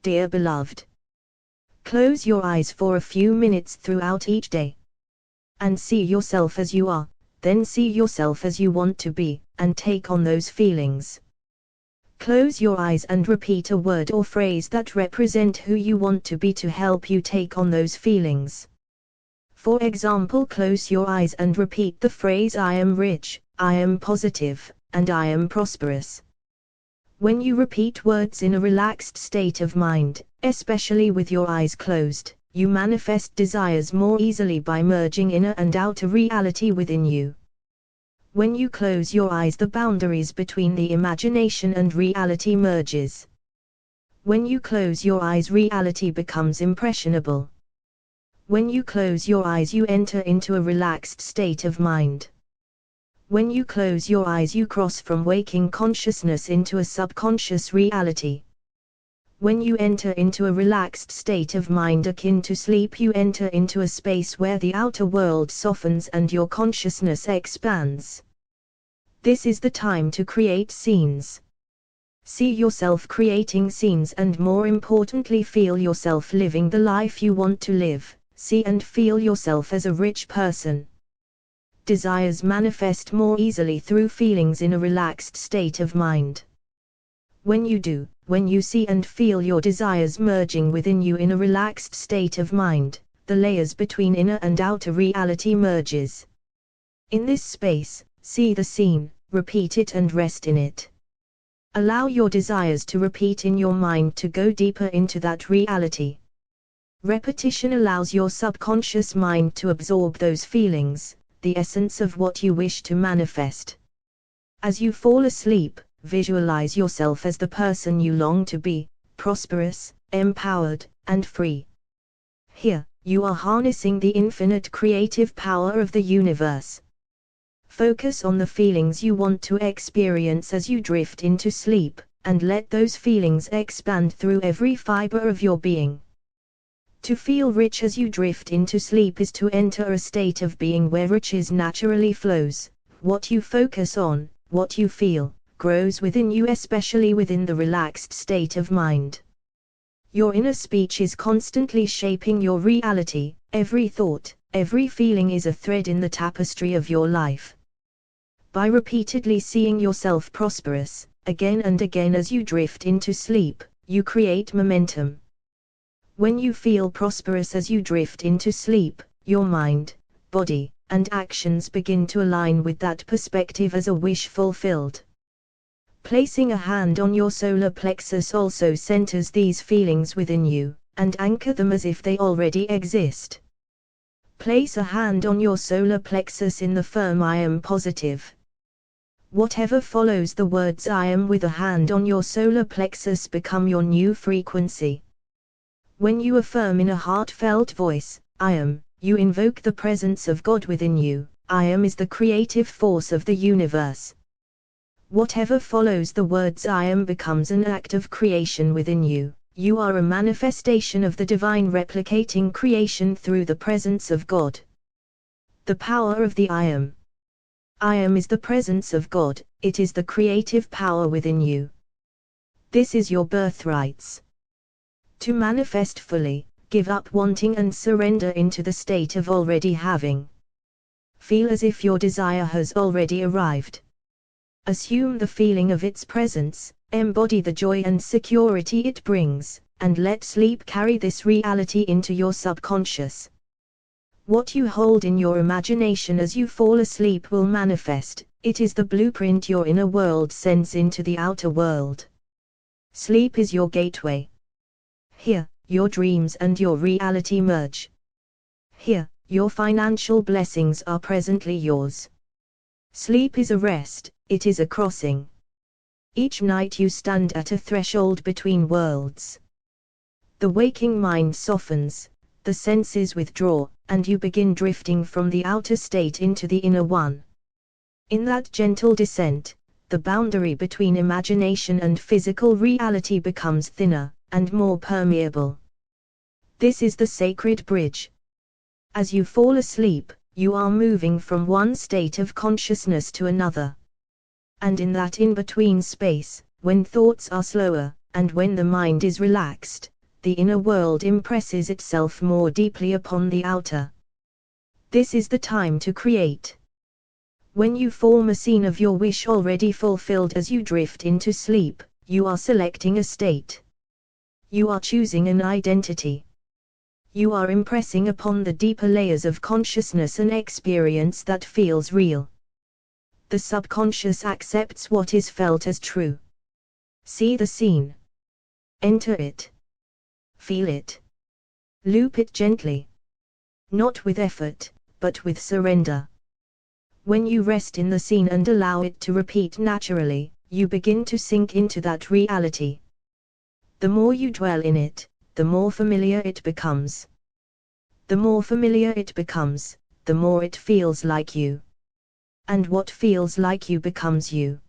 Dear beloved, close your eyes for a few minutes throughout each day. And see yourself as you are, then see yourself as you want to be, and take on those feelings. Close your eyes and repeat a word or phrase that represent who you want to be to help you take on those feelings. For example, close your eyes and repeat the phrase I am rich, I am positive, and I am prosperous. When you repeat words in a relaxed state of mind, especially with your eyes closed, you manifest desires more easily by merging inner and outer reality within you. When you close your eyes, the boundaries between the imagination and reality merges. When you close your eyes, reality becomes impressionable. When you close your eyes, you enter into a relaxed state of mind. When you close your eyes, you cross from waking consciousness into a subconscious reality. When you enter into a relaxed state of mind akin to sleep, you enter into a space where the outer world softens and your consciousness expands. This is the time to create scenes. See yourself creating scenes, and more importantly, feel yourself living the life you want to live. See and feel yourself as a rich person. Desires manifest more easily through feelings in a relaxed state of mind. When you see and feel your desires merging within you in a relaxed state of mind, the layers between inner and outer reality merges. In this space, see the scene, repeat it and rest in it. Allow your desires to repeat in your mind to go deeper into that reality. Repetition allows your subconscious mind to absorb those feelings, the essence of what you wish to manifest. As you fall asleep, visualize yourself as the person you long to be, prosperous, empowered, and free. Here, you are harnessing the infinite creative power of the universe. Focus on the feelings you want to experience as you drift into sleep, and let those feelings expand through every fiber of your being. To feel rich as you drift into sleep is to enter a state of being where riches naturally flows. What you focus on, what you feel, grows within you, especially within the relaxed state of mind. Your inner speech is constantly shaping your reality. Every thought, every feeling is a thread in the tapestry of your life. By repeatedly seeing yourself prosperous, again and again as you drift into sleep, you create momentum. When you feel prosperous as you drift into sleep, your mind, body, and actions begin to align with that perspective as a wish fulfilled. Placing a hand on your solar plexus also centers these feelings within you, and anchor them as if they already exist. Place a hand on your solar plexus in the firm I am positive. Whatever follows the words I am with a hand on your solar plexus become your new frequency. When you affirm in a heartfelt voice, I am, you invoke the presence of God within you. I am is the creative force of the universe. Whatever follows the words I am becomes an act of creation within you. You are a manifestation of the divine, replicating creation through the presence of God. The power of the I am. I am is the presence of God, it is the creative power within you. This is your birthrights. To manifest fully, give up wanting and surrender into the state of already having. Feel as if your desire has already arrived. Assume the feeling of its presence, embody the joy and security it brings, and let sleep carry this reality into your subconscious. What you hold in your imagination as you fall asleep will manifest. It is the blueprint your inner world sends into the outer world. Sleep is your gateway. Here, your dreams and your reality merge. Here, your financial blessings are presently yours. Sleep is a rest, it is a crossing. Each night you stand at a threshold between worlds. The waking mind softens, the senses withdraw, and you begin drifting from the outer state into the inner one. In that gentle descent, the boundary between imagination and physical reality becomes thinner, and more permeable. This is the sacred bridge. As you fall asleep, you are moving from one state of consciousness to another. And in that in-between space, when thoughts are slower, and when the mind is relaxed, the inner world impresses itself more deeply upon the outer. This is the time to create. When you form a scene of your wish already fulfilled as you drift into sleep, you are selecting a state. You are choosing an identity. You are impressing upon the deeper layers of consciousness an experience that feels real. The subconscious accepts what is felt as true. See the scene. Enter it. Feel it. Loop it gently. Not with effort, but with surrender. When you rest in the scene and allow it to repeat naturally, you begin to sink into that reality. The more you dwell in it, the more familiar it becomes. The more familiar it becomes, the more it feels like you. And what feels like you becomes you.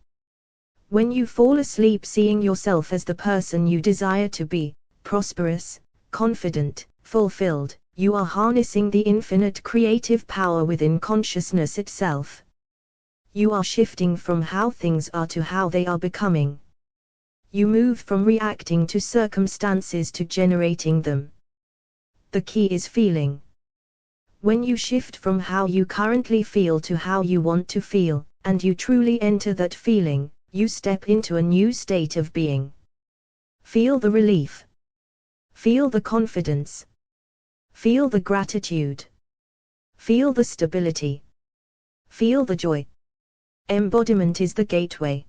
When you fall asleep seeing yourself as the person you desire to be, prosperous, confident, fulfilled, you are harnessing the infinite creative power within consciousness itself. You are shifting from how things are to how they are becoming. You move from reacting to circumstances to generating them. The key is feeling. When you shift from how you currently feel to how you want to feel, and you truly enter that feeling, you step into a new state of being. Feel the relief. Feel the confidence. Feel the gratitude. Feel the stability. Feel the joy. Embodiment is the gateway.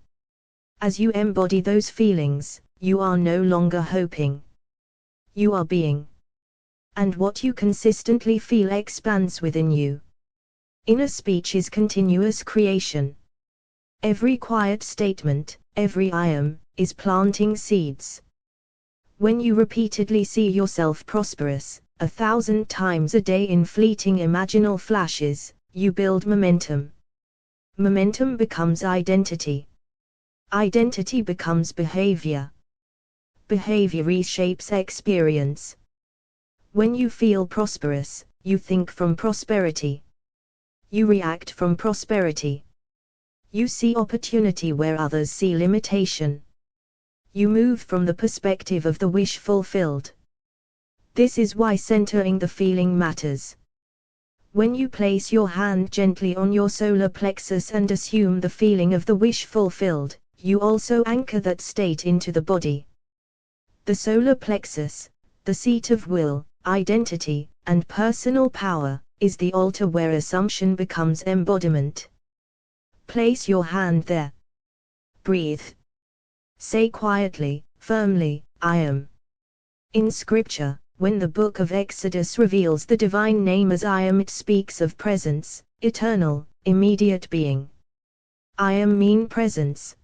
As you embody those feelings, you are no longer hoping. You are being. And what you consistently feel expands within you. Inner speech is continuous creation. Every quiet statement, every I am, is planting seeds. When you repeatedly see yourself prosperous, 1,000 times a day in fleeting imaginal flashes, you build momentum. Momentum becomes identity. Identity becomes behavior. Behavior reshapes experience. When you feel prosperous, you think from prosperity. You react from prosperity. You see opportunity where others see limitation. You move from the perspective of the wish fulfilled. This is why centering the feeling matters. When you place your hand gently on your solar plexus and assume the feeling of the wish fulfilled, you also anchor that state into the body. The solar plexus, the seat of will, identity, and personal power, is the altar where assumption becomes embodiment. Place your hand there. Breathe. Say quietly, firmly, I am. In Scripture, when the book of Exodus reveals the divine name as I am, it speaks of presence, eternal, immediate being. I am mean presence.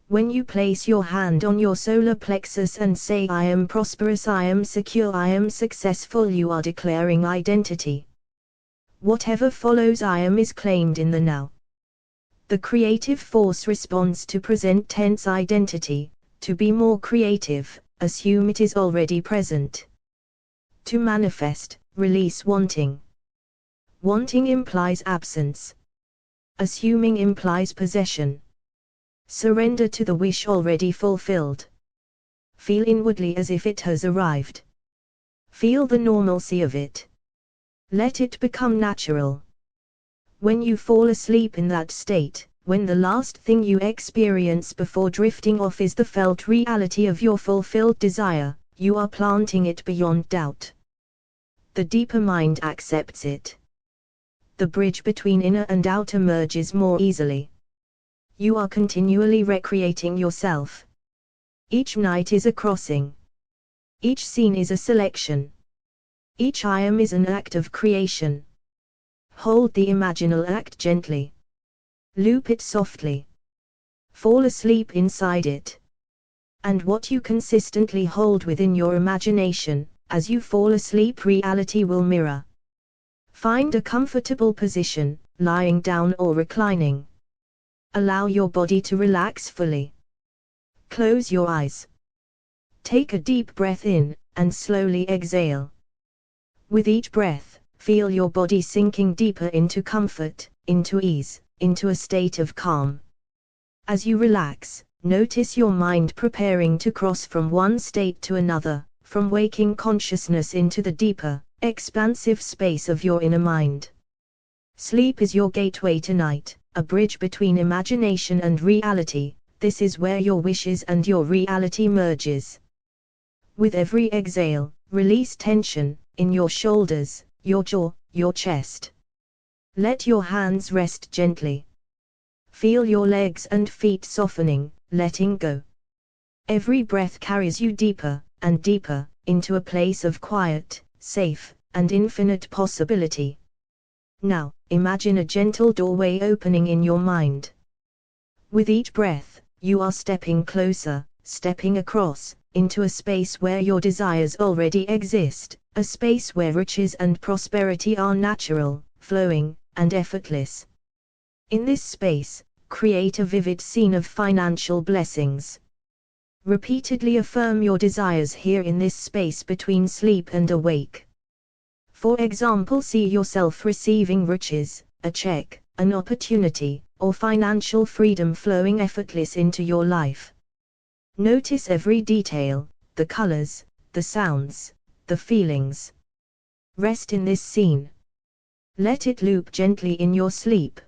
When you place your hand on your solar plexus and say I am prosperous, I am secure, I am successful, you are declaring identity. Whatever follows I am is claimed in the now. The creative force responds to present tense identity. To be more creative, assume it is already present. To manifest, release wanting. Wanting implies absence. Assuming implies possession. Surrender to the wish already fulfilled. Feel inwardly as if it has arrived. Feel the normalcy of it. Let it become natural. When you fall asleep in that state, when the last thing you experience before drifting off is the felt reality of your fulfilled desire, you are planting it beyond doubt. The deeper mind accepts it. The bridge between inner and outer merges more easily. You are continually recreating yourself. Each night is a crossing. Each scene is a selection. Each I am is an act of creation. Hold the imaginal act gently. Loop it softly. Fall asleep inside it. And what you consistently hold within your imagination, as you fall asleep, reality will mirror. Find a comfortable position, lying down or reclining. Allow your body to relax fully. Close your eyes. Take a deep breath in, and slowly exhale. With each breath, feel your body sinking deeper into comfort, into ease, into a state of calm. As you relax, Notice your mind preparing to cross from one state to another, from waking consciousness into the deeper, expansive space of your inner mind. Sleep is your gateway to night, a bridge between imagination and reality. This is where your wishes and your reality merges. With every exhale, release tension in your shoulders, your jaw, your chest. Let your hands rest gently. Feel your legs and feet softening, letting go. Every breath carries you deeper and deeper into a place of quiet, safe, and infinite possibility. Now, imagine a gentle doorway opening in your mind. With each breath, you are stepping closer, stepping across, into a space where your desires already exist, a space where riches and prosperity are natural, flowing, and effortless. In this space, create a vivid scene of financial blessings. Repeatedly affirm your desires here in this space between sleep and awake. For example, see yourself receiving riches, a check, an opportunity, or financial freedom flowing effortless into your life. Notice every detail, the colors, the sounds, the feelings. Rest in this scene. Let it loop gently in your sleep.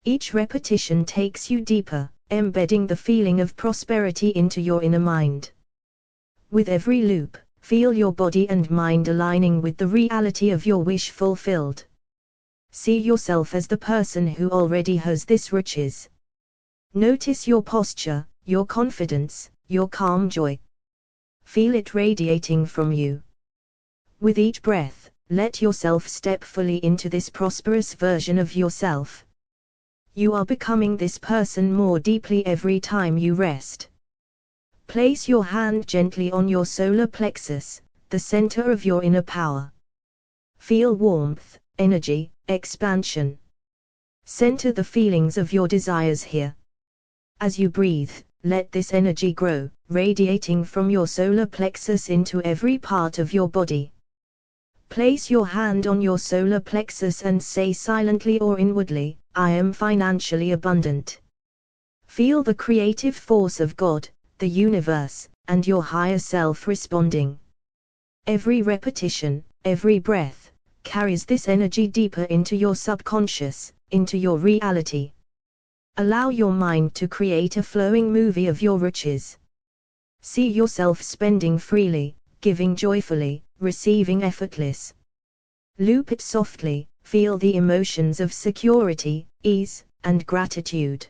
Each repetition takes you deeper, embedding the feeling of prosperity into your inner mind. With every loop, feel your body and mind aligning with the reality of your wish fulfilled. See yourself as the person who already has this riches. Notice your posture, your confidence, your calm joy. Feel it radiating from you. With each breath, let yourself step fully into this prosperous version of yourself. You are becoming this person more deeply every time you rest. Place your hand gently on your solar plexus, the center of your inner power. Feel warmth, energy, expansion. Center the feelings of your desires here. As you breathe, let this energy grow, radiating from your solar plexus into every part of your body. Place your hand on your solar plexus and say silently or inwardly, I am financially abundant. Feel the creative force of God, the universe, and your higher self responding. Every repetition, every breath, carries this energy deeper into your subconscious, into your reality. Allow your mind to create a flowing movie of your riches. See yourself spending freely, giving joyfully, receiving effortless. Loop it softly, feel the emotions of security, ease, and gratitude.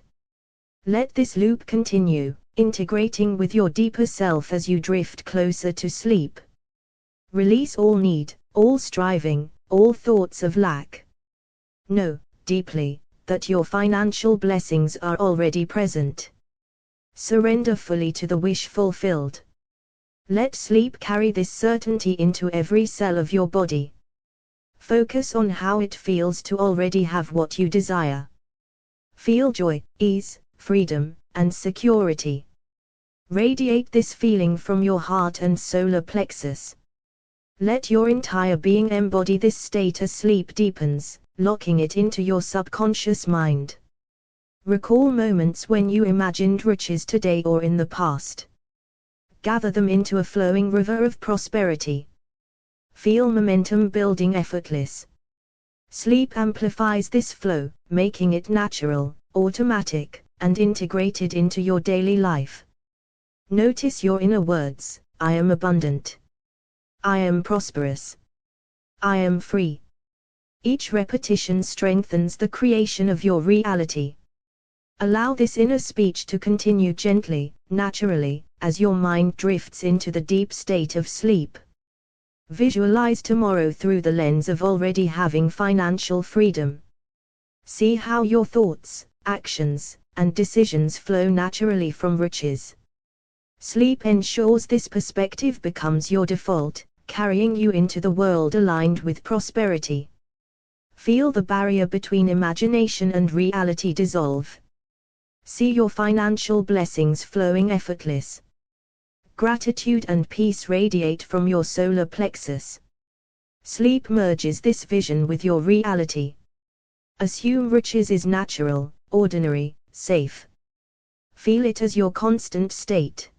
Let this loop continue, integrating with your deeper self as you drift closer to sleep. Release all need, all striving, all thoughts of lack. Know, deeply, that your financial blessings are already present. Surrender fully to the wish fulfilled. Let sleep carry this certainty into every cell of your body. Focus on how it feels to already have what you desire. Feel joy, ease, freedom, and security. Radiate this feeling from your heart and solar plexus. Let your entire being embody this state as sleep deepens, locking it into your subconscious mind. Recall moments when you imagined riches today or in the past. Gather them into a flowing river of prosperity. Feel momentum building effortless. Sleep amplifies this flow, making it natural, automatic, and integrated into your daily life. Notice your inner words, I am abundant. I am prosperous. I am free. Each repetition strengthens the creation of your reality. Allow this inner speech to continue gently, naturally, as your mind drifts into the deep state of sleep. Visualize tomorrow through the lens of already having financial freedom. See how your thoughts, actions, and decisions flow naturally from riches. Sleep ensures this perspective becomes your default, carrying you into the world aligned with prosperity. Feel the barrier between imagination and reality dissolve. See your financial blessings flowing effortless. Gratitude and peace radiate from your solar plexus. Sleep merges this vision with your reality. Assume riches is natural, ordinary, safe. Feel it as your constant state.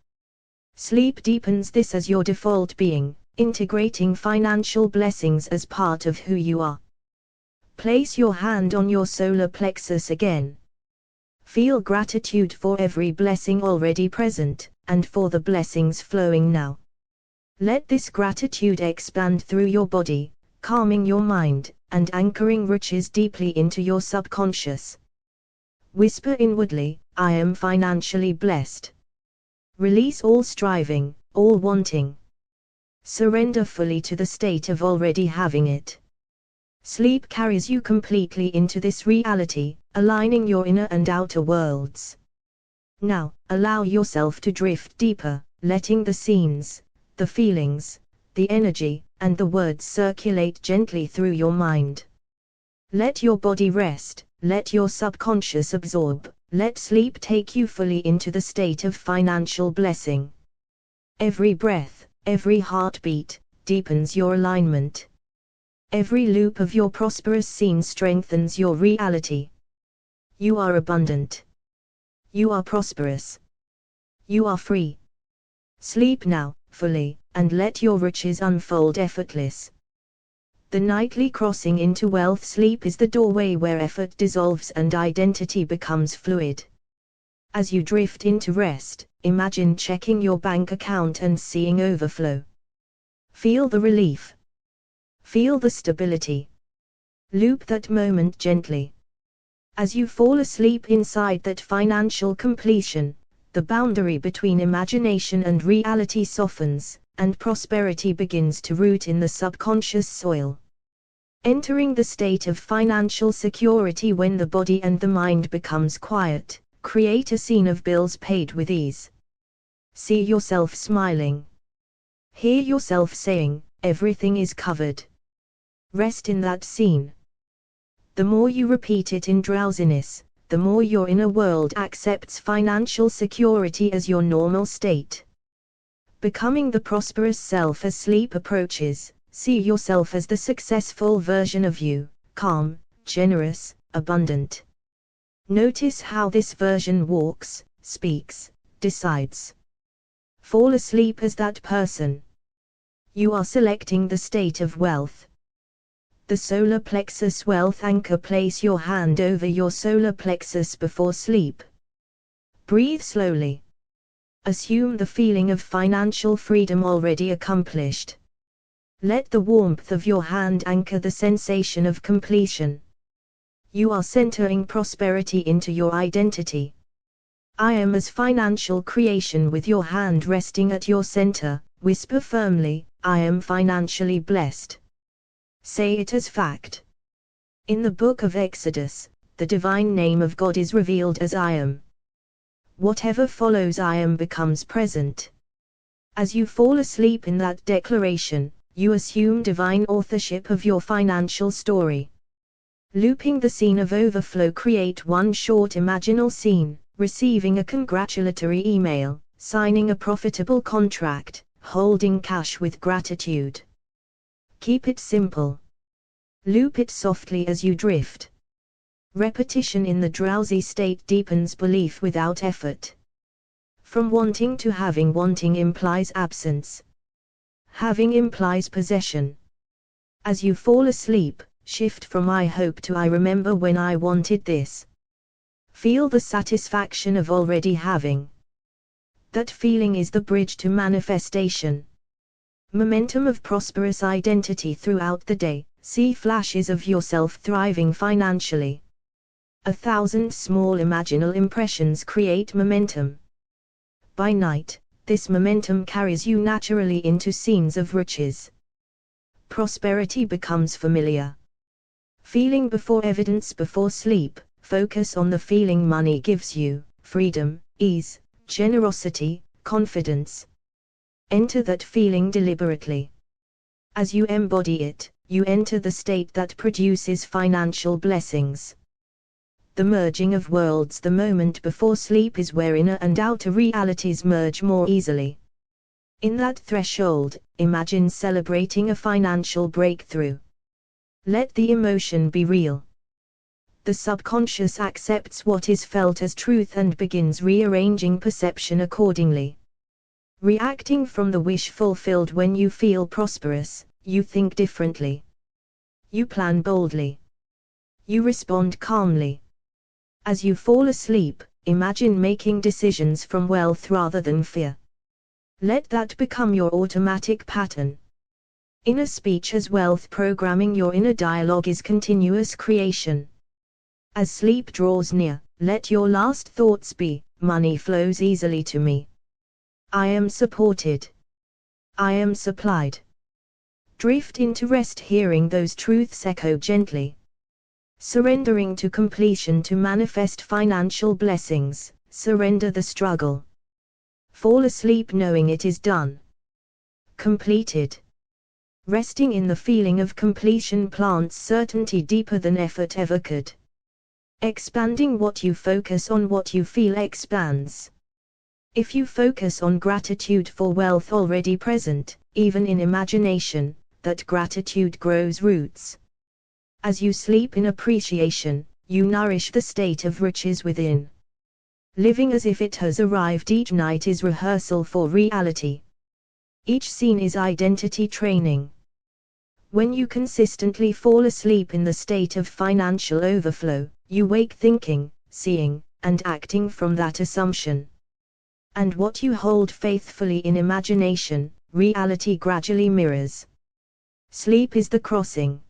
Sleep deepens this as your default being, integrating financial blessings as part of who you are. Place your hand on your solar plexus again. Feel gratitude for every blessing already present, and for the blessings flowing now. Let this gratitude expand through your body, calming your mind, and anchoring riches deeply into your subconscious. Whisper inwardly, I am financially blessed. Release all striving, all wanting. Surrender fully to the state of already having it. Sleep carries you completely into this reality, aligning your inner and outer worlds. Now, allow yourself to drift deeper, letting the scenes, the feelings, the energy, and the words circulate gently through your mind. Let your body rest, let your subconscious absorb, let sleep take you fully into the state of financial blessing. Every breath, every heartbeat, deepens your alignment. Every loop of your prosperous scene strengthens your reality. You are abundant. You are prosperous. You are free. Sleep now, fully, and let your riches unfold effortless. The nightly crossing into wealth sleep is the doorway where effort dissolves and identity becomes fluid. As you drift into rest, imagine checking your bank account and seeing overflow. Feel the relief. Feel the stability. Loop that moment gently. As you fall asleep inside that financial completion, the boundary between imagination and reality softens, and prosperity begins to root in the subconscious soil. Entering the state of financial security when the body and the mind becomes quiet, create a scene of bills paid with ease. See yourself smiling. Hear yourself saying, everything is covered. Rest in that scene. The more you repeat it in drowsiness, the more your inner world accepts financial security as your normal state. Becoming the prosperous self as sleep approaches, see yourself as the successful version of you, calm, generous, abundant. Notice how this version walks, speaks, decides. Fall asleep as that person. You are selecting the state of wealth. The solar plexus wealth anchor. Place your hand over your solar plexus before sleep. Breathe slowly. Assume the feeling of financial freedom already accomplished. Let the warmth of your hand anchor the sensation of completion. You are centering prosperity into your identity. I am as financial creation. With your hand resting at your center, whisper firmly, I am financially blessed. Say it as fact. In the book of Exodus, the divine name of God is revealed as I am. Whatever follows I am becomes present. As you fall asleep in that declaration, you assume divine authorship of your financial story. Looping the scene of overflow, create one short imaginal scene, receiving a congratulatory email, signing a profitable contract, holding cash with gratitude. Keep it simple. Loop it softly as you drift. Repetition in the drowsy state deepens belief without effort. From wanting to having, wanting implies absence. Having implies possession. As you fall asleep, shift from I hope to I remember when I wanted this. Feel the satisfaction of already having. That feeling is the bridge to manifestation. Momentum of prosperous identity throughout the day. See flashes of yourself thriving financially. 1,000 small imaginal impressions create momentum. By night, this momentum carries you naturally into scenes of riches. Prosperity becomes familiar. Feeling before evidence. Before sleep, focus on the feeling money gives you: freedom, ease, generosity, confidence. Enter that feeling deliberately. As you embody it, you enter the state that produces financial blessings. The merging of worlds. The moment before sleep is where inner and outer realities merge more easily. In that threshold, imagine celebrating a financial breakthrough. Let the emotion be real. the subconscious accepts what is felt as truth and begins rearranging perception accordingly. Reacting from the wish fulfilled: when you feel prosperous, you think differently. You plan boldly. You respond calmly. As you fall asleep, imagine making decisions from wealth rather than fear. Let that become your automatic pattern. Inner speech as wealth programming: your inner dialogue is continuous creation. As sleep draws near, let your last thoughts be, money flows easily to me. I am supported. I am supplied. Drift into rest hearing those truths echo gently. Surrendering to completion to manifest financial blessings, surrender the struggle. Fall asleep knowing it is done. Completed. Resting in the feeling of completion plants certainty deeper than effort ever could. Expanding: what you focus on, what you feel expands. If you focus on gratitude for wealth already present, even in imagination, that gratitude grows roots. As you sleep in appreciation, you nourish the state of riches within. Living as if it has arrived each night is rehearsal for reality. Each scene is identity training. When you consistently fall asleep in the state of financial overflow, you wake thinking, seeing, and acting from that assumption. And what you hold faithfully in imagination, reality gradually mirrors. Sleep is the crossing.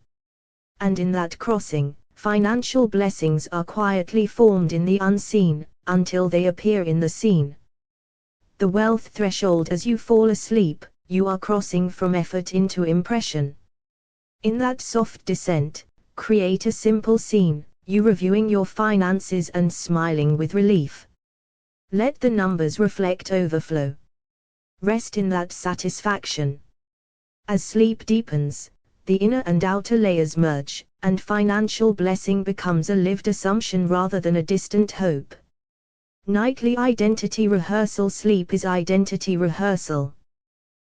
And in that crossing, financial blessings are quietly formed in the unseen, until they appear in the seen. The wealth threshold: as you fall asleep, you are crossing from effort into impression. In that soft descent, create a simple scene, you reviewing your finances and smiling with relief. Let the numbers reflect overflow. Rest in that satisfaction. As sleep deepens, the inner and outer layers merge, and financial blessing becomes a lived assumption rather than a distant hope. Nightly identity rehearsal: sleep is identity rehearsal.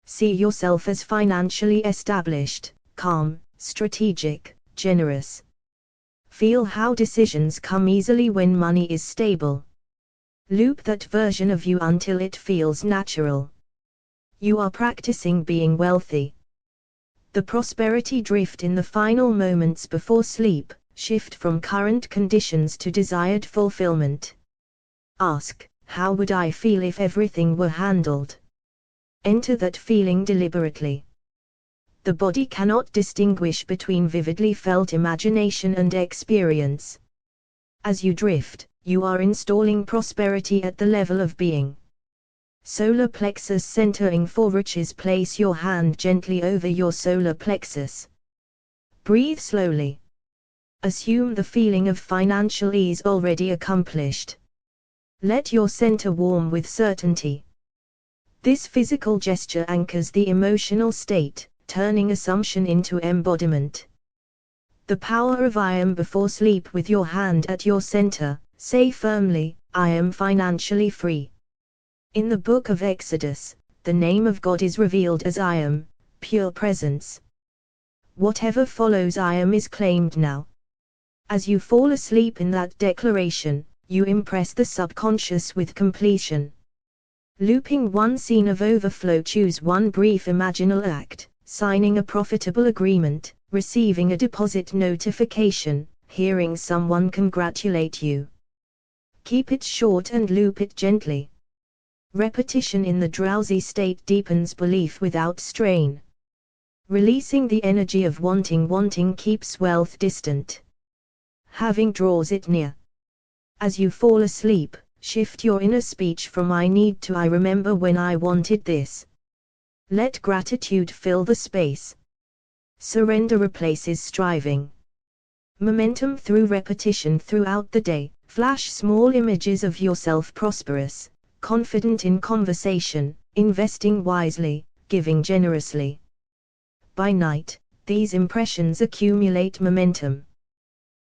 See yourself as financially established, calm, strategic, generous. Feel how decisions come easily when money is stable. Loop that version of you until it feels natural. You are practicing being wealthy. The prosperity drift in the final moments before sleep, shift from current conditions to desired fulfillment. Ask, how would I feel if everything were handled? Enter that feeling deliberately. The body cannot distinguish between vividly felt imagination and experience. As you drift, you are installing prosperity at the level of being. Solar plexus centering for riches: place your hand gently over your solar plexus. Breathe slowly. Assume the feeling of financial ease already accomplished. Let your center warm with certainty. This physical gesture anchors the emotional state, turning assumption into embodiment. The power of I am: before sleep with your hand at your center, say firmly, I am financially free. In the book of Exodus, the name of God is revealed as I am, pure presence. Whatever follows I am is claimed now. As you fall asleep in that declaration, you impress the subconscious with completion. Looping one scene of overflow: choose one brief imaginal act, signing a profitable agreement, receiving a deposit notification, hearing someone congratulate you. Keep it short and loop it gently. Repetition in the drowsy state deepens belief without strain. Releasing the energy of wanting keeps wealth distant. Having draws it near. As you fall asleep, shift your inner speech from I need to I remember when I wanted this. Let gratitude fill the space. Surrender replaces striving. Momentum through repetition throughout the day. Flash small images of yourself prosperous, confident in conversation, investing wisely, giving generously. By night, these impressions accumulate momentum.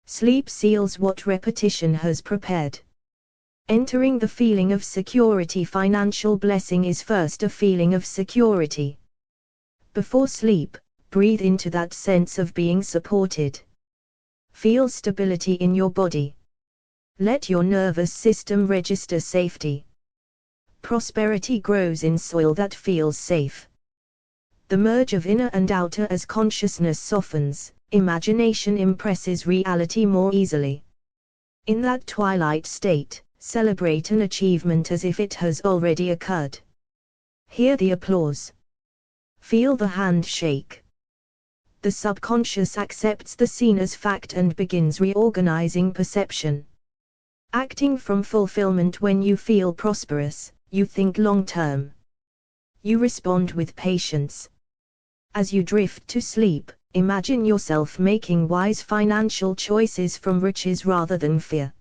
Sleep seals what repetition has prepared. Entering the feeling of security: financial blessing is first a feeling of security. Before sleep, breathe into that sense of being supported. Feel stability in your body. Let your nervous system register safety. Prosperity grows in soil that feels safe. The merge of inner and outer as consciousness softens, imagination impresses reality more easily. In that twilight state, celebrate an achievement as if it has already occurred. Hear the applause. Feel the hand shake. The subconscious accepts the scene as fact and begins reorganizing perception. Acting from fulfillment. When you feel prosperous, you think long-term. You respond with patience. As you drift to sleep, imagine yourself making wise financial choices from riches rather than fear.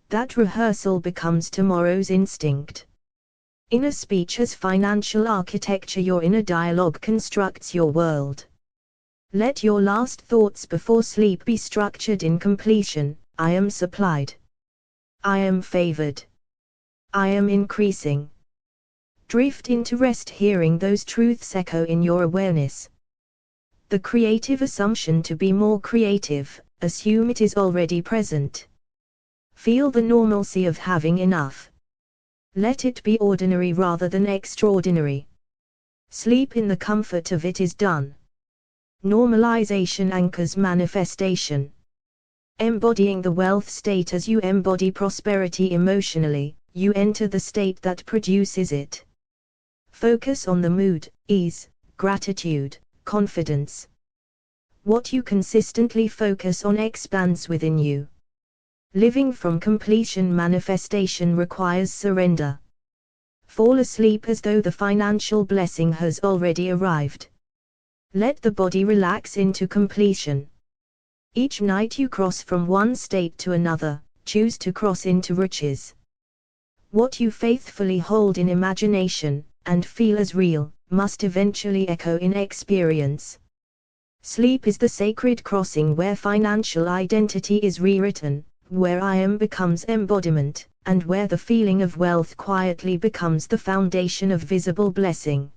That rehearsal becomes tomorrow's instinct. Inner speech as financial architecture. Your inner dialogue constructs your world. Let your last thoughts before sleep be structured in completion. I am supplied. I am favored. I am increasing. Drift into rest, hearing those truths echo in your awareness. The creative assumption: to be more creative, assume it is already present. Feel the normalcy of having enough. Let it be ordinary rather than extraordinary. Sleep in the comfort of it is done. Normalization anchors manifestation. Embodying the wealth state. As you embody prosperity emotionally, you enter the state that produces it. Focus on the mood, ease, gratitude, confidence. What you consistently focus on expands within you. Living from completion. Manifestation requires surrender. Fall asleep as though the financial blessing has already arrived. Let the body relax into completion. Each night you cross from one state to another, choose to cross into riches. What you faithfully hold in imagination, and feel as real, must eventually echo in experience. Sleep is the sacred crossing where financial identity is rewritten, where I am becomes embodiment, and where the feeling of wealth quietly becomes the foundation of visible blessing.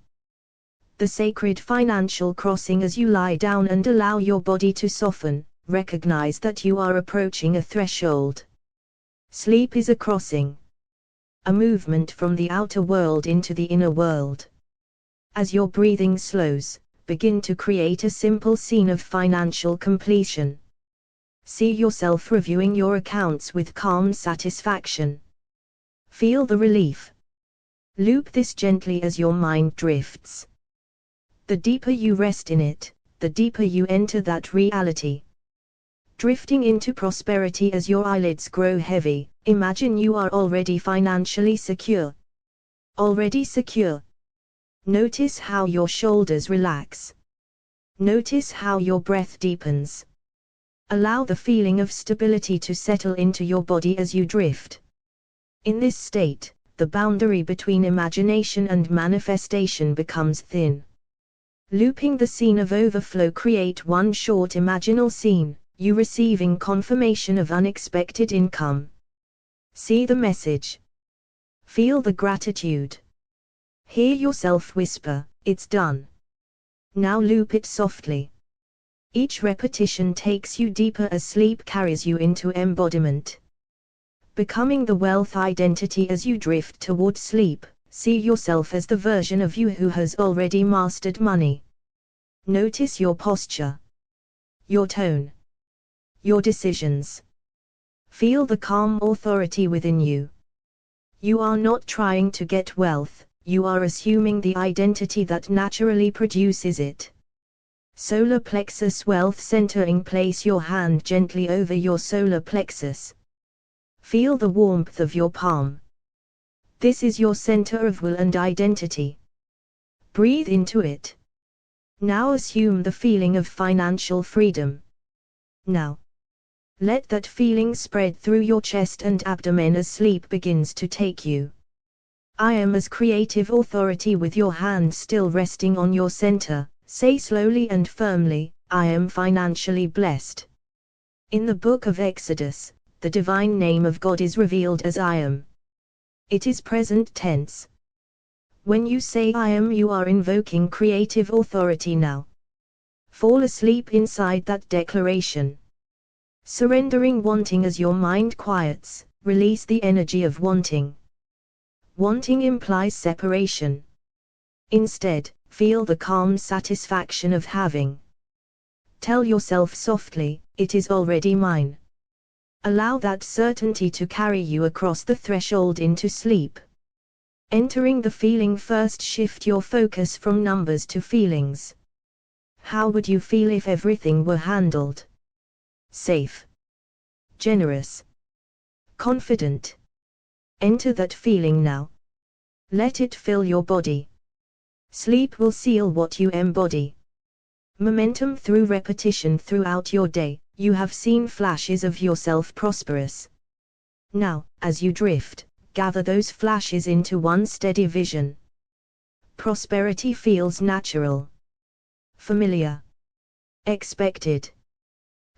The sacred financial crossing. As you lie down and allow your body to soften, recognize that you are approaching a threshold. Sleep is a crossing. A movement from the outer world into the inner world. As your breathing slows, begin to create a simple scene of financial completion. See yourself reviewing your accounts with calm satisfaction. Feel the relief. Loop this gently as your mind drifts. The deeper you rest in it, the deeper you enter that reality. Drifting into prosperity. As your eyelids grow heavy, imagine you are already financially secure. Already secure. Notice how your shoulders relax. Notice how your breath deepens. Allow the feeling of stability to settle into your body as you drift. In this state, the boundary between imagination and manifestation becomes thin. Looping the scene of overflow. Create one short imaginal scene, you receiving confirmation of unexpected income. See the message. Feel the gratitude. Hear yourself whisper, "It's done." Now loop it softly. Each repetition takes you deeper as sleep carries you into embodiment. Becoming the wealth identity. As you drift toward sleep, see yourself as the version of you who has already mastered money. Notice your posture, your tone, your decisions. Feel the calm authority within you. You are not trying to get wealth, you are assuming the identity that naturally produces it. Solar plexus wealth centering. Place your hand gently over your solar plexus. Feel the warmth of your palm. This is your center of will and identity. Breathe into it. Now assume the feeling of financial freedom. Now, let that feeling spread through your chest and abdomen as sleep begins to take you. I am as creative authority. With your hand still resting on your center, say slowly and firmly, I am financially blessed. In the book of Exodus, the divine name of God is revealed as I am. It is present tense. When you say I am, you are invoking creative authority now. Fall asleep inside that declaration. Surrendering wanting. As your mind quiets, release the energy of wanting. Wanting implies separation. Instead, feel the calm satisfaction of having. Tell yourself softly, it is already mine. Allow that certainty to carry you across the threshold into sleep. Entering the feeling. First, shift your focus from numbers to feelings. How would you feel if everything were handled? Safe, generous, confident. Enter that feeling now. Let it fill your body. Sleep will seal what you embody. Momentum. Through repetition throughout your day, you have seen flashes of yourself prosperous. Now, as you drift, gather those flashes into one steady vision. Prosperity feels natural, familiar, expected.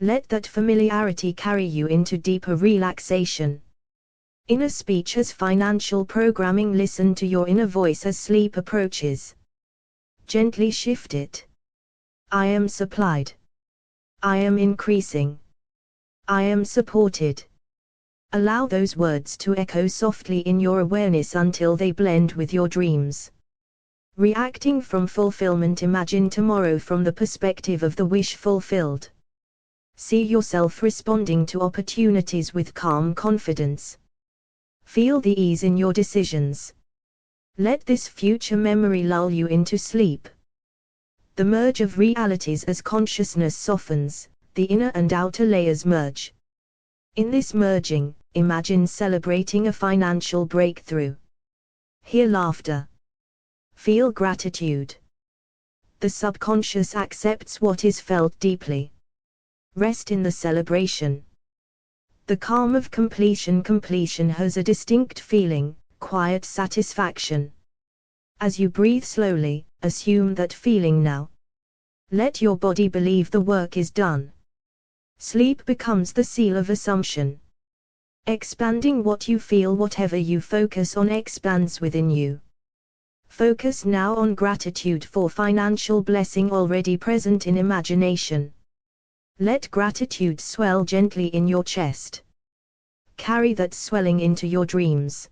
Let that familiarity carry you into deeper relaxation. Inner speech as financial programming. Listen to your inner voice as sleep approaches. Gently shift it. I am supplied. I am increasing. I am supported. Allow those words to echo softly in your awareness until they blend with your dreams. Reacting from fulfillment. Imagine tomorrow from the perspective of the wish fulfilled. See yourself responding to opportunities with calm confidence. Feel the ease in your decisions. Let this future memory lull you into sleep. The merge of realities. As consciousness softens, the inner and outer layers merge. In this merging, imagine celebrating a financial breakthrough. Hear laughter. Feel gratitude. The subconscious accepts what is felt deeply. Rest in the celebration. The calm of completion. Completion has a distinct feeling, quiet satisfaction. As you breathe slowly, assume that feeling now. Let your body believe the work is done. Sleep becomes the seal of assumption. Expanding what you feel. Whatever you focus on expands within you. Focus now on gratitude for financial blessing already present in imagination. Let gratitude swell gently in your chest. Carry that swelling into your dreams.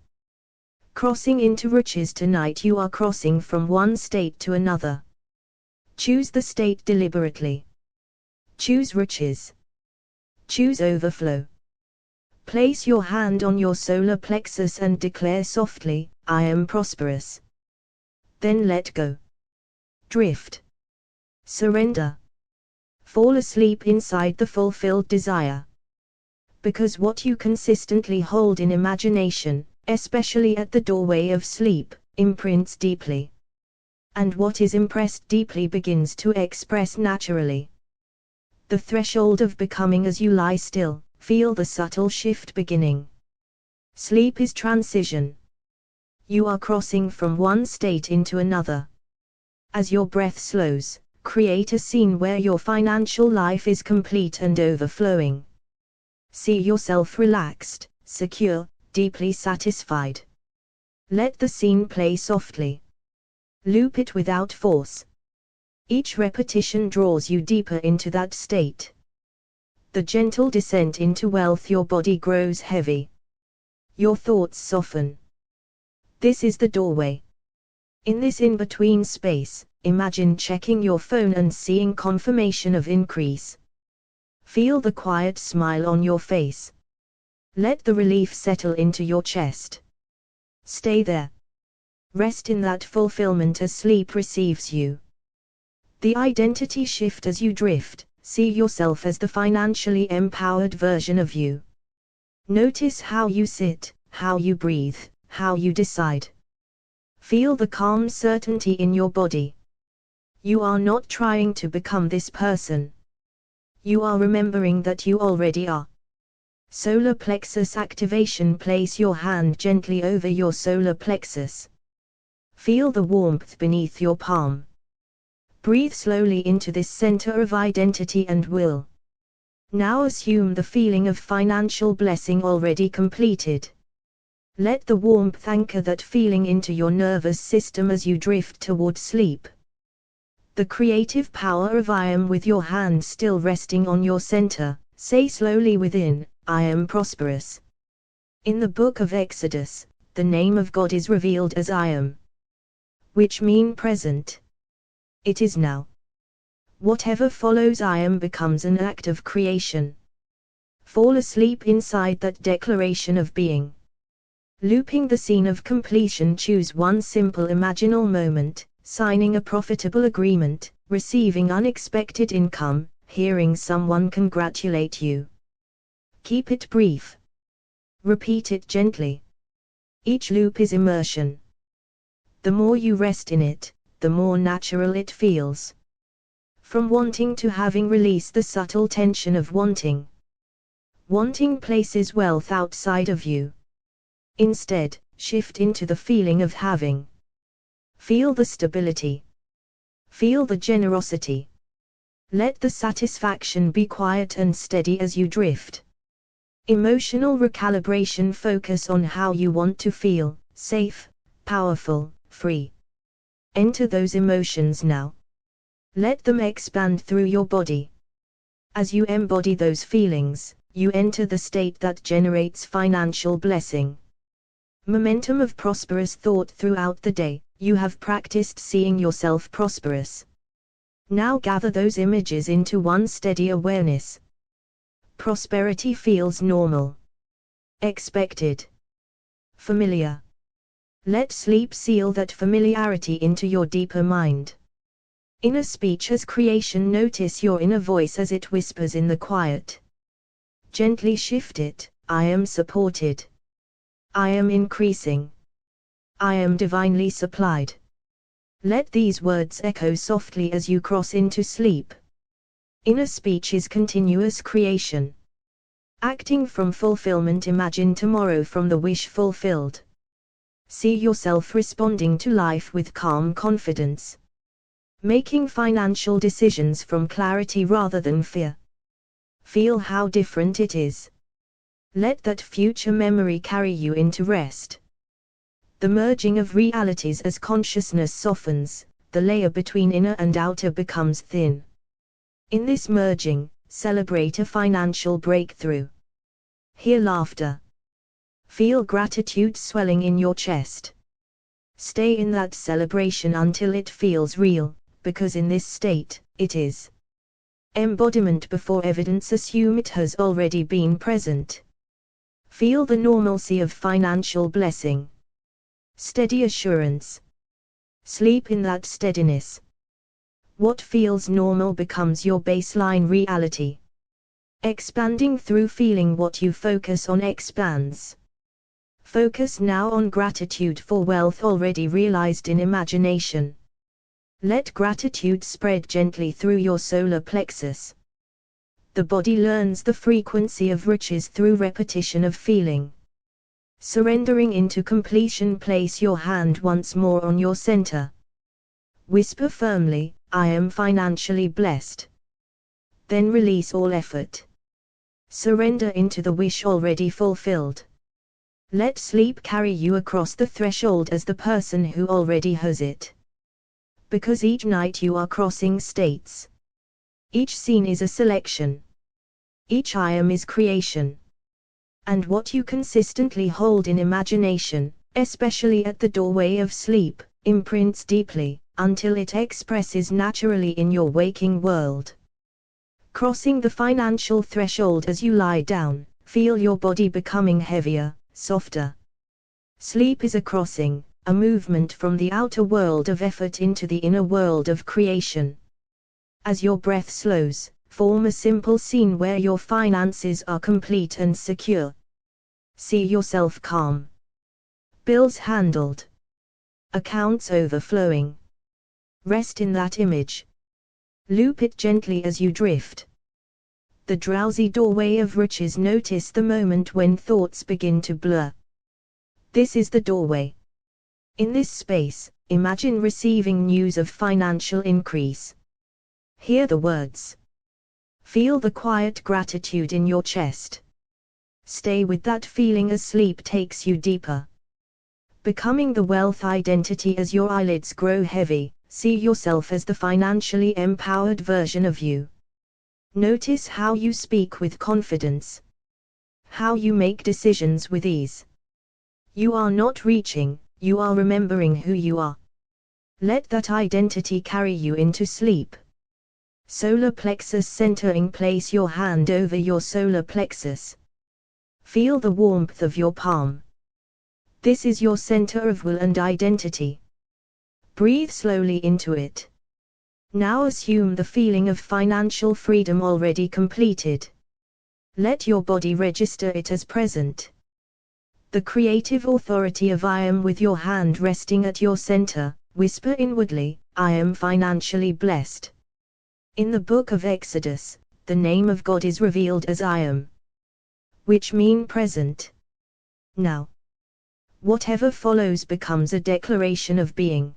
Crossing into riches. Tonight you are crossing from one state to another. Choose the state deliberately. Choose riches. Choose overflow. Place your hand on your solar plexus and declare softly, I am prosperous. Then let go. Drift. Surrender. Fall asleep inside the fulfilled desire. Because what you consistently hold in imagination, especially at the doorway of sleep, imprints deeply. And what is impressed deeply begins to express naturally. The threshold of becoming. As you lie still, feel the subtle shift beginning. Sleep is transition. You are crossing from one state into another. As your breath slows, create a scene where your financial life is complete and overflowing. See yourself relaxed, secure, deeply satisfied. Let the scene play softly. Loop it without force. Each repetition draws you deeper into that state. The gentle descent into wealth. Your body grows heavy. Your thoughts soften. This is the doorway. In this in-between space, imagine checking your phone and seeing confirmation of increase. Feel the quiet smile on your face. Let the relief settle into your chest. Stay there. Rest in that fulfillment as sleep receives you. The identity shift. As you drift, see yourself as the financially empowered version of you. Notice how you sit, how you breathe, how you decide. Feel the calm certainty in your body. You are not trying to become this person. You are remembering that you already are. Solar plexus activation. Place your hand gently over your solar plexus. Feel the warmth beneath your palm. Breathe slowly into this center of identity and will. Now assume the feeling of financial blessing already completed. Let the warmth anchor that feeling into your nervous system as you drift toward sleep. The creative power of I am. With your hand still resting on your center, Say slowly within, I am prosperous. In the book of Exodus, the name of God is revealed as I am, which mean present. It is now. Whatever follows I am becomes an act of creation. Fall asleep inside that declaration of being. Looping the scene of completion, choose one simple imaginal moment, signing a profitable agreement, receiving unexpected income, hearing someone congratulate you. Keep it brief. Repeat it gently. Each loop is immersion. The more you rest in it, the more natural it feels. From wanting to having, release the subtle tension of wanting. Wanting places wealth outside of you. Instead, shift into the feeling of having. Feel the stability. Feel the generosity. Let the satisfaction be quiet and steady as you drift. Emotional recalibration, focus on how you want to feel, safe, powerful, free. Enter those emotions now. Let them expand through your body. As you embody those feelings, you enter the state that generates financial blessing. Momentum of prosperous thought throughout the day, you have practiced seeing yourself prosperous. Now gather those images into one steady awareness. Prosperity feels normal, expected, familiar. Let sleep seal that familiarity into your deeper mind. Inner speech as creation, notice your inner voice as it whispers in the quiet. Gently shift it, I am supported. I am increasing. I am divinely supplied. Let these words echo softly as you cross into sleep. Inner speech is continuous creation. Acting from fulfillment, imagine tomorrow from the wish fulfilled. See yourself responding to life with calm confidence. Making financial decisions from clarity rather than fear. Feel how different it is. Let that future memory carry you into rest. The merging of realities as consciousness softens, the layer between inner and outer becomes thin. In this merging, celebrate a financial breakthrough. Hear laughter. Feel gratitude swelling in your chest. Stay in that celebration until it feels real, because in this state, it is. Embodiment before evidence, assume it has already been present. Feel the normalcy of financial blessing. Steady assurance. Sleep in that steadiness. What feels normal becomes your baseline reality. Expanding through feeling, what you focus on expands. Focus now on gratitude for wealth already realized in imagination. Let gratitude spread gently through your solar plexus. The body learns the frequency of riches through repetition of feeling. Surrendering into completion, place your hand once more on your center. Whisper firmly, I am financially blessed. Then release all effort. Surrender into the wish already fulfilled. Let sleep carry you across the threshold as the person who already has it. Because each night you are crossing states. Each scene is a selection. Each I am is creation. And what you consistently hold in imagination, especially at the doorway of sleep, imprints deeply, until it expresses naturally in your waking world. Crossing the financial threshold as you lie down, feel your body becoming heavier, softer. Sleep is a crossing, a movement from the outer world of effort into the inner world of creation. As your breath slows, form a simple scene where your finances are complete and secure. See yourself calm. Bills handled. Accounts overflowing. Rest in that image. Loop it gently as you drift. The drowsy doorway of riches, notice the moment when thoughts begin to blur. This is the doorway. In this space, imagine receiving news of financial increase. Hear the words. Feel the quiet gratitude in your chest. Stay with that feeling as sleep takes you deeper. Becoming the wealth identity as your eyelids grow heavy, see yourself as the financially empowered version of you. Notice how you speak with confidence, how you make decisions with ease. You are not reaching, you are remembering who you are. Let that identity carry you into sleep. Solar plexus centering. Place your hand over your solar plexus. Feel the warmth of your palm. This is your center of will and identity. Breathe slowly into it. Now assume the feeling of financial freedom already completed. Let your body register it as present. The creative authority of I am with your hand resting at your center. Whisper inwardly, I am financially blessed. In the book of Exodus, the name of God is revealed as I am, which mean present. Now, whatever follows becomes a declaration of being.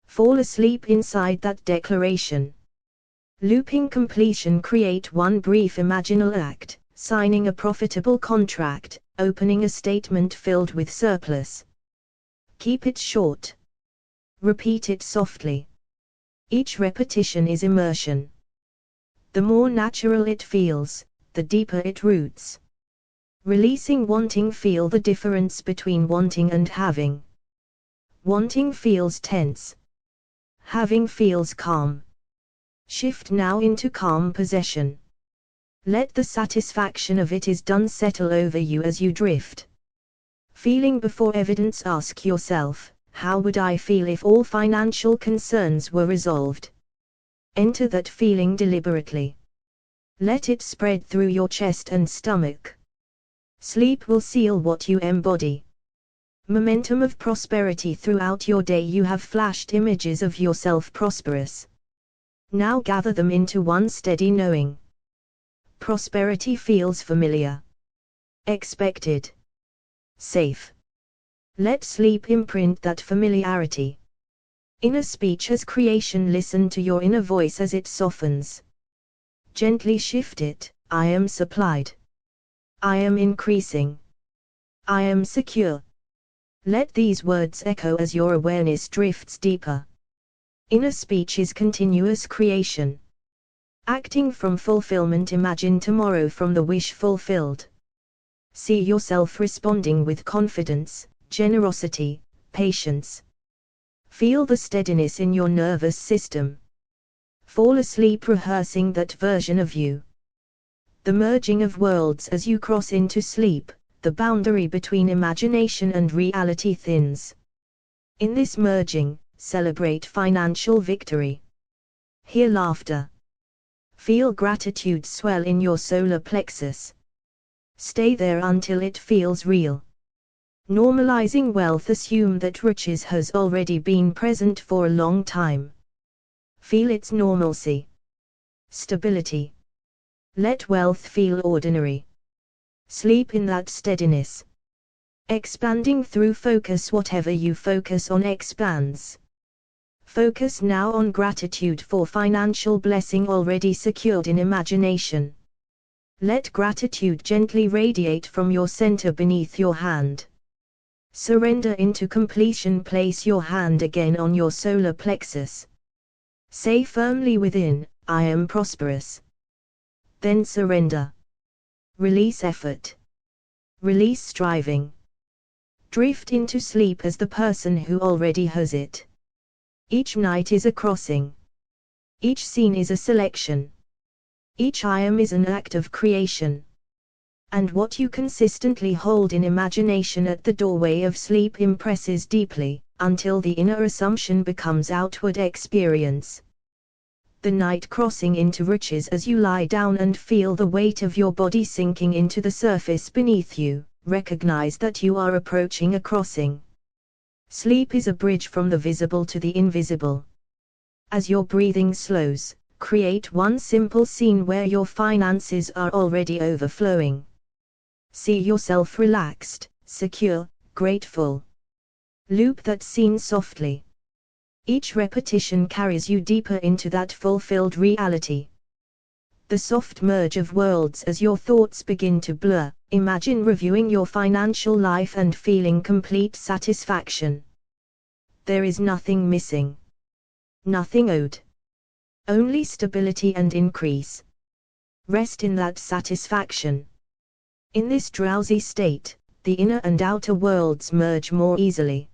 Fall asleep inside that declaration. Looping completion. Create one brief imaginal act, signing a profitable contract, opening a statement filled with surplus. Keep it short. Repeat it softly. Each repetition is immersion. The more natural it feels, the deeper it roots. Releasing wanting. Feel the difference between wanting and having. Wanting feels tense. Having feels calm. Shift now into calm possession. Let the satisfaction of it is done settle over you as you drift. Feeling before evidence. Ask yourself, how would I feel if all financial concerns were resolved? Enter that feeling deliberately. Let it spread through your chest and stomach. Sleep will seal what you embody. Momentum of prosperity. Throughout your day you have flashed images of yourself prosperous. Now gather them into one steady knowing. Prosperity feels familiar, expected, safe. Let sleep imprint that familiarity. Inner speech as creation. Listen to your inner voice as it softens. Gently shift it. I am supplied. I am increasing. I am secure. Let these words echo as your awareness drifts deeper. Inner speech is continuous creation. Acting from fulfillment. Imagine tomorrow from the wish fulfilled. See yourself responding with confidence, generosity, patience. Feel the steadiness in your nervous system. Fall asleep rehearsing that version of you. The merging of worlds. As you cross into sleep, the boundary between imagination and reality thins. In this merging, celebrate financial victory. Hear laughter. Feel gratitude swell in your solar plexus. Stay there until it feels real. Normalizing wealth. Assume that riches has already been present for a long time. Feel its normalcy. Stability. Let wealth feel ordinary. Sleep in that steadiness. Expanding through focus. Whatever you focus on expands. Focus now on gratitude for financial blessing already secured in imagination. Let gratitude gently radiate from your center beneath your hand. Surrender into completion. Place your hand again on your solar plexus. Say firmly within, I am prosperous. Then surrender. Release effort. Release striving. Drift into sleep as the person who already has it. Each night is a crossing. Each scene is a selection. Each I am is an act of creation. And what you consistently hold in imagination at the doorway of sleep impresses deeply, until the inner assumption becomes outward experience. The night crossing into riches. As you lie down and feel the weight of your body sinking into the surface beneath you, recognize that you are approaching a crossing. Sleep is a bridge from the visible to the invisible. As your breathing slows, create one simple scene where your finances are already overflowing. See yourself relaxed, secure, grateful. Loop that scene softly. Each repetition carries you deeper into that fulfilled reality. The soft merge of worlds. As your thoughts begin to blur, imagine reviewing your financial life and feeling complete satisfaction. There is nothing missing. Nothing owed. Only stability and increase. Rest in that satisfaction. In this drowsy state, the inner and outer worlds merge more easily.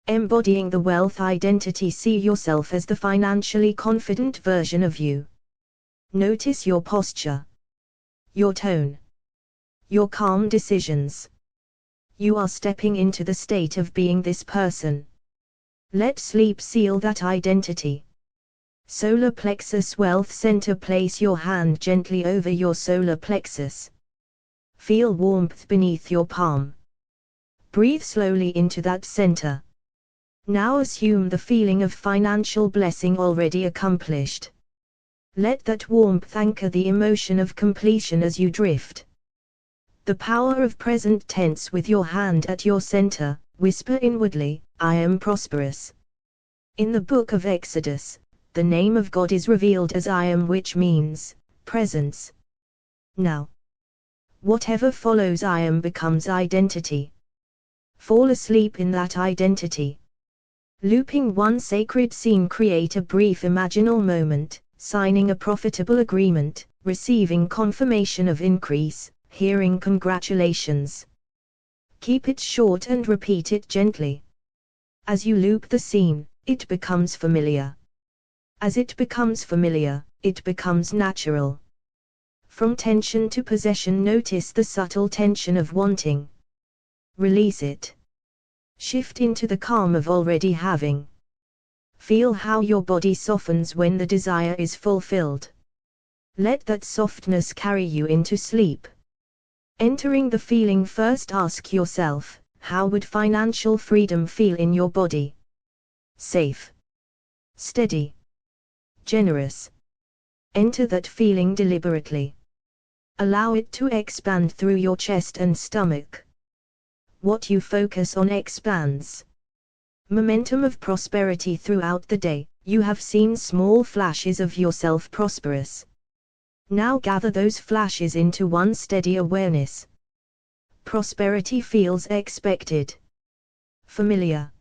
Embodying the wealth identity, see yourself as the financially confident version of you. Notice your posture, your tone, your calm decisions. You are stepping into the state of being this person. Let sleep seal that identity. Solar plexus wealth center. Place your hand gently over your solar plexus. Feel warmth beneath your palm. Breathe slowly into that center. Now assume the feeling of financial blessing already accomplished. Let that warmth anchor the emotion of completion as you drift. The power of present tense. With your hand at your center, whisper inwardly, I am prosperous. In the book of Exodus, the name of God is revealed as I am, which means presence. Now, whatever follows I am becomes identity. Fall asleep in that identity. Looping one sacred scene, create a brief imaginal moment, signing a profitable agreement, receiving confirmation of increase, hearing congratulations. Keep it short and repeat it gently. As you loop the scene, it becomes familiar. As it becomes familiar, it becomes natural. From tension to possession, notice the subtle tension of wanting. Release it. Shift into the calm of already having. Feel how your body softens when the desire is fulfilled. Let that softness carry you into sleep. Entering the feeling, first ask yourself, how would financial freedom feel in your body? Safe, steady, generous. Enter that feeling deliberately. Allow it to expand through your chest and stomach. What you focus on expands. Momentum of prosperity throughout the day. You have seen small flashes of yourself prosperous. Now gather those flashes into one steady awareness. Prosperity feels expected, familiar,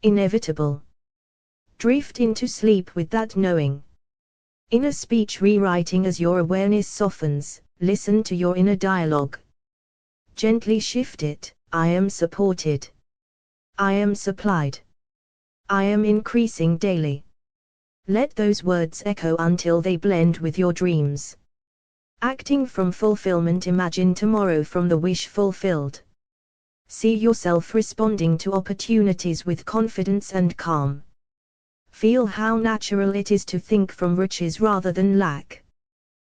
inevitable. Drift into sleep with that knowing. Inner speech rewriting. As your awareness softens, listen to your inner dialogue. Gently shift it. I am supported. I am supplied. I am increasing daily. Let those words echo until they blend with your dreams. Acting from fulfillment, imagine tomorrow from the wish fulfilled. See yourself responding to opportunities with confidence and calm. Feel how natural it is to think from riches rather than lack.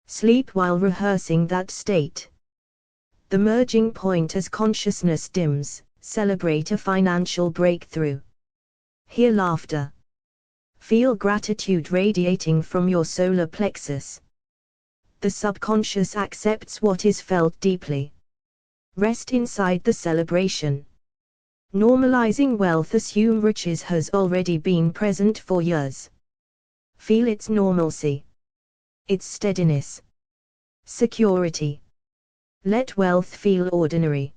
Sleep while rehearsing that state. The merging point. As consciousness dims, celebrate a financial breakthrough. Hear laughter. Feel gratitude radiating from your solar plexus. The subconscious accepts what is felt deeply. Rest inside the celebration. Normalizing wealth. Assume riches has already been present for years. Feel its normalcy, its steadiness, security. Let wealth feel ordinary.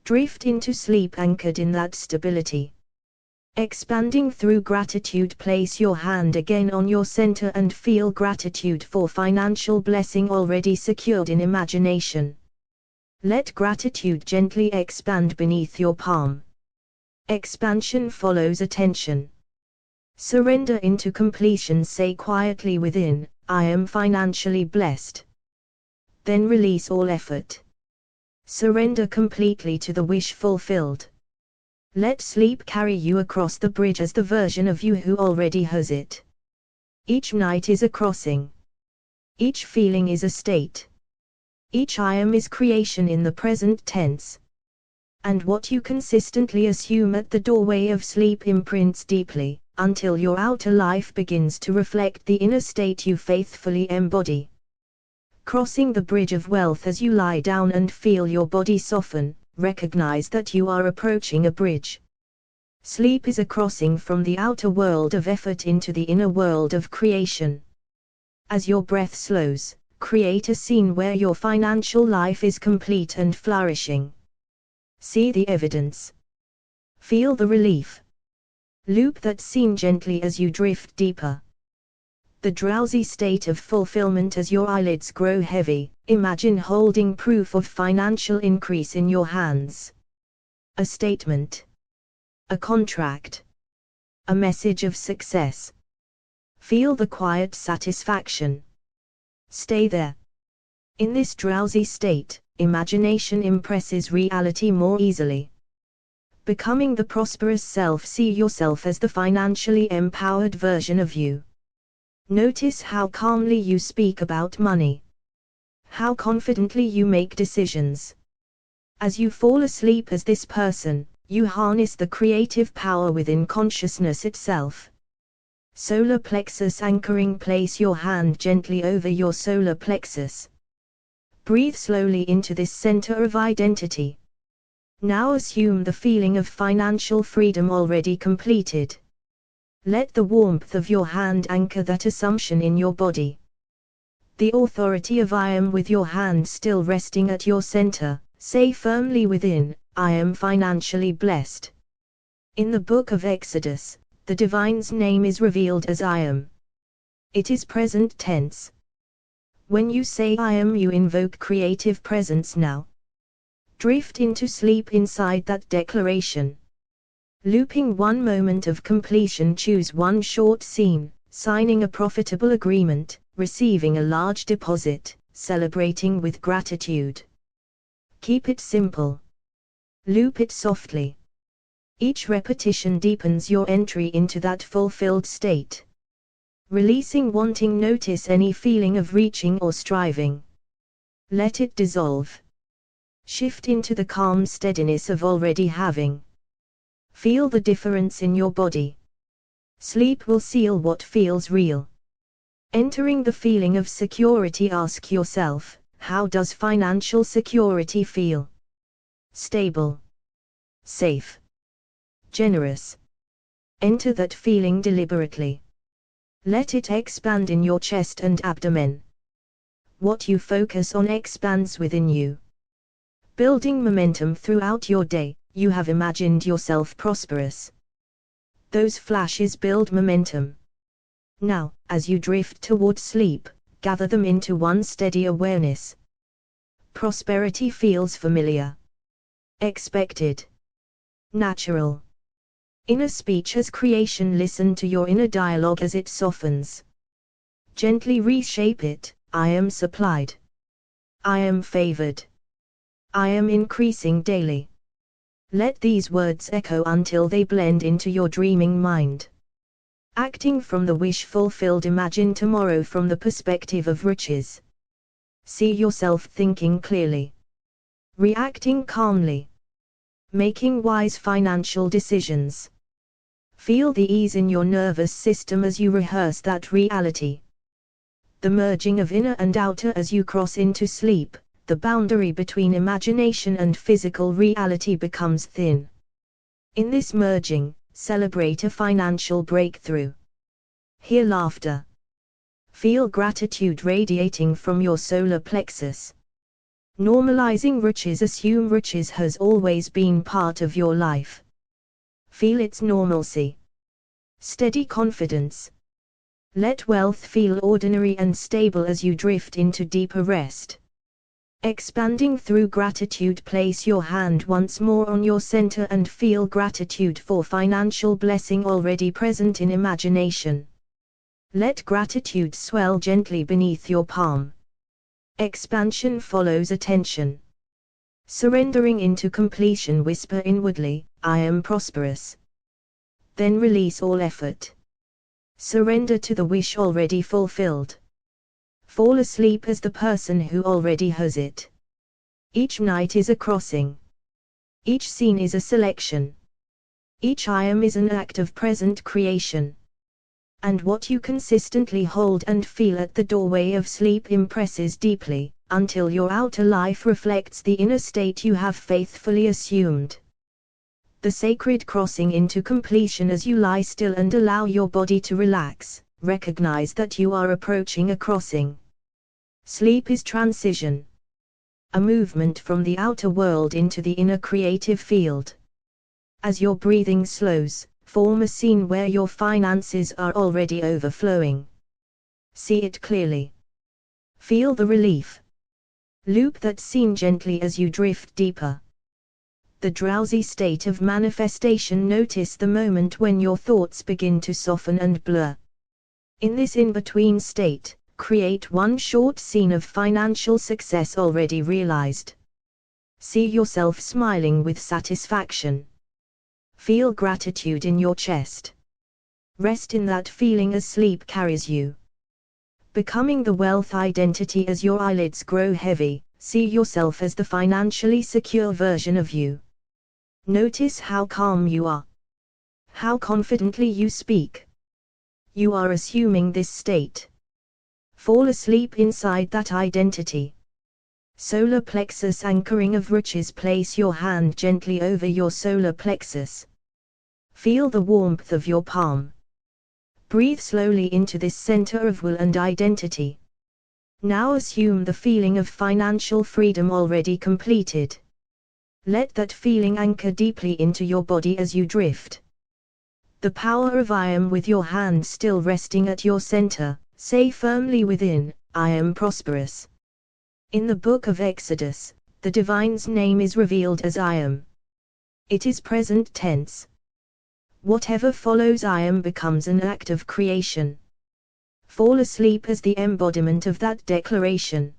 Drift into sleep anchored in that stability. Expanding through gratitude. Place your hand again on your center and feel gratitude for financial blessing already secured in imagination. Let gratitude gently expand beneath your palm. Expansion follows attention. Surrender into completion. Say quietly within, I am financially blessed. Then release all effort. Surrender completely to the wish fulfilled. Let sleep carry you across the bridge as the version of you who already has it. Each night is a crossing. Each feeling is a state. Each I am is creation in the present tense. And what you consistently assume at the doorway of sleep imprints deeply, until your outer life begins to reflect the inner state you faithfully embody. Crossing the bridge of wealth. As you lie down and feel your body soften, recognize that you are approaching a bridge. Sleep is a crossing from the outer world of effort into the inner world of creation. As your breath slows, create a scene where your financial life is complete and flourishing. See the evidence. Feel the relief. Loop that scene gently as you drift deeper. The drowsy state of fulfillment. As your eyelids grow heavy, imagine holding proof of financial increase in your hands. A statement. A contract. A message of success. Feel the quiet satisfaction. Stay there. In this drowsy state, imagination impresses reality more easily. Becoming the prosperous self. See yourself as the financially empowered version of you. Notice how calmly you speak about money. How confidently you make decisions. As you fall asleep as this person, you harness the creative power within consciousness itself. Solar plexus anchoring. Place your hand gently over your solar plexus. Breathe slowly into this center of identity. Now assume the feeling of financial freedom already completed. Let the warmth of your hand anchor that assumption in your body. The authority of I am. With your hand still resting at your center, say firmly within, I am financially blessed. In the book of Exodus, the divine's name is revealed as I am. It is present tense. When you say I am, you invoke creative presence now. Drift into sleep inside that declaration. Looping one moment of completion. Choose one short scene, signing a profitable agreement, receiving a large deposit, celebrating with gratitude. Keep it simple. Loop it softly. Each repetition deepens your entry into that fulfilled state. Releasing wanting. Notice any feeling of reaching or striving. Let it dissolve. Shift into the calm steadiness of already having. Feel the difference in your body. Sleep will seal what feels real. Entering the feeling of security. Ask yourself, how does financial security feel? Stable. Safe. Generous. Enter that feeling deliberately. Let it expand in your chest and abdomen. What you focus on expands within you. Building momentum throughout your day. You have imagined yourself prosperous. Those flashes build momentum. Now, as you drift toward sleep, gather them into one steady awareness. Prosperity feels familiar. Expected. Natural. Inner speech as creation. Listen to your inner dialogue as it softens. Gently reshape it. I am supplied. I am favored. I am increasing daily. Let these words echo until they blend into your dreaming mind. Acting from the wish fulfilled. Imagine tomorrow from the perspective of riches. See yourself thinking clearly. Reacting calmly. Making wise financial decisions. Feel the ease in your nervous system as you rehearse that reality. The merging of inner and outer. As you cross into sleep, the boundary between imagination and physical reality becomes thin. In this merging, celebrate a financial breakthrough. Hear laughter. Feel gratitude radiating from your solar plexus. Normalizing riches. Assume riches has always been part of your life. Feel its normalcy. Steady confidence. Let wealth feel ordinary and stable as you drift into deeper rest. Expanding through gratitude. Place your hand once more on your center and feel gratitude for financial blessing already present in imagination. Let gratitude swell gently beneath your palm. Expansion follows attention. Surrendering into completion. Whisper inwardly, I am prosperous. Then release all effort. Surrender to the wish already fulfilled. Fall asleep as the person who already has it. Each night is a crossing. Each scene is a selection. Each I am is an act of present creation. And what you consistently hold and feel at the doorway of sleep impresses deeply, until your outer life reflects the inner state you have faithfully assumed. The sacred crossing into completion. As you lie still and allow your body to relax, recognize that you are approaching a crossing. Sleep is transition. A movement from the outer world into the inner creative field. As your breathing slows, form a scene where your finances are already overflowing. See it clearly. Feel the relief. Loop that scene gently as you drift deeper. The drowsy state of manifestation. Notice the moment when your thoughts begin to soften and blur. In this in-between state, create one short scene of financial success already realized. See yourself smiling with satisfaction. Feel gratitude in your chest. Rest in that feeling as sleep carries you. Becoming the wealth identity. As your eyelids grow heavy, see yourself as the financially secure version of you. Notice how calm you are. How confidently you speak. You are assuming this state. Fall asleep inside that identity. Solar plexus anchoring of riches. Place your hand gently over your solar plexus. Feel the warmth of your palm. Breathe slowly into this center of will and identity. Now assume the feeling of financial freedom already completed. Let that feeling anchor deeply into your body as you drift. The power of I am. With your hand still resting at your center, say firmly within, I am prosperous. In the book of Exodus, the divine's name is revealed as I am. It is present tense. Whatever follows I am becomes an act of creation. Fall asleep as the embodiment of that declaration.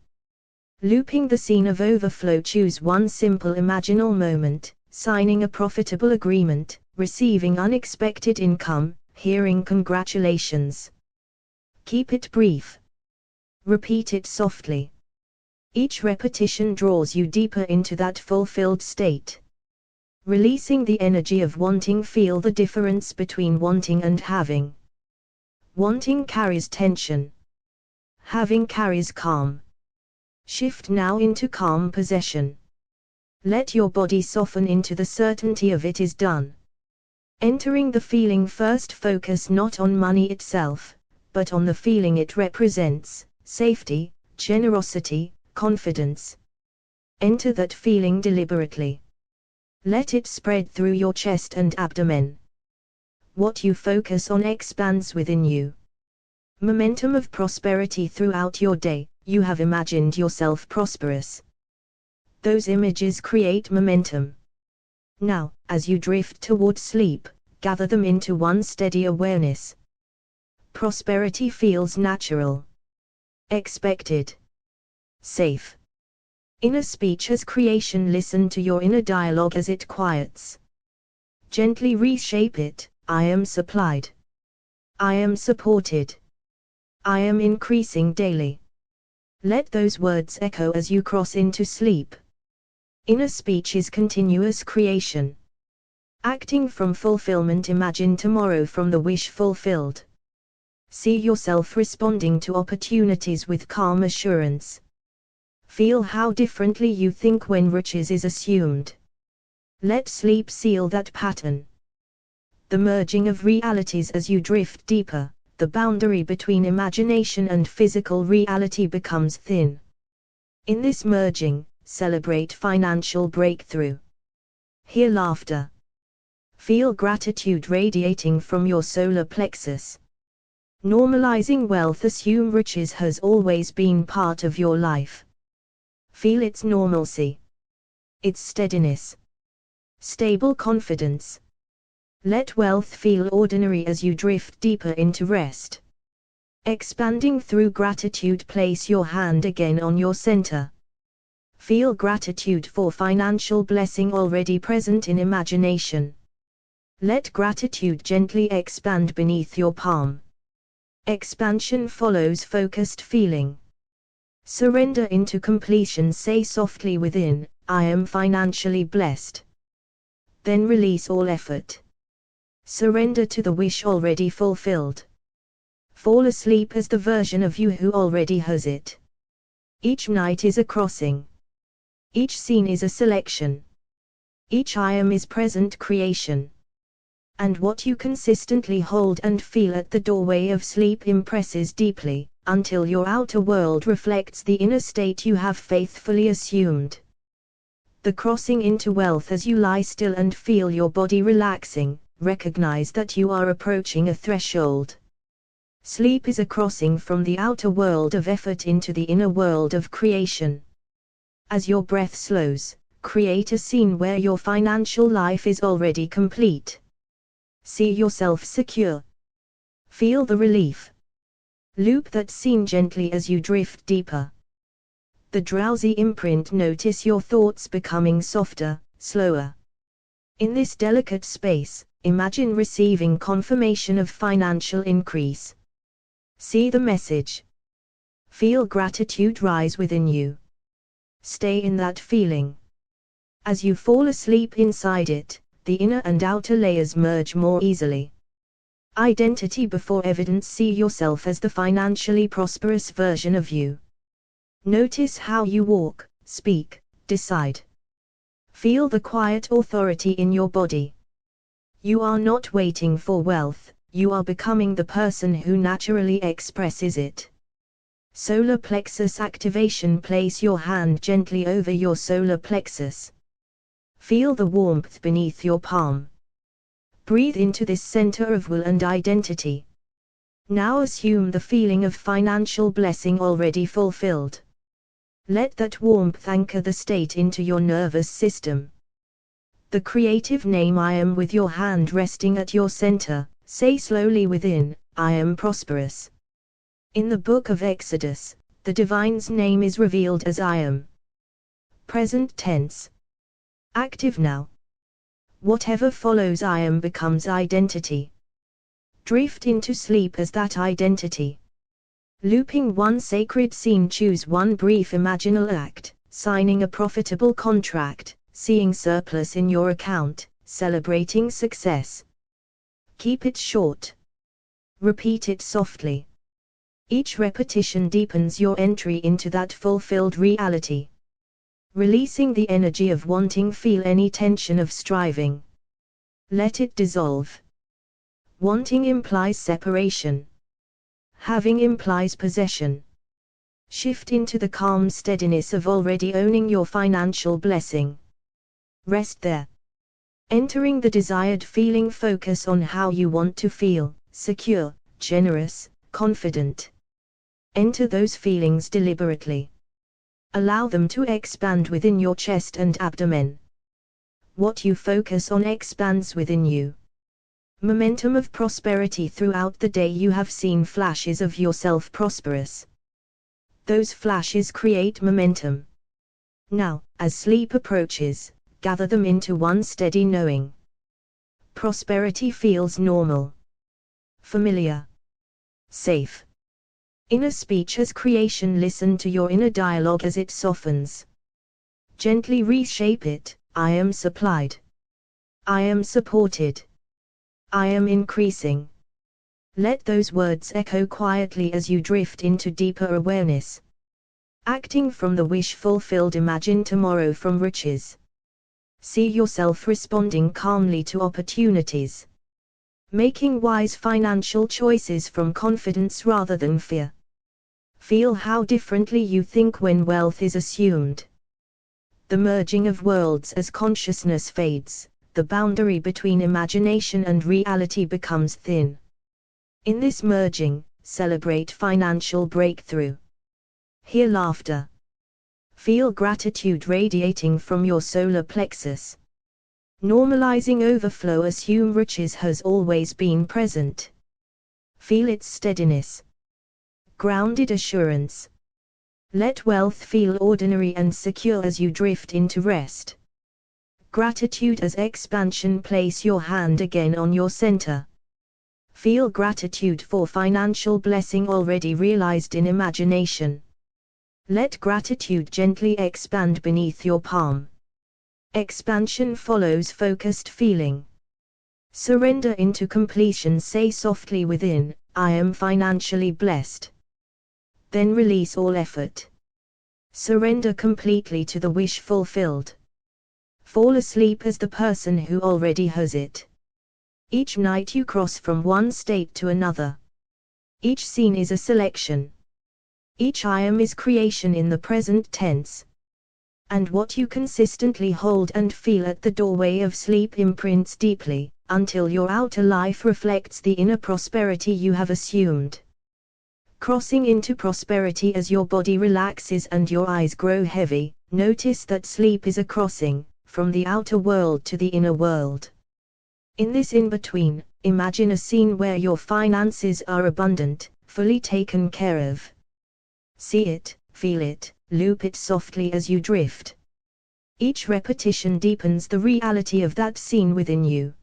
Looping the scene of overflow. Choose one simple imaginal moment, signing a profitable agreement, receiving unexpected income, hearing congratulations. Keep it brief. Repeat it softly. Each repetition draws you deeper into that fulfilled state. Releasing the energy of wanting. Feel the difference between wanting and having. Wanting carries tension. Having carries calm. Shift now into calm possession. Let your body soften into the certainty of it is done. Entering the feeling first. Focus not on money itself, but on the feeling it represents: safety, generosity, confidence. Enter that feeling deliberately. Let it spread through your chest and abdomen. What you focus on expands within you. Momentum of prosperity throughout your day. You have imagined yourself prosperous. Those images create momentum. Now, as you drift toward sleep, gather them into one steady awareness. Prosperity feels natural. Expected. Safe. Inner speech as creation. Listen to your inner dialogue as it quiets. Gently reshape it. I am supplied. I am supported. I am increasing daily. Let those words echo as you cross into sleep. Inner speech is continuous creation. Acting from fulfillment. Imagine tomorrow from the wish fulfilled. See yourself responding to opportunities with calm assurance. Feel how differently you think when riches is assumed. Let sleep seal that pattern. The merging of realities. As you drift deeper, the boundary between imagination and physical reality becomes thin. In this merging, celebrate financial breakthrough. Hear laughter. Feel gratitude radiating from your solar plexus. Normalizing wealth. Assume riches has always been part of your life. Feel its normalcy. Its steadiness. Stable confidence. Let wealth feel ordinary as you drift deeper into rest. Expanding through gratitude. Place your hand again on your center. Feel gratitude for financial blessing already present in imagination. Let gratitude gently expand beneath your palm. Expansion follows focused feeling. Surrender into completion. Say softly within, I am financially blessed. Then release all effort. Surrender to the wish already fulfilled. Fall asleep as the version of you who already has it. Each night is a crossing. Each scene is a selection. Each I am is present creation. And what you consistently hold and feel at the doorway of sleep impresses deeply, until your outer world reflects the inner state you have faithfully assumed. The crossing into wealth. As you lie still and feel your body relaxing, recognize that you are approaching a threshold. Sleep is a crossing from the outer world of effort into the inner world of creation. As your breath slows, create a scene where your financial life is already complete. See yourself secure. Feel the relief. Loop that scene gently as you drift deeper. The drowsy imprint. Notice your thoughts becoming softer, slower. In this delicate space, imagine receiving confirmation of financial increase. See the message. Feel gratitude rise within you. Stay in that feeling. As you fall asleep inside it, the inner and outer layers merge more easily. Identity before evidence. See yourself as the financially prosperous version of you. Notice how you walk, speak, decide. Feel the quiet authority in your body. You are not waiting for wealth, you are becoming the person who naturally expresses it. Solar plexus activation. Place your hand gently over your solar plexus. Feel the warmth beneath your palm. Breathe into this center of will and identity. Now assume the feeling of financial blessing already fulfilled. Let that warmth anchor the state into your nervous system. The creative name I am with your hand resting at your center. Say slowly within, I am prosperous. In the book of Exodus, the divine's name is revealed as I am. Present tense. Active now. Whatever follows I am becomes identity. Drift into sleep as that identity. Looping one sacred scene. Choose one brief imaginal act, signing a profitable contract, seeing surplus in your account, celebrating success. Keep it short. Repeat it softly. Each repetition deepens your entry into that fulfilled reality. Releasing the energy of wanting. Feel any tension of striving. Let it dissolve. Wanting implies separation. Having implies possession. Shift into the calm steadiness of already owning your financial blessing. Rest there. Entering the desired feeling. Focus on how you want to feel, secure, generous, confident. Enter those feelings deliberately. Allow them to expand within your chest and abdomen. What you focus on expands within you. Momentum of prosperity. Throughout the day you have seen flashes of yourself prosperous. Those flashes create momentum. Now, as sleep approaches, gather them into one steady knowing. Prosperity feels normal, familiar, safe. Inner speech as creation. Listen to your inner dialogue as it softens. Gently reshape it. I am supplied. I am supported. I am increasing. Let those words echo quietly as you drift into deeper awareness. Acting from the wish fulfilled. Imagine tomorrow from riches. See yourself responding calmly to opportunities. Making wise financial choices from confidence rather than fear. Feel how differently you think when wealth is assumed. The merging of worlds. As consciousness fades, the boundary between imagination and reality becomes thin. In this merging, celebrate financial breakthrough. Hear laughter. Feel gratitude radiating from your solar plexus. Normalizing overflow. Assume riches has always been present. Feel its steadiness. Grounded assurance. Let wealth feel ordinary and secure as you drift into rest. Gratitude as expansion. Place your hand again on your center. Feel gratitude for financial blessing already realized in imagination. Let gratitude gently expand beneath your palm. Expansion follows focused feeling. Surrender into completion. Say softly within, I am financially blessed. Then release all effort. Surrender completely to the wish fulfilled. Fall asleep as the person who already has it. Each night you cross from one state to another. Each scene is a selection. Each I am is creation in the present tense. And what you consistently hold and feel at the doorway of sleep imprints deeply, until your outer life reflects the inner prosperity you have assumed. Crossing into prosperity as your body relaxes and your eyes grow heavy, notice that sleep is a crossing, from the outer world to the inner world. In this in-between, imagine a scene where your finances are abundant, fully taken care of. See it, feel it, loop it softly as you drift. Each repetition deepens the reality of that scene within you.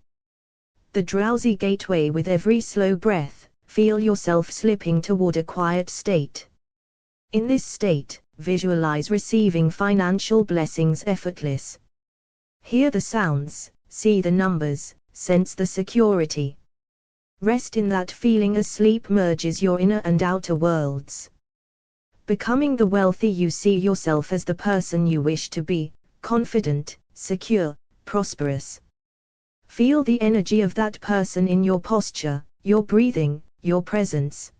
The drowsy gateway with every slow breath, feel yourself slipping toward a quiet state. In this state, visualize receiving financial blessings effortless. Hear the sounds, see the numbers, sense the security. Rest in that feeling as sleep merges your inner and outer worlds. Becoming the wealthy you see yourself as the person you wish to be, confident, secure, prosperous. Feel the energy of that person in your posture, your breathing, your presence.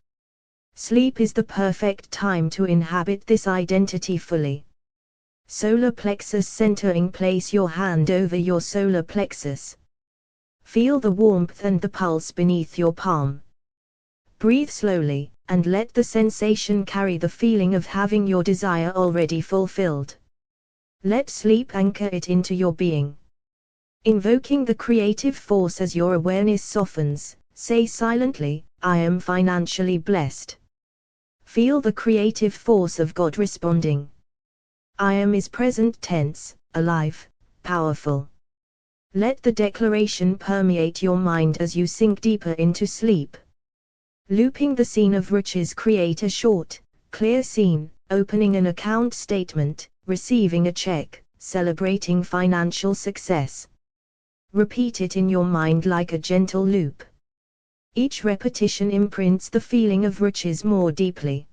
Sleep is the perfect time to inhabit this identity fully. Solar plexus centering. Place your hand over your solar plexus. Feel the warmth and the pulse beneath your palm. Breathe slowly, and let the sensation carry the feeling of having your desire already fulfilled. Let sleep anchor it into your being. Invoking the creative force as your awareness softens, say silently, I am financially blessed. Feel the creative force of God responding. I am is present tense, alive, powerful. Let the declaration permeate your mind as you sink deeper into sleep. Looping the scene of riches. Create a short, clear scene, opening an account statement, receiving a check, celebrating financial success. Repeat it in your mind like a gentle loop. Each repetition imprints the feeling of riches more deeply.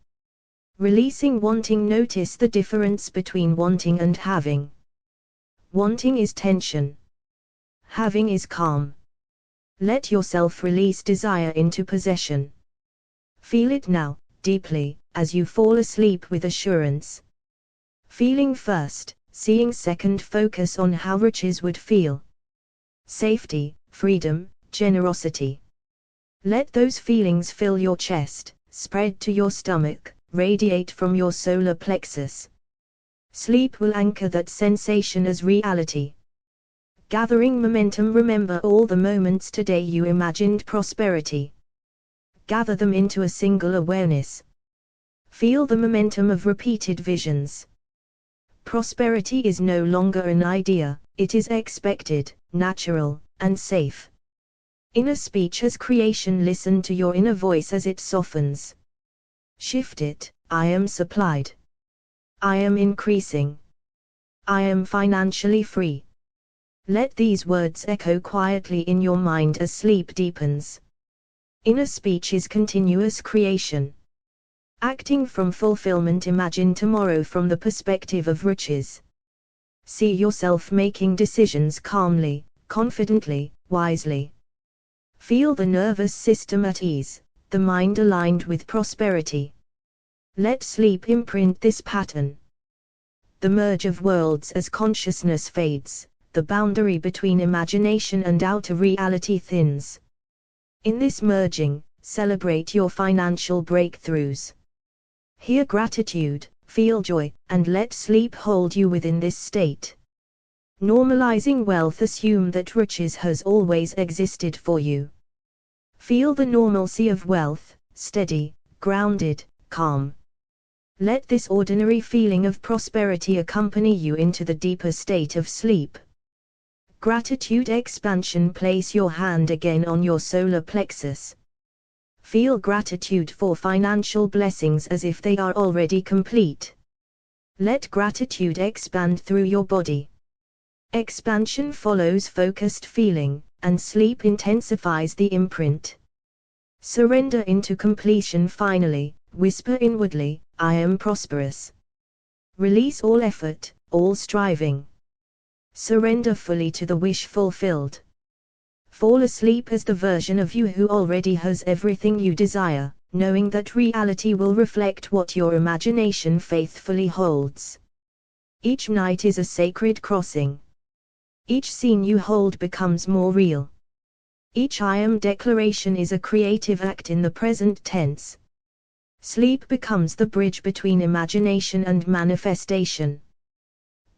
Releasing wanting. Notice the difference between wanting and having. Wanting is tension. Having is calm. Let yourself release desire into possession. Feel it now, deeply, as you fall asleep with assurance. Feeling first, seeing second. Focus on how riches would feel. Safety, freedom, generosity. Let those feelings fill your chest, spread to your stomach, radiate from your solar plexus. Sleep will anchor that sensation as reality. Gathering momentum. Remember all the moments today you imagined prosperity. Gather them into a single awareness. Feel the momentum of repeated visions. Prosperity is no longer an idea, it is expected, natural, and safe. Inner speech as creation. Listen to your inner voice as it softens. Shift it, I am supplied. I am increasing. I am financially free. Let these words echo quietly in your mind as sleep deepens. Inner speech is continuous creation. Acting from fulfillment. Imagine tomorrow from the perspective of riches. See yourself making decisions calmly, confidently, wisely. Feel the nervous system at ease, the mind aligned with prosperity. Let sleep imprint this pattern. The merge of worlds. As consciousness fades, the boundary between imagination and outer reality thins. In this merging, celebrate your financial breakthroughs. Hear gratitude, feel joy, and let sleep hold you within this state. Normalizing wealth. Assume that riches has always existed for you. Feel the normalcy of wealth, steady, grounded, calm. Let this ordinary feeling of prosperity accompany you into the deeper state of sleep. Gratitude expansion. Place your hand again on your solar plexus. Feel gratitude for financial blessings as if they are already complete. Let gratitude expand through your body. Expansion follows focused feeling, and sleep intensifies the imprint. Surrender into completion. Finally, whisper inwardly, I am prosperous. Release all effort, all striving. Surrender fully to the wish fulfilled. Fall asleep as the version of you who already has everything you desire, knowing that reality will reflect what your imagination faithfully holds. Each night is a sacred crossing. Each scene you hold becomes more real. Each I am declaration is a creative act in the present tense. Sleep becomes the bridge between imagination and manifestation.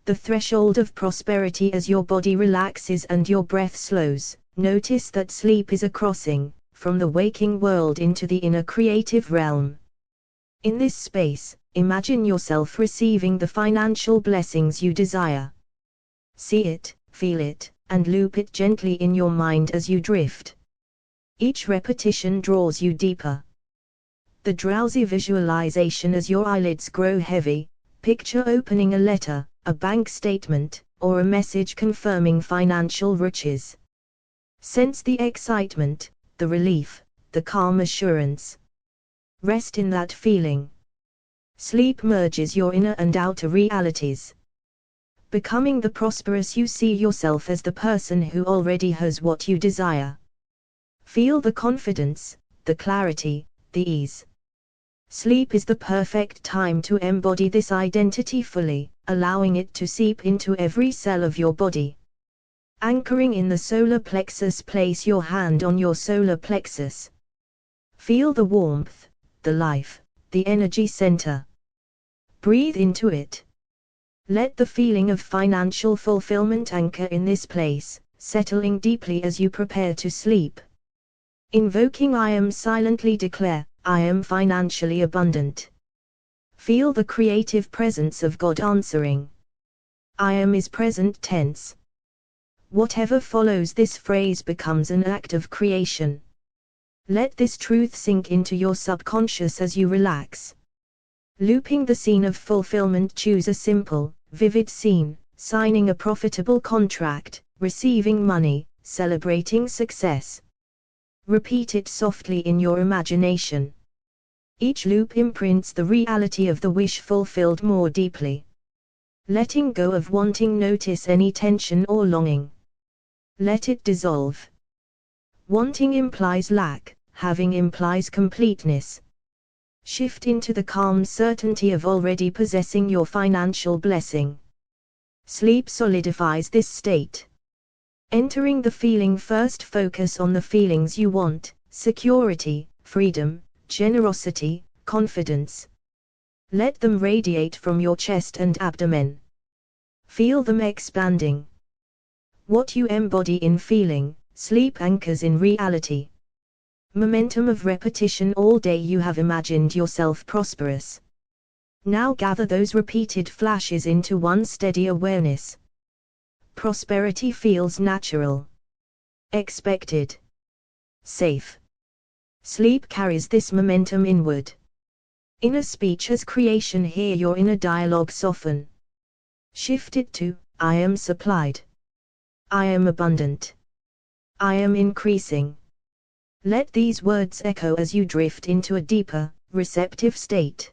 The threshold of prosperity. As your body relaxes and your breath slows, notice that sleep is a crossing from the waking world into the inner creative realm. In this space, imagine yourself receiving the financial blessings you desire. See it, feel it, and loop it gently in your mind as you drift. Each repetition draws you deeper. The drowsy visualization. As your eyelids grow heavy, picture opening a letter, a bank statement, or a message confirming financial riches. Sense the excitement, the relief, the calm assurance. Rest in that feeling. Sleep merges your inner and outer realities. Becoming the prosperous. You see yourself as the person who already has what you desire. Feel the confidence, the clarity, the ease. Sleep is the perfect time to embody this identity fully, allowing it to seep into every cell of your body. Anchoring in the solar plexus. Place your hand on your solar plexus. Feel the warmth, the life, the energy center. Breathe into it. Let the feeling of financial fulfillment anchor in this place, settling deeply as you prepare to sleep. Invoking I am. Silently declare, I am financially abundant. Feel the creative presence of God answering. I am is present tense. Whatever follows this phrase becomes an act of creation. Let this truth sink into your subconscious as you relax. Looping the scene of fulfillment. Choose a simple, vivid scene, signing a profitable contract, receiving money, celebrating success. Repeat it softly in your imagination. Each loop imprints the reality of the wish fulfilled more deeply. Letting go of wanting. Notice any tension or longing. Let it dissolve. Wanting implies lack, having implies completeness. Shift into the calm certainty of already possessing your financial blessing. Sleep solidifies this state. Entering the feeling. First focus on the feelings you want: security, freedom, generosity, confidence. Let them radiate from your chest and abdomen. Feel them expanding. What you embody in feeling, sleep anchors in reality. Momentum of repetition. All day you have imagined yourself prosperous. Now gather those repeated flashes into one steady awareness. Prosperity feels natural, expected, safe. Sleep carries this momentum inward. Inner speech as creation. Hear your inner dialogue soften. Shift it to, I am supplied. I am abundant. I am increasing. Let these words echo as you drift into a deeper, receptive state.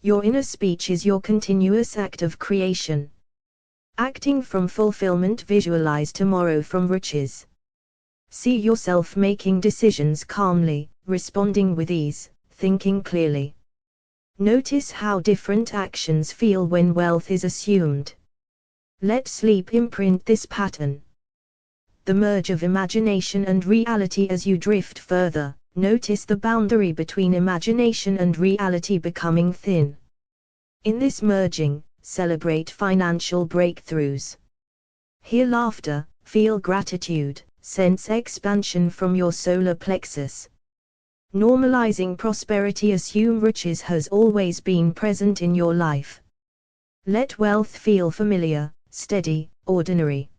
Your inner speech is your continuous act of creation. Acting from fulfillment. Visualize tomorrow from riches. See yourself making decisions calmly, responding with ease, thinking clearly. Notice how different actions feel when wealth is assumed. Let sleep imprint this pattern. The merge of imagination and reality. As you drift further, notice the boundary between imagination and reality becoming thin. In this merging, celebrate financial breakthroughs. Hear laughter, feel gratitude, sense expansion from your solar plexus. Normalizing prosperity. Assume riches has always been present in your life. Let wealth feel familiar, steady, ordinary.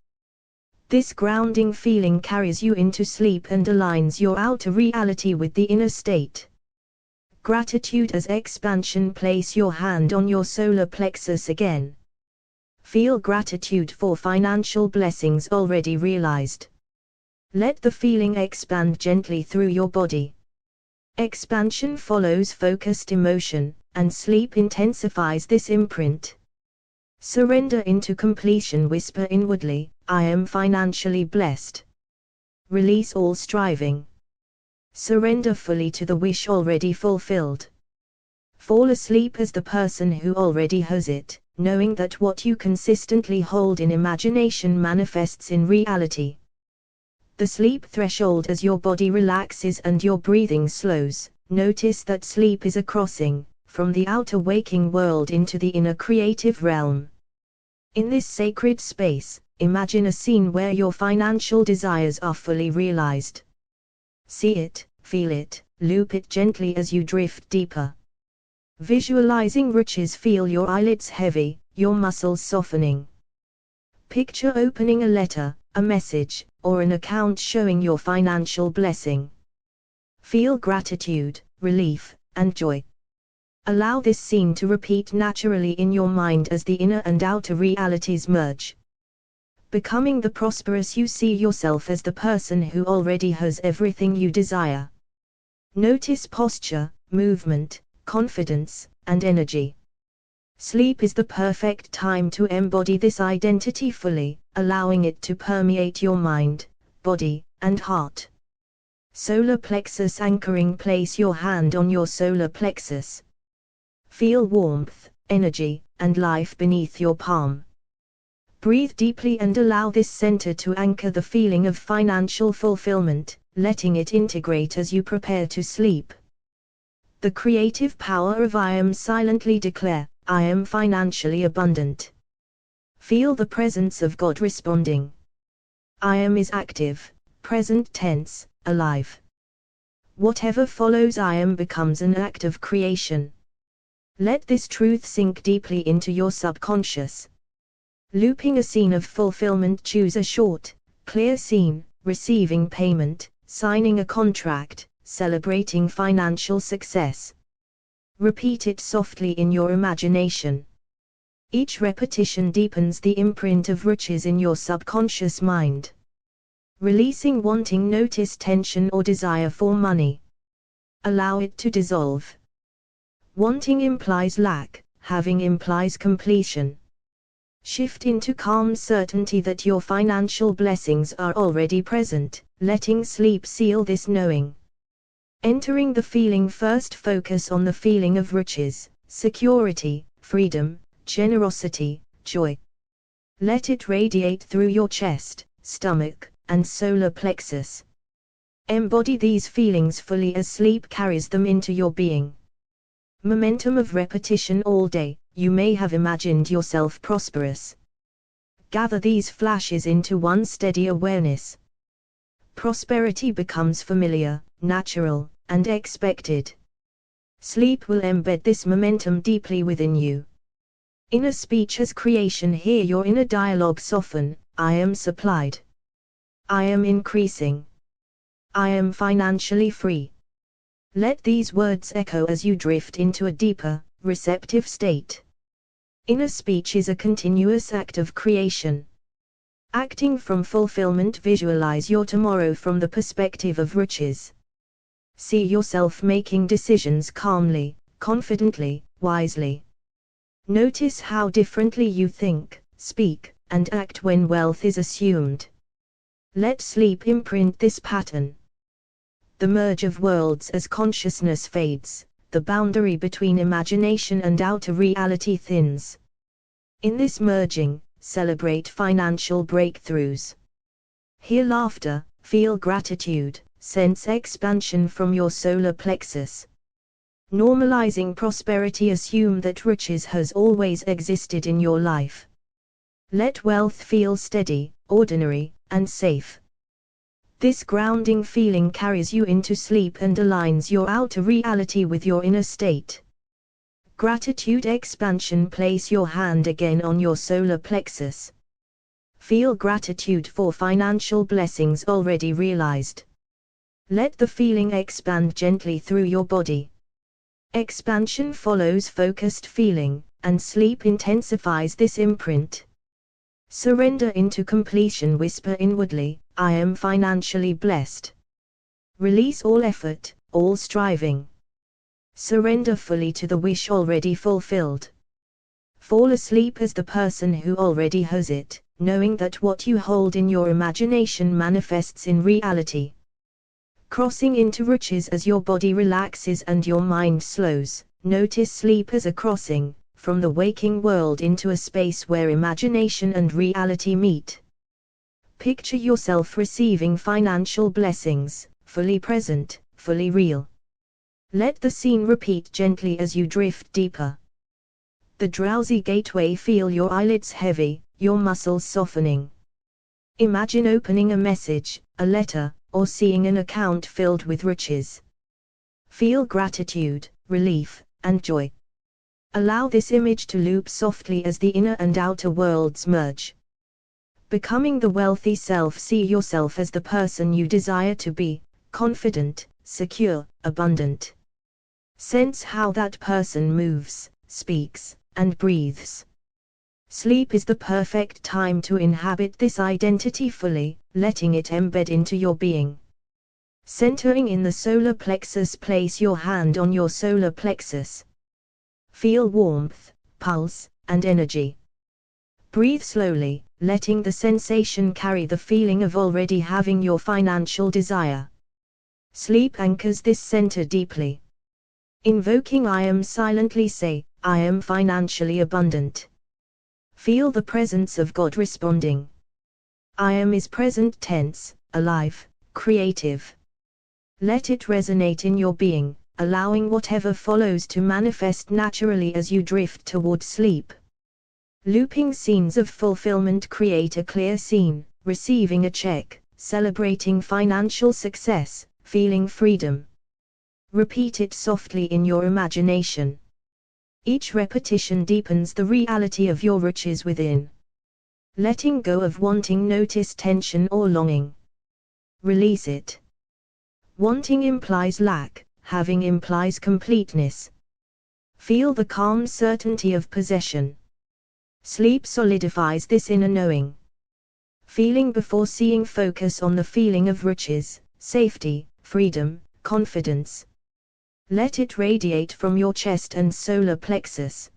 This grounding feeling carries you into sleep and aligns your outer reality with the inner state. Gratitude as expansion. Place your hand on your solar plexus again. Feel gratitude for financial blessings already realized. Let the feeling expand gently through your body. Expansion follows focused emotion, and sleep intensifies this imprint. Surrender into completion. Whisper inwardly, I am financially blessed. Release all striving. Surrender fully to the wish already fulfilled. Fall asleep as the person who already has it, knowing that what you consistently hold in imagination manifests in reality. The sleep threshold. As your body relaxes and your breathing slows, Notice that sleep is a crossing from the outer waking world into the inner creative realm. In this sacred space, imagine a scene where your financial desires are fully realized. See it, feel it, loop it gently as you drift deeper. Visualizing riches, feel your eyelids heavy, your muscles softening. Picture opening a letter, a message, or an account showing your financial blessing. Feel gratitude, relief, and joy. Allow this scene to repeat naturally in your mind as the inner and outer realities merge. Becoming the prosperous, you see yourself as the person who already has everything you desire. Notice posture, movement, confidence, and energy. Sleep is the perfect time to embody this identity fully, allowing it to permeate your mind, body, and heart. Solar plexus anchoring. Place your hand on your solar plexus. Feel warmth, energy, and life beneath your palm. Breathe deeply and allow this center to anchor the feeling of financial fulfillment, letting it integrate as you prepare to sleep. The creative power of I am. Silently declare, I am financially abundant. Feel the presence of God responding. I am is active, present tense, alive. Whatever follows I am becomes an act of creation. Let this truth sink deeply into your subconscious. Looping a scene of fulfillment. Choose a short, clear scene, receiving payment, signing a contract, celebrating financial success. Repeat it softly in your imagination. Each repetition deepens the imprint of riches in your subconscious mind. Releasing wanting. Notice tension or desire for money. Allow it to dissolve. Wanting implies lack, having implies completion. Shift into calm certainty that your financial blessings are already present, letting sleep seal this knowing. Entering the feeling. First focus on the feeling of riches, security, freedom, generosity, joy. Let it radiate through your chest, stomach, and solar plexus. Embody these feelings fully as sleep carries them into your being. Momentum of repetition. All day, you may have imagined yourself prosperous. Gather these flashes into one steady awareness. Prosperity becomes familiar, natural, and expected. Sleep will embed this momentum deeply within you. Inner speech as creation. Hear your inner dialogue soften. I am supplied. I am increasing. I am financially free. Let these words echo as you drift into a deeper, receptive state. Inner speech is a continuous act of creation. Acting from fulfillment. Visualize your tomorrow from the perspective of riches. See yourself making decisions calmly, confidently, wisely. Notice how differently you think, speak, and act when wealth is assumed. Let sleep imprint this pattern. The merge of worlds. As consciousness fades, the boundary between imagination and outer reality thins. In this merging, celebrate financial breakthroughs. Hear laughter, feel gratitude, sense expansion from your solar plexus. Normalizing prosperity. Assume that riches has always existed in your life. Let wealth feel steady, ordinary, and safe. This grounding feeling carries you into sleep and aligns your outer reality with your inner state. Gratitude expansion. Place your hand again on your solar plexus. Feel gratitude for financial blessings already realized. Let the feeling expand gently through your body. Expansion follows focused feeling, and sleep intensifies this imprint. Surrender into completion. Whisper inwardly, I am financially blessed. Release all effort, all striving. Surrender fully to the wish already fulfilled. Fall asleep as the person who already has it, knowing that what you hold in your imagination manifests in reality. Crossing into riches. As your body relaxes and your mind slows, notice sleep as a crossing from the waking world into a space where imagination and reality meet. Picture yourself receiving financial blessings, fully present, fully real. Let the scene repeat gently as you drift deeper. The drowsy gateway, feel your eyelids heavy, your muscles softening. Imagine opening a message, a letter, or seeing an account filled with riches. Feel gratitude, relief, and joy. Allow this image to loop softly as the inner and outer worlds merge. Becoming the wealthy self, see yourself as the person you desire to be, confident, secure, abundant. Sense how that person moves, speaks, and breathes. Sleep is the perfect time to inhabit this identity fully, letting it embed into your being. Centering in the solar plexus, place your hand on your solar plexus. Feel warmth, pulse, and energy. Breathe slowly, letting the sensation carry the feeling of already having your financial desire. Sleep anchors this center deeply. Invoking I am, silently say, I am financially abundant. Feel the presence of God responding. I am is present tense, alive, creative. Let it resonate in your being, allowing whatever follows to manifest naturally as you drift toward sleep. Looping scenes of fulfillment, create a clear scene, receiving a check, celebrating financial success, feeling freedom. Repeat it softly in your imagination. Each repetition deepens the reality of your riches within. Letting go of wanting, notice tension or longing. Release it. Wanting implies lack, having implies completeness. Feel the calm certainty of possession. Sleep solidifies this inner knowing. Feeling before seeing, focus on the feeling of riches, safety, freedom, confidence. Let it radiate from your chest and solar plexus.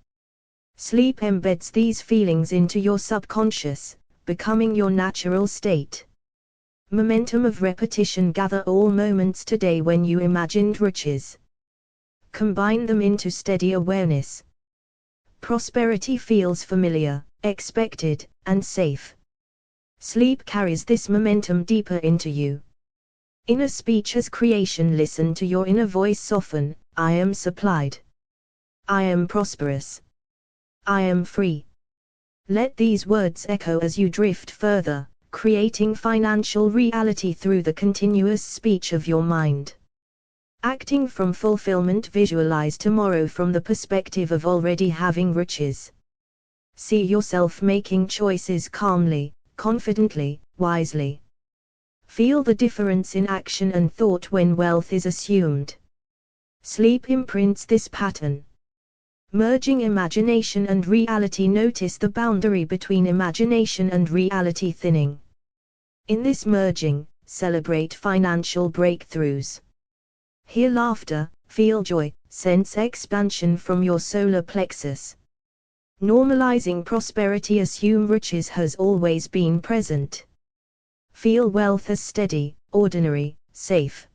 Sleep embeds these feelings into your subconscious, becoming your natural state. Momentum of repetition, gather all moments today when you imagined riches. Combine them into steady awareness. Prosperity feels familiar, expected, and safe. Sleep carries this momentum deeper into you. Inner speech as creation, listen to your inner voice soften. I am supplied. I am prosperous. I am free. Let these words echo as you drift further, creating financial reality through the continuous speech of your mind. Acting from fulfillment, visualize tomorrow from the perspective of already having riches. See yourself making choices calmly, confidently, wisely. Feel the difference in action and thought when wealth is assumed. Sleep imprints this pattern. Merging imagination and reality, notice the boundary between imagination and reality thinning. In this merging, celebrate financial breakthroughs. Hear laughter, feel joy, sense expansion from your solar plexus. Normalizing prosperity, assume riches has always been present. Feel wealth as steady, ordinary, safe.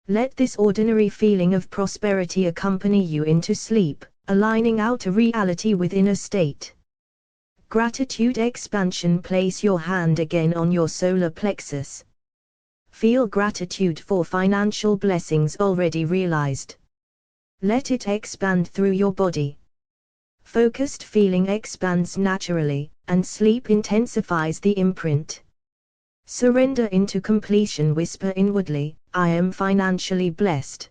Let this ordinary feeling of prosperity accompany you into sleep, aligning outer reality with inner state. Gratitude expansion, place your hand again on your solar plexus. Feel gratitude for financial blessings already realized. Let it expand through your body. Focused feeling expands naturally, and sleep intensifies the imprint. Surrender into completion, whisper inwardly, I am financially blessed.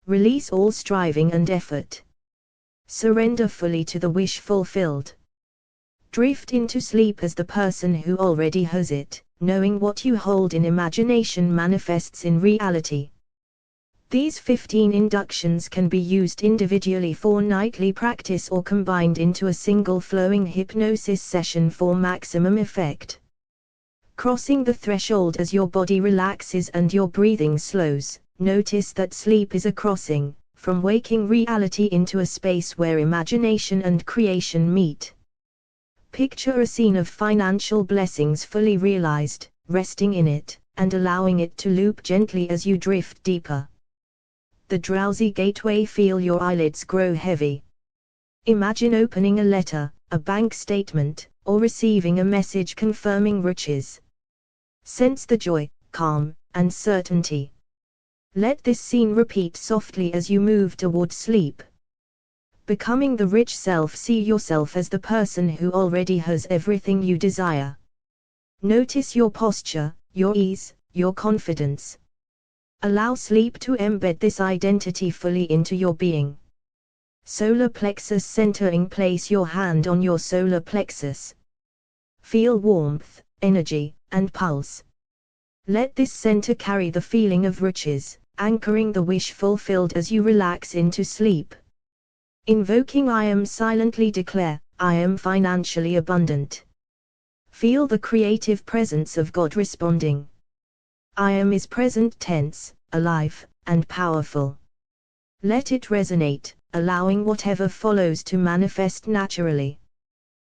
Release all striving and effort. Surrender fully to the wish fulfilled. Drift into sleep as the person who already has it, knowing what you hold in imagination manifests in reality. These 15 inductions can be used individually for nightly practice or combined into a single flowing hypnosis session for maximum effect. Crossing the threshold as your body relaxes and your breathing slows, notice that sleep is a crossing, from waking reality into a space where imagination and creation meet. Picture a scene of financial blessings fully realized, resting in it, and allowing it to loop gently as you drift deeper. The drowsy gateway, feel your eyelids grow heavy. Imagine opening a letter, a bank statement, or receiving a message confirming riches. Sense the joy, calm, and certainty. Let this scene repeat softly as you move toward sleep. Becoming the rich self, see yourself as the person who already has everything you desire. Notice your posture, your ease, your confidence. Allow sleep to embed this identity fully into your being. Solar plexus centering. Place your hand on your solar plexus. Feel warmth, energy, and pulse. Let this center carry the feeling of riches, anchoring the wish fulfilled as you relax into sleep. Invoking I am, silently declare, I am financially abundant. Feel the creative presence of God responding. I am is present tense, alive, and powerful. Let it resonate, allowing whatever follows to manifest naturally.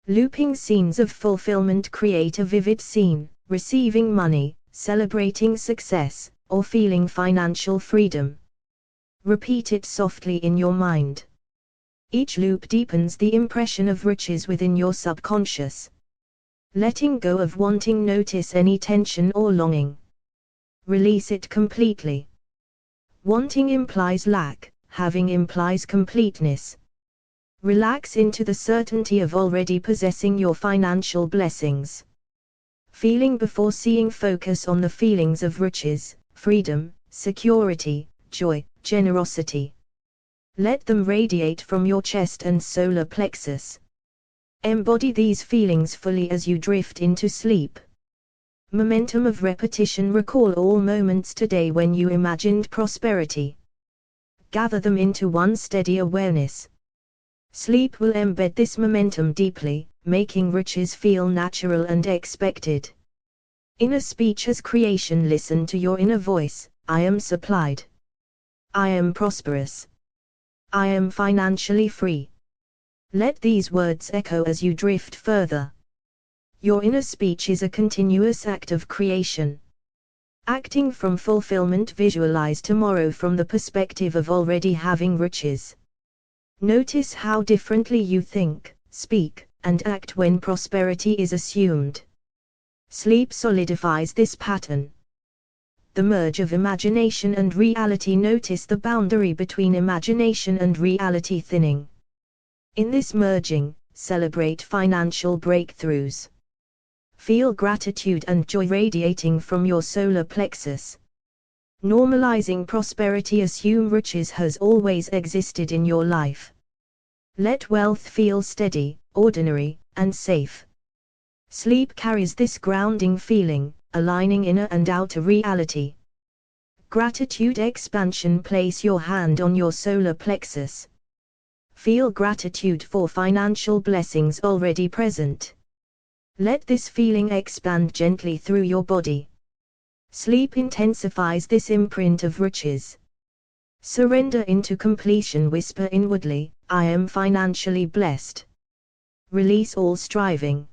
Looping scenes of fulfillment. Create a vivid scene, receiving money, celebrating success, or feeling financial freedom. Repeat it softly in your mind. Each loop deepens the impression of riches within your subconscious. Letting go of wanting. Notice any tension or longing. Release it completely. Wanting implies lack, having implies completeness. Relax into the certainty of already possessing your financial blessings. Feeling before seeing. Focus on the feelings of riches, freedom, security, joy, generosity. Let them radiate from your chest and solar plexus. Embody these feelings fully as you drift into sleep. Momentum of repetition. Recall all moments today when you imagined prosperity. Gather them into one steady awareness. Sleep will embed this momentum deeply, making riches feel natural and expected. Inner speech as creation. Listen to your inner voice. I am supplied. I am prosperous. I am financially free. Let these words echo as you drift further. Your inner speech is a continuous act of creation. Acting from fulfillment. Visualize tomorrow from the perspective of already having riches. Notice how differently you think, speak, and act when prosperity is assumed. Sleep solidifies this pattern. The merge of imagination and reality. Notice the boundary between imagination and reality thinning. In this merging, celebrate financial breakthroughs. Feel gratitude and joy radiating from your solar plexus. Normalizing prosperity. Assume riches has always existed in your life. Let wealth feel steady, ordinary, and safe. Sleep carries this grounding feeling, aligning inner and outer reality. Gratitude expansion. Place your hand on your solar plexus. Feel gratitude for financial blessings already present. Let this feeling expand gently through your body. Sleep intensifies this imprint of riches. Surrender into completion. Whisper inwardly, I am financially blessed. Release all striving.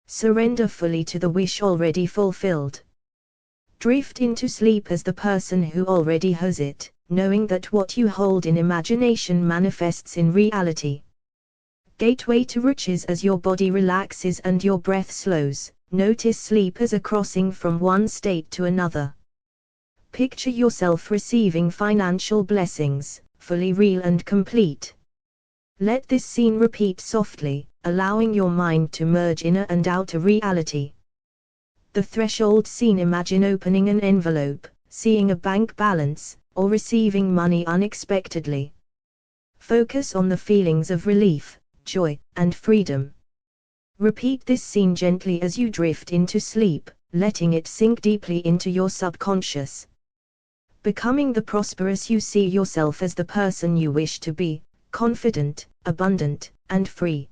Surrender fully to the wish already fulfilled. Drift into sleep as the person who already has it, knowing that what you hold in imagination manifests in reality. Gateway to riches. As your body relaxes and your breath slows, notice sleep as a crossing from one state to another. Picture yourself receiving financial blessings, fully real and complete. Let this scene repeat softly, allowing your mind to merge inner and outer reality. The threshold scene. Imagine opening an envelope, seeing a bank balance, or receiving money unexpectedly. Focus on the feelings of relief, joy, and freedom. Repeat this scene gently as you drift into sleep, letting it sink deeply into your subconscious. Becoming the prosperous. You see yourself as the person you wish to be, confident, abundant, and free.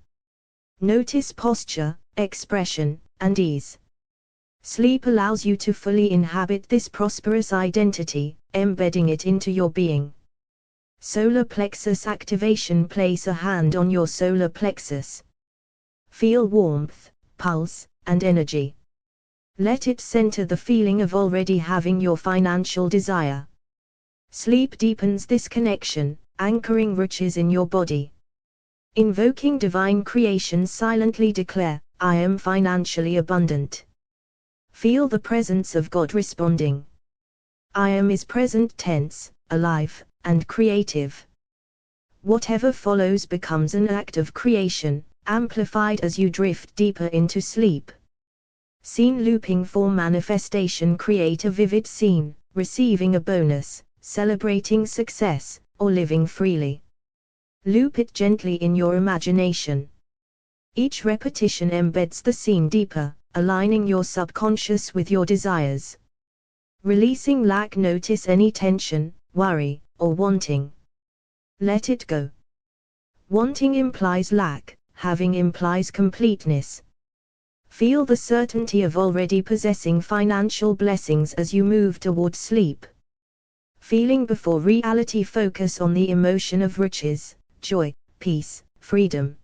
Notice posture, expression, and ease. Sleep allows you to fully inhabit this prosperous identity, embedding it into your being. Solar plexus activation. Place a hand on your solar plexus. Feel warmth, pulse, and energy. Let it center the feeling of already having your financial desire. Sleep deepens this connection, anchoring riches in your body. Invoking divine creation. Silently declare, I am financially abundant. Feel the presence of God responding. I am is present tense, alive, and creative. Whatever follows becomes an act of creation, amplified as you drift deeper into sleep. Scene looping for manifestation. Create a vivid scene, receiving a bonus, celebrating success, or living freely. Loop it gently in your imagination. Each repetition embeds the scene deeper, aligning your subconscious with your desires. Releasing lack. Notice any tension, worry, or wanting. Let it go. Wanting implies lack, having implies completeness. Feel the certainty of already possessing financial blessings as you move toward sleep. Feeling before reality. Focus on the emotion of riches, joy, peace, freedom.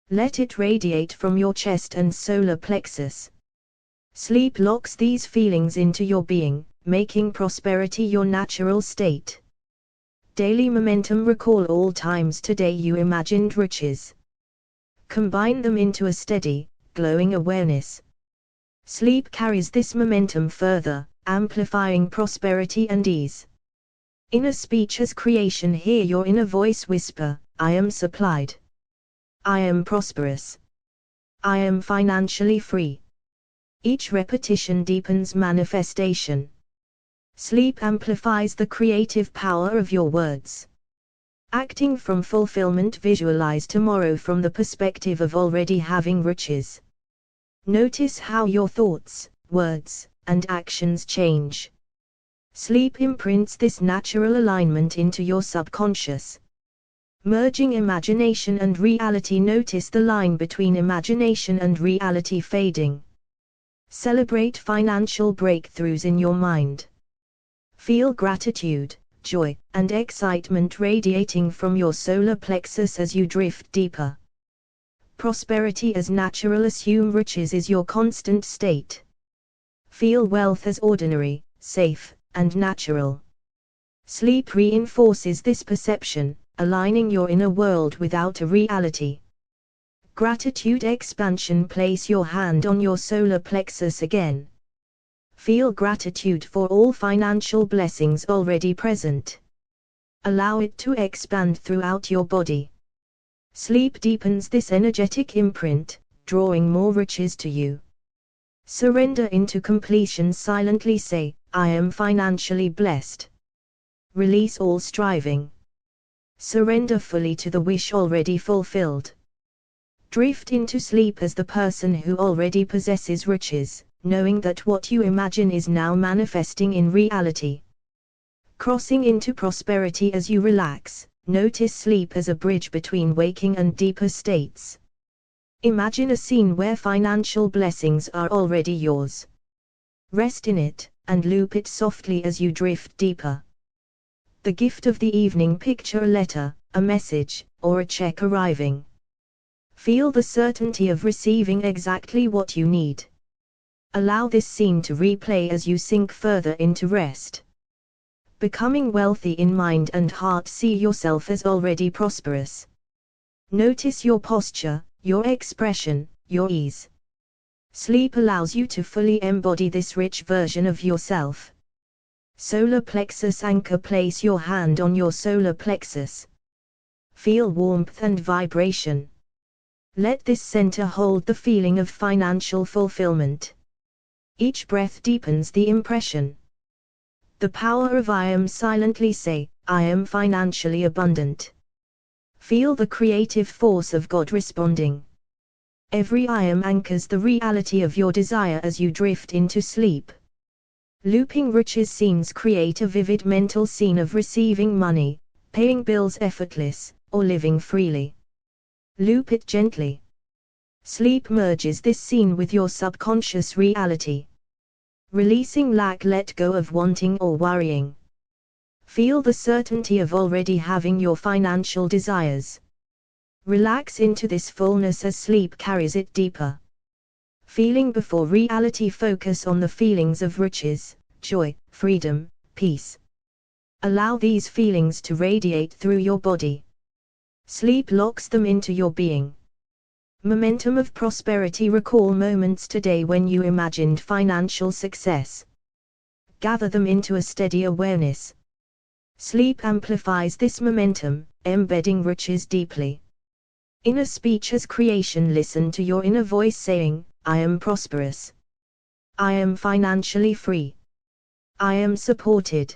Let it radiate from your chest and solar plexus. Sleep locks these feelings into your being, making prosperity your natural state. Daily momentum. Recall all times today you imagined riches. Combine them into a steady, glowing awareness. Sleep carries this momentum further, amplifying prosperity and ease. Inner speech as creation. Hear your inner voice whisper, I am supplied. I am prosperous. I am financially free. Each repetition deepens manifestation. Sleep amplifies the creative power of your words. Acting from fulfillment. Visualize tomorrow from the perspective of already having riches. Notice how your thoughts, words, and actions change. Sleep imprints this natural alignment into your subconscious. Merging imagination and reality. Notice the line between imagination and reality fading. Celebrate financial breakthroughs in your mind. Feel gratitude, joy, and excitement radiating from your solar plexus as you drift deeper. Prosperity as natural. Assume riches is your constant state. Feel wealth as ordinary, safe, and natural. Sleep reinforces this perception, aligning your inner world with outer reality. Gratitude expansion. Place your hand on your solar plexus again. Feel gratitude for all financial blessings already present. Allow it to expand throughout your body. Sleep deepens this energetic imprint, drawing more riches to you. Surrender into completion. Silently say, I am financially blessed. Release all striving. Surrender fully to the wish already fulfilled. Drift into sleep as the person who already possesses riches, knowing that what you imagine is now manifesting in reality. Crossing into prosperity as you relax. Notice sleep as a bridge between waking and deeper states. Imagine a scene where financial blessings are already yours. Rest in it, and loop it softly as you drift deeper. The gift of the evening. Picture a letter, a message, or a check arriving. Feel the certainty of receiving exactly what you need. Allow this scene to replay as you sink further into rest. Becoming wealthy in mind and heart. See yourself as already prosperous. Notice your posture, your expression, your ease. Sleep allows you to fully embody this rich version of yourself. Solar plexus anchor. Place your hand on your solar plexus. Feel warmth and vibration. Let this center hold the feeling of financial fulfillment. Each breath deepens the impression. The power of I am. Silently say, I am financially abundant. Feel the creative force of God responding. Every I am anchors the reality of your desire as you drift into sleep. Looping riches scenes. Create a vivid mental scene of receiving money, paying bills effortless, or living freely. Loop it gently. Sleep merges this scene with your subconscious reality. Releasing lack. Let go of wanting or worrying. Feel the certainty of already having your financial desires. Relax into this fullness as sleep carries it deeper. Feeling before reality. Focus on the feelings of riches, joy, freedom, peace. Allow these feelings to radiate through your body. Sleep locks them into your being. Momentum of prosperity. Recall moments today when you imagined financial success. gather them into a steady awareness. Sleep amplifies this momentum, embedding riches deeply. Inner speech as creation. Listen to your inner voice saying, I am prosperous. I am financially free. I am supported.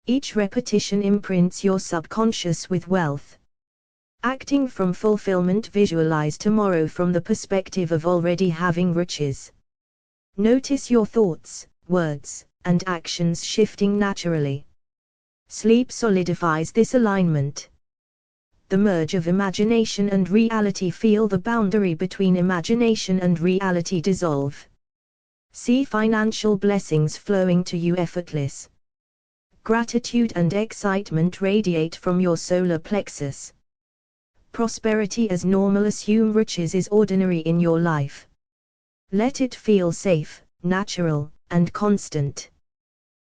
Each repetition imprints your subconscious with wealth. Acting from fulfillment. Visualize tomorrow from the perspective of already having riches. Notice your thoughts, words, and actions shifting naturally. Sleep solidifies this alignment. The merge of imagination and reality. Feel the boundary between imagination and reality dissolve. See financial blessings flowing to you effortless. Gratitude and excitement radiate from your solar plexus. Prosperity as normal. Assume riches is ordinary in your life. Let it feel safe, natural, and constant.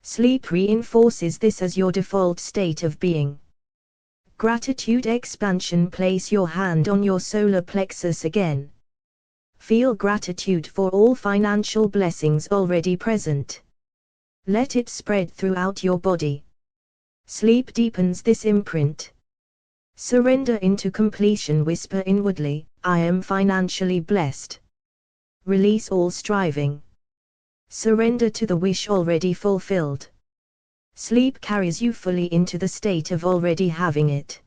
Sleep reinforces this as your default state of being. Gratitude expansion. Place your hand on your solar plexus again. Feel gratitude for all financial blessings already present. Let it spread throughout your body. Sleep deepens this imprint. Surrender into completion. Whisper inwardly, I am financially blessed. Release all striving. Surrender to the wish already fulfilled. Sleep carries you fully into the state of already having it.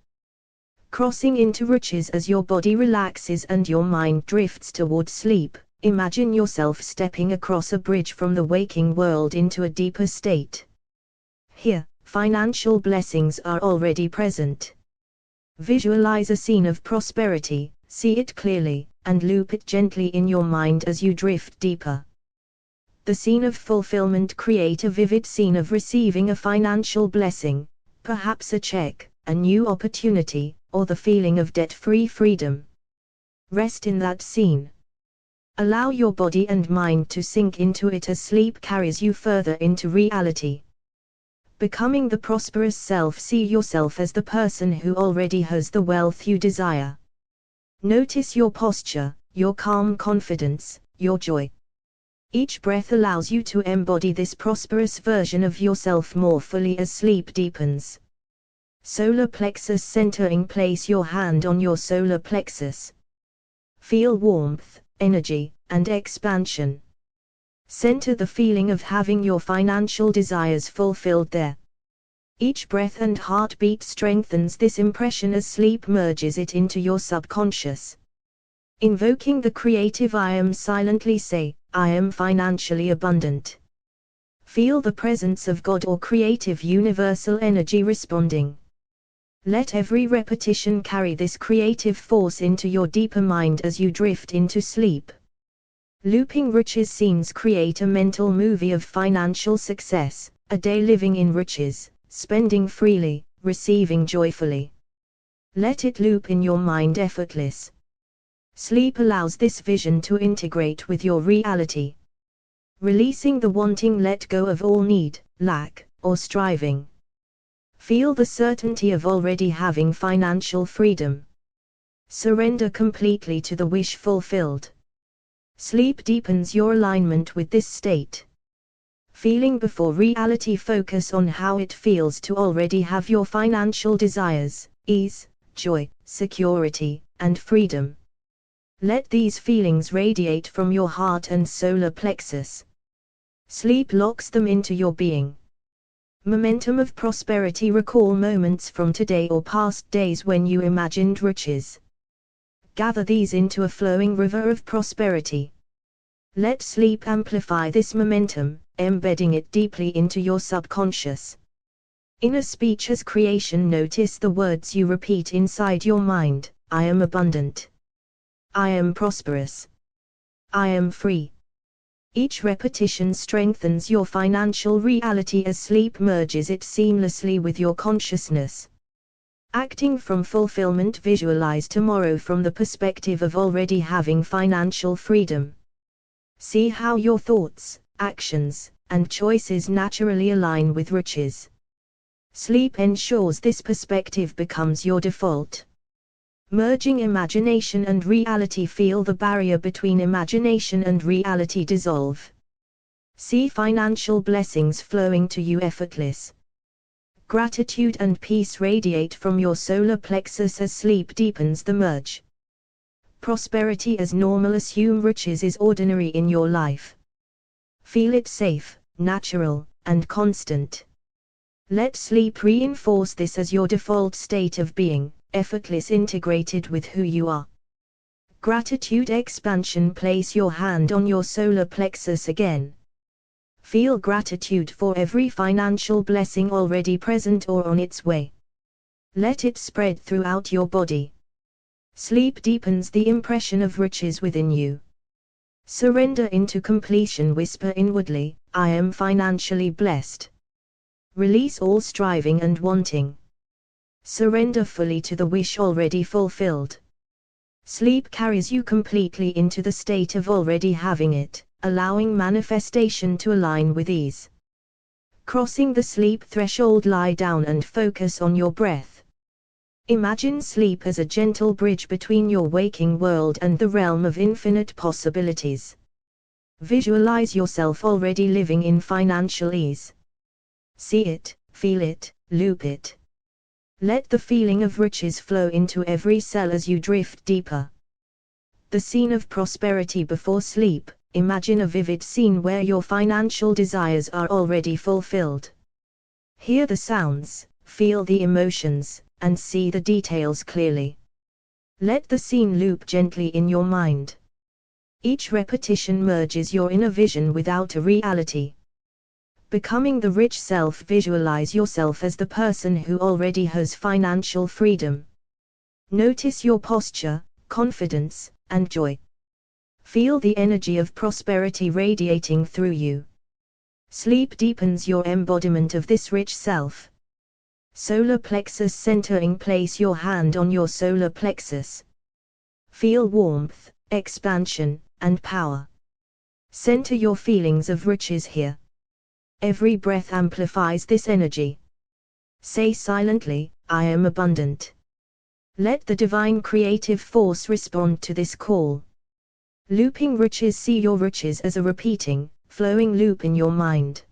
Crossing into riches. As your body relaxes and your mind drifts toward sleep, imagine yourself stepping across a bridge from the waking world into a deeper state. Here, financial blessings are already present. Visualize a scene of prosperity, see it clearly, and loop it gently in your mind as you drift deeper. The scene of fulfillment. Create a vivid scene of receiving a financial blessing, perhaps a check, a new opportunity, or the feeling of debt-free freedom. Rest in that scene. Allow your body and mind to sink into it as sleep carries you further into reality. Becoming the prosperous self. See yourself as the person who already has the wealth you desire. Notice your posture, your calm confidence, your joy. Each breath allows you to embody this prosperous version of yourself more fully as sleep deepens. Solar plexus centering. Place your hand on your solar plexus. Feel warmth, energy, and expansion. Center the feeling of having your financial desires fulfilled there. Each breath and heartbeat strengthens this impression as sleep merges it into your subconscious. Invoking the creative I am. Silently say, I am financially abundant. Feel the presence of God or creative universal energy responding. Let every repetition carry this creative force into your deeper mind as you drift into sleep. Looping riches scenes. Create a mental movie of financial success, a day living in riches, spending freely, receiving joyfully. Let it loop in your mind effortless. Sleep allows this vision to integrate with your reality. Releasing the wanting. Let go of all need, lack, or striving. Feel the certainty of already having financial freedom. Surrender completely to the wish fulfilled. Sleep deepens your alignment with this state. Feeling before reality. Focus on how it feels to already have your financial desires, ease, joy, security, and freedom. Let these feelings radiate from your heart and solar plexus. Sleep locks them into your being. Momentum of prosperity. Recall moments from today or past days when you imagined riches. Gather these into a flowing river of prosperity. Let sleep amplify this momentum, embedding it deeply into your subconscious. Inner speech as creation. Notice the words you repeat inside your mind. I am abundant. I am prosperous. I am free. Each repetition strengthens your financial reality as sleep merges it seamlessly with your consciousness. Acting from fulfillment. Visualize tomorrow from the perspective of already having financial freedom. See how your thoughts, actions, and choices naturally align with riches. Sleep ensures this perspective becomes your default. Merging imagination and reality. Feel the barrier between imagination and reality dissolve. See financial blessings flowing to you effortless. Gratitude and peace radiate from your solar plexus as sleep deepens the merge. Prosperity as normal. Assume riches is ordinary in your life. Feel it safe, natural, and constant. Let sleep reinforce this as your default state of being, effortless, integrated with who you are. Gratitude expansion. Place your hand on your solar plexus again. Feel gratitude for every financial blessing already present or on its way. Let it spread throughout your body. Sleep deepens the impression of riches within you. Surrender into completion. Whisper inwardly, I am financially blessed. Release all striving and wanting. Surrender fully to the wish already fulfilled. Sleep carries you completely into the state of already having it, allowing manifestation to align with ease. Crossing the sleep threshold, lie down and focus on your breath. Imagine sleep as a gentle bridge between your waking world and the realm of infinite possibilities. Visualize yourself already living in financial ease. See it, feel it, loop it. Let the feeling of riches flow into every cell as you drift deeper. The scene of prosperity before sleep. Imagine a vivid scene where your financial desires are already fulfilled. Hear the sounds, feel the emotions, and see the details clearly. Let the scene loop gently in your mind. Each repetition merges your inner vision with outer reality. Becoming the rich self. Visualize yourself as the person who already has financial freedom. Notice your posture, confidence, and joy. Feel the energy of prosperity radiating through you. Sleep deepens your embodiment of this rich self. Solar plexus centering. Place your hand on your solar plexus. Feel warmth, expansion, and power. Center your feelings of riches here. Every breath amplifies this energy. Say silently, I am abundant. Let the divine creative force respond to this call. Looping riches. See your riches as a repeating, flowing loop in your mind.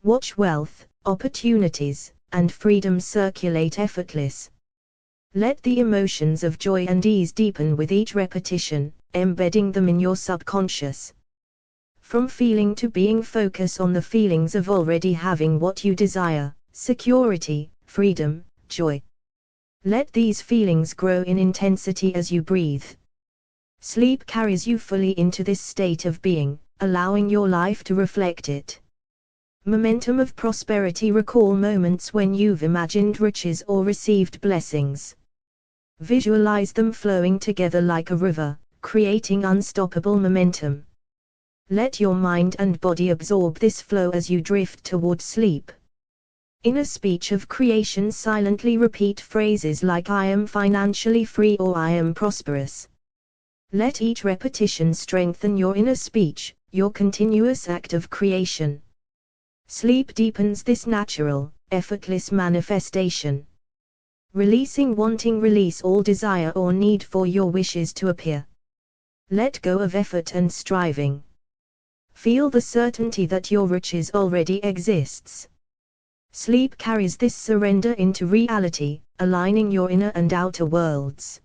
Watch wealth, opportunities, and freedom circulate effortless. Let the emotions of joy and ease deepen with each repetition, embedding them in your subconscious. From feeling to being, focus on the feelings of already having what you desire: security, freedom, joy. Let these feelings grow in intensity as you breathe. Sleep carries you fully into this state of being, allowing your life to reflect it. Momentum of prosperity. Recall moments when you've imagined riches or received blessings. Visualize them flowing together like a river, creating unstoppable momentum. Let your mind and body absorb this flow as you drift toward sleep. Inner speech of creation. Silently repeat phrases like I am financially free or I am prosperous. Let each repetition strengthen your inner speech, your continuous act of creation. Sleep deepens this natural, effortless manifestation. Releasing wanting. Release all desire or need for your wishes to appear. Let go of effort and striving. Feel the certainty that your riches already exists. Sleep carries this surrender into reality, aligning your inner and outer worlds.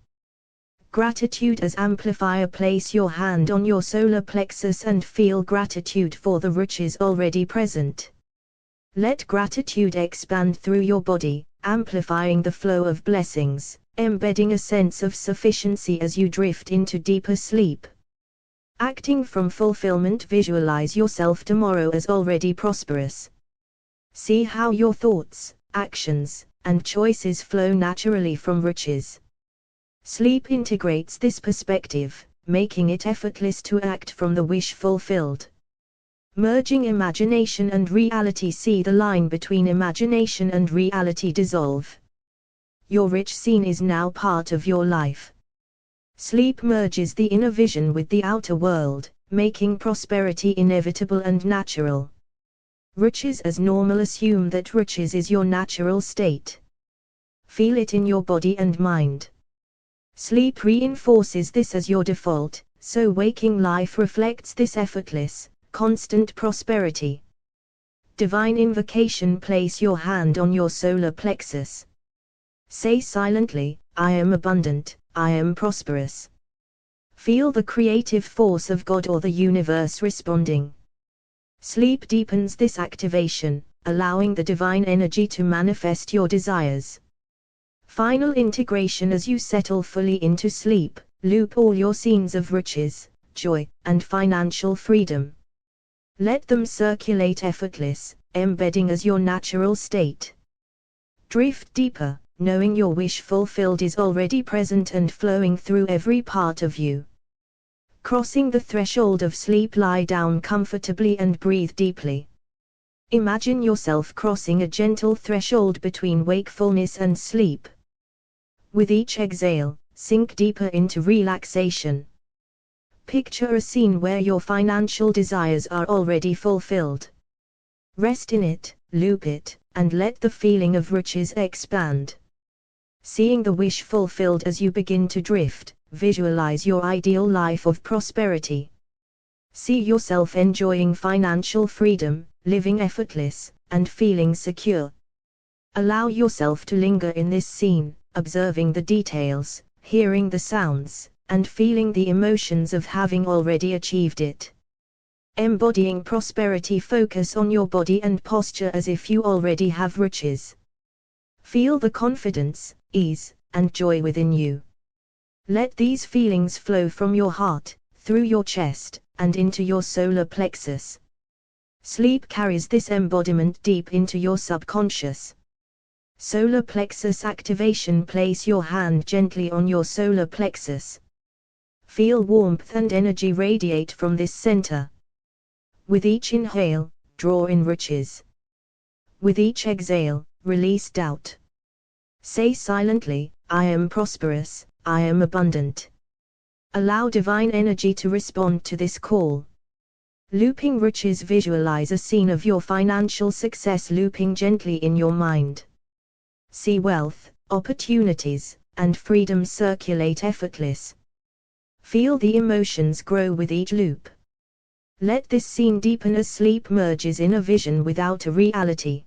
Gratitude as amplifier. Place your hand on your solar plexus and feel gratitude for the riches already present. Let gratitude expand through your body, amplifying the flow of blessings, embedding a sense of sufficiency as you drift into deeper sleep. Acting from fulfillment. Visualize yourself tomorrow as already prosperous. See how your thoughts, actions, and choices flow naturally from riches. Sleep integrates this perspective, making it effortless to act from the wish fulfilled. Merging imagination and reality. See the line between imagination and reality dissolve. Your rich scene is now part of your life. Sleep merges the inner vision with the outer world, making prosperity inevitable and natural. Riches as normal. Assume that riches is your natural state. Feel it in your body and mind. Sleep reinforces this as your default, so waking life reflects this effortless, constant prosperity. Divine invocation. Place your hand on your solar plexus. Say silently, I am abundant, I am prosperous. Feel the creative force of God or the universe responding. Sleep deepens this activation, allowing the divine energy to manifest your desires. Final integration. As you settle fully into sleep, loop all your scenes of riches, joy, and financial freedom. Let them circulate effortless, embedding as your natural state. Drift deeper, knowing your wish fulfilled is already present and flowing through every part of you. Crossing the threshold of sleep. Lie down comfortably and breathe deeply. Imagine yourself crossing a gentle threshold between wakefulness and sleep. With each exhale, sink deeper into relaxation. Picture a scene where your financial desires are already fulfilled. Rest in it, loop it, and let the feeling of riches expand. Seeing the wish fulfilled. As you begin to drift, visualize your ideal life of prosperity. See yourself enjoying financial freedom, living effortless, and feeling secure. Allow yourself to linger in this scene, observing the details, hearing the sounds, and feeling the emotions of having already achieved it. Embodying prosperity. Focus on your body and posture as if you already have riches. Feel the confidence, ease, and joy within you. Let these feelings flow from your heart, through your chest, and into your solar plexus. Sleep carries this embodiment deep into your subconscious. Solar plexus activation. Place your hand gently on your solar plexus. Feel warmth and energy radiate from this center. With each inhale, draw in riches. With each exhale, release doubt. Say silently, I am prosperous, I am abundant. Allow divine energy to respond to this call. Looping riches. Visualize a scene of your financial success looping gently in your mind. See wealth, opportunities, and freedom circulate effortless. Feel the emotions grow with each loop. Let this scene deepen as sleep merges in a vision without a reality.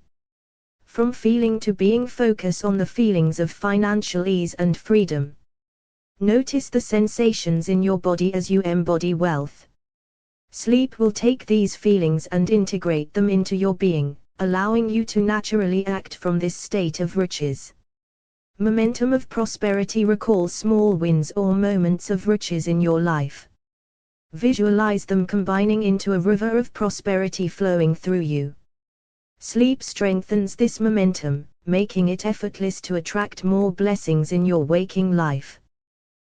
From feeling to being. Focus on the feelings of financial ease and freedom. Notice the sensations in your body as you embody wealth. Sleep will take these feelings and integrate them into your being, allowing you to naturally act from this state of riches. Momentum of prosperity. Recall small wins or moments of riches in your life. Visualize them combining into a river of prosperity flowing through you. Sleep strengthens this momentum, making it effortless to attract more blessings in your waking life.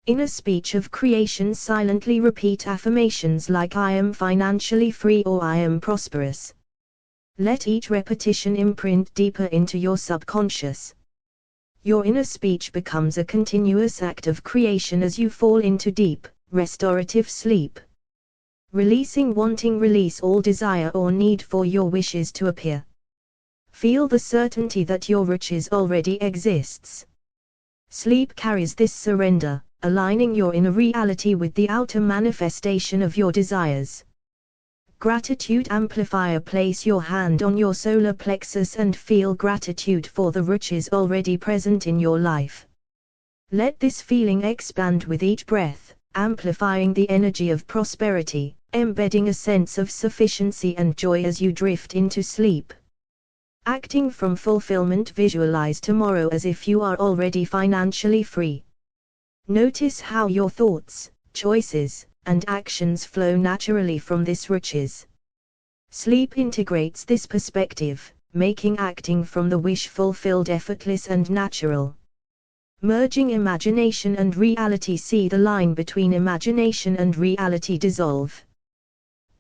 In a speech of creation. Silently repeat affirmations like I am financially free or I am prosperous. Let each repetition imprint deeper into your subconscious. Your inner speech becomes a continuous act of creation as you fall into deep, restorative sleep. Releasing wanting. Release all desire or need for your wishes to appear. Feel the certainty that your riches already exists. Sleep carries this surrender, aligning your inner reality with the outer manifestation of your desires. Gratitude amplifier. Place your hand on your solar plexus and feel gratitude for the riches already present in your life. Let this feeling expand with each breath, amplifying the energy of prosperity, embedding a sense of sufficiency and joy as you drift into sleep. Acting from fulfillment. Visualize tomorrow as if you are already financially free. Notice how your thoughts, choices, and actions flow naturally from this riches. Sleep integrates this perspective, making acting from the wish fulfilled effortless and natural. Merging imagination and reality. See the line between imagination and reality dissolve.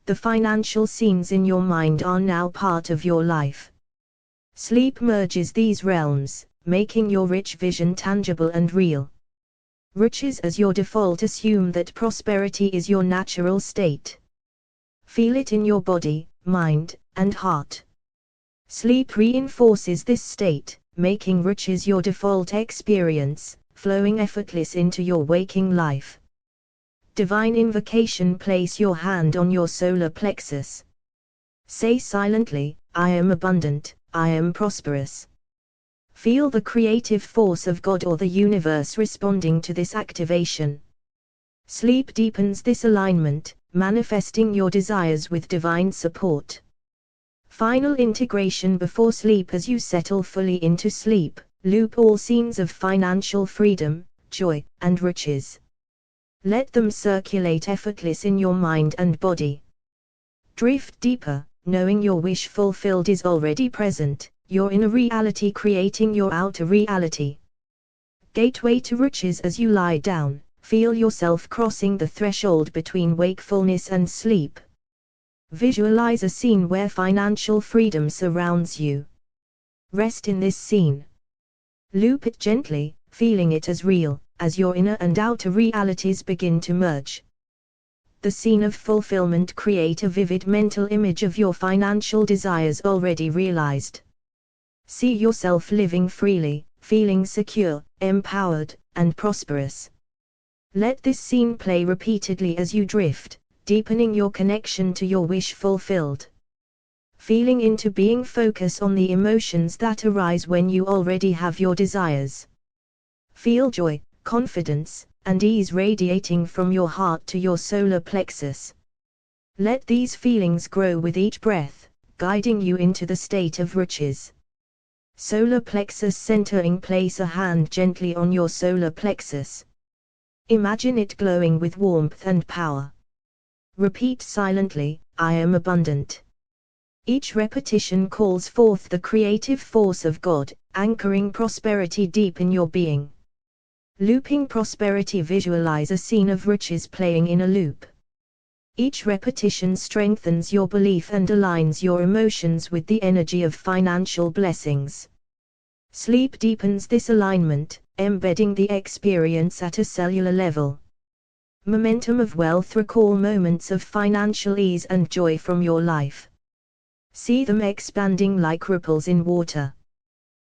The financial scenes in your mind are now part of your life. Sleep merges these realms, making your rich vision tangible and real. Riches as your default. Assume that prosperity is your natural state. Feel it in your body, mind, and heart. Sleep reinforces this state, making riches your default experience, flowing effortless into your waking life. Divine invocation. Place your hand on your solar plexus. Say silently, I am abundant, I am prosperous. Feel the creative force of God or the universe responding to this activation. Sleep deepens this alignment, manifesting your desires with divine support. Final integration before sleep. As you settle fully into sleep, loop all scenes of financial freedom, joy, and riches. Let them circulate effortless in your mind and body. Drift deeper, knowing your wish fulfilled is already present, your inner reality creating your outer reality. Gateway to riches. As you lie down, feel yourself crossing the threshold between wakefulness and sleep. Visualize a scene where financial freedom surrounds you. Rest in this scene. Loop it gently, feeling it as real, as your inner and outer realities begin to merge. The scene of fulfillment. Create a vivid mental image of your financial desires already realized. See yourself living freely, feeling secure, empowered, and prosperous. Let this scene play repeatedly as you drift, deepening your connection to your wish fulfilled. Feeling into being. Focus on the emotions that arise when you already have your desires. Feel joy, confidence, and ease radiating from your heart to your solar plexus. Let these feelings grow with each breath, guiding you into the state of riches. Solar plexus centering. Place a hand gently on your solar plexus. Imagine it glowing with warmth and power. Repeat silently, I am abundant. Each repetition calls forth the creative force of God, anchoring prosperity deep in your being. Looping prosperity. Visualize a scene of riches playing in a loop. Each repetition strengthens your belief and aligns your emotions with the energy of financial blessings. Sleep deepens this alignment, embedding the experience at a cellular level. Momentum of wealth. Recall moments of financial ease and joy from your life. See them expanding like ripples in water.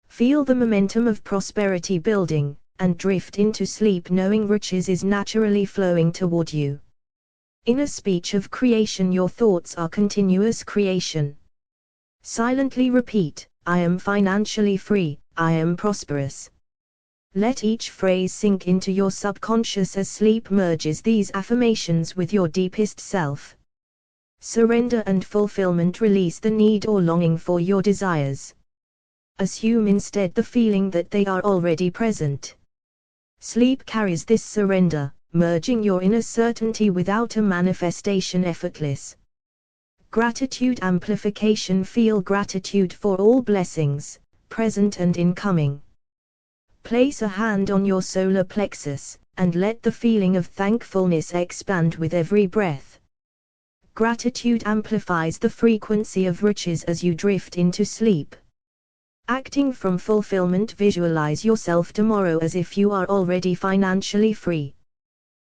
Feel the momentum of prosperity building, and drift into sleep knowing riches is naturally flowing toward you. Inner speech of creation. Your thoughts are continuous creation. Silently repeat, I am financially free, I am prosperous. Let each phrase sink into your subconscious as sleep merges these affirmations with your deepest self. Surrender and fulfillment. Release the need or longing for your desires. Assume instead the feeling that they are already present. Sleep carries this surrender, merging your inner certainty with outer manifestation effortless. Gratitude amplification. Feel gratitude for all blessings, present and incoming. Place a hand on your solar plexus, and let the feeling of thankfulness expand with every breath. Gratitude amplifies the frequency of riches as you drift into sleep. Acting from fulfillment. Visualize yourself tomorrow as if you are already financially free.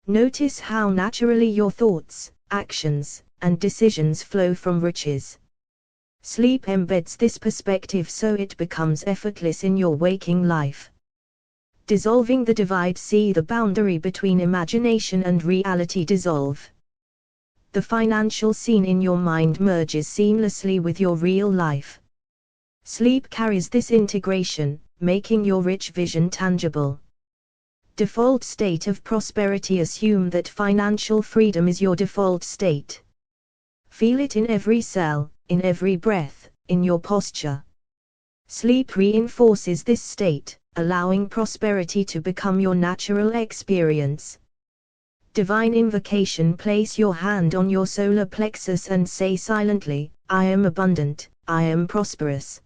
Notice how naturally your thoughts, actions, and decisions flow from riches. Sleep embeds this perspective so it becomes effortless in your waking life. Dissolving the divide. See the boundary between imagination and reality dissolve. The financial scene in your mind merges seamlessly with your real life. Sleep carries this integration, making your rich vision tangible. Default state of prosperity. Assume that financial freedom is your default state. Feel it in every cell, in every breath, in your posture. Sleep reinforces this state, allowing prosperity to become your natural experience. Divine invocation. Place your hand on your solar plexus and say silently, I am abundant, I am prosperous.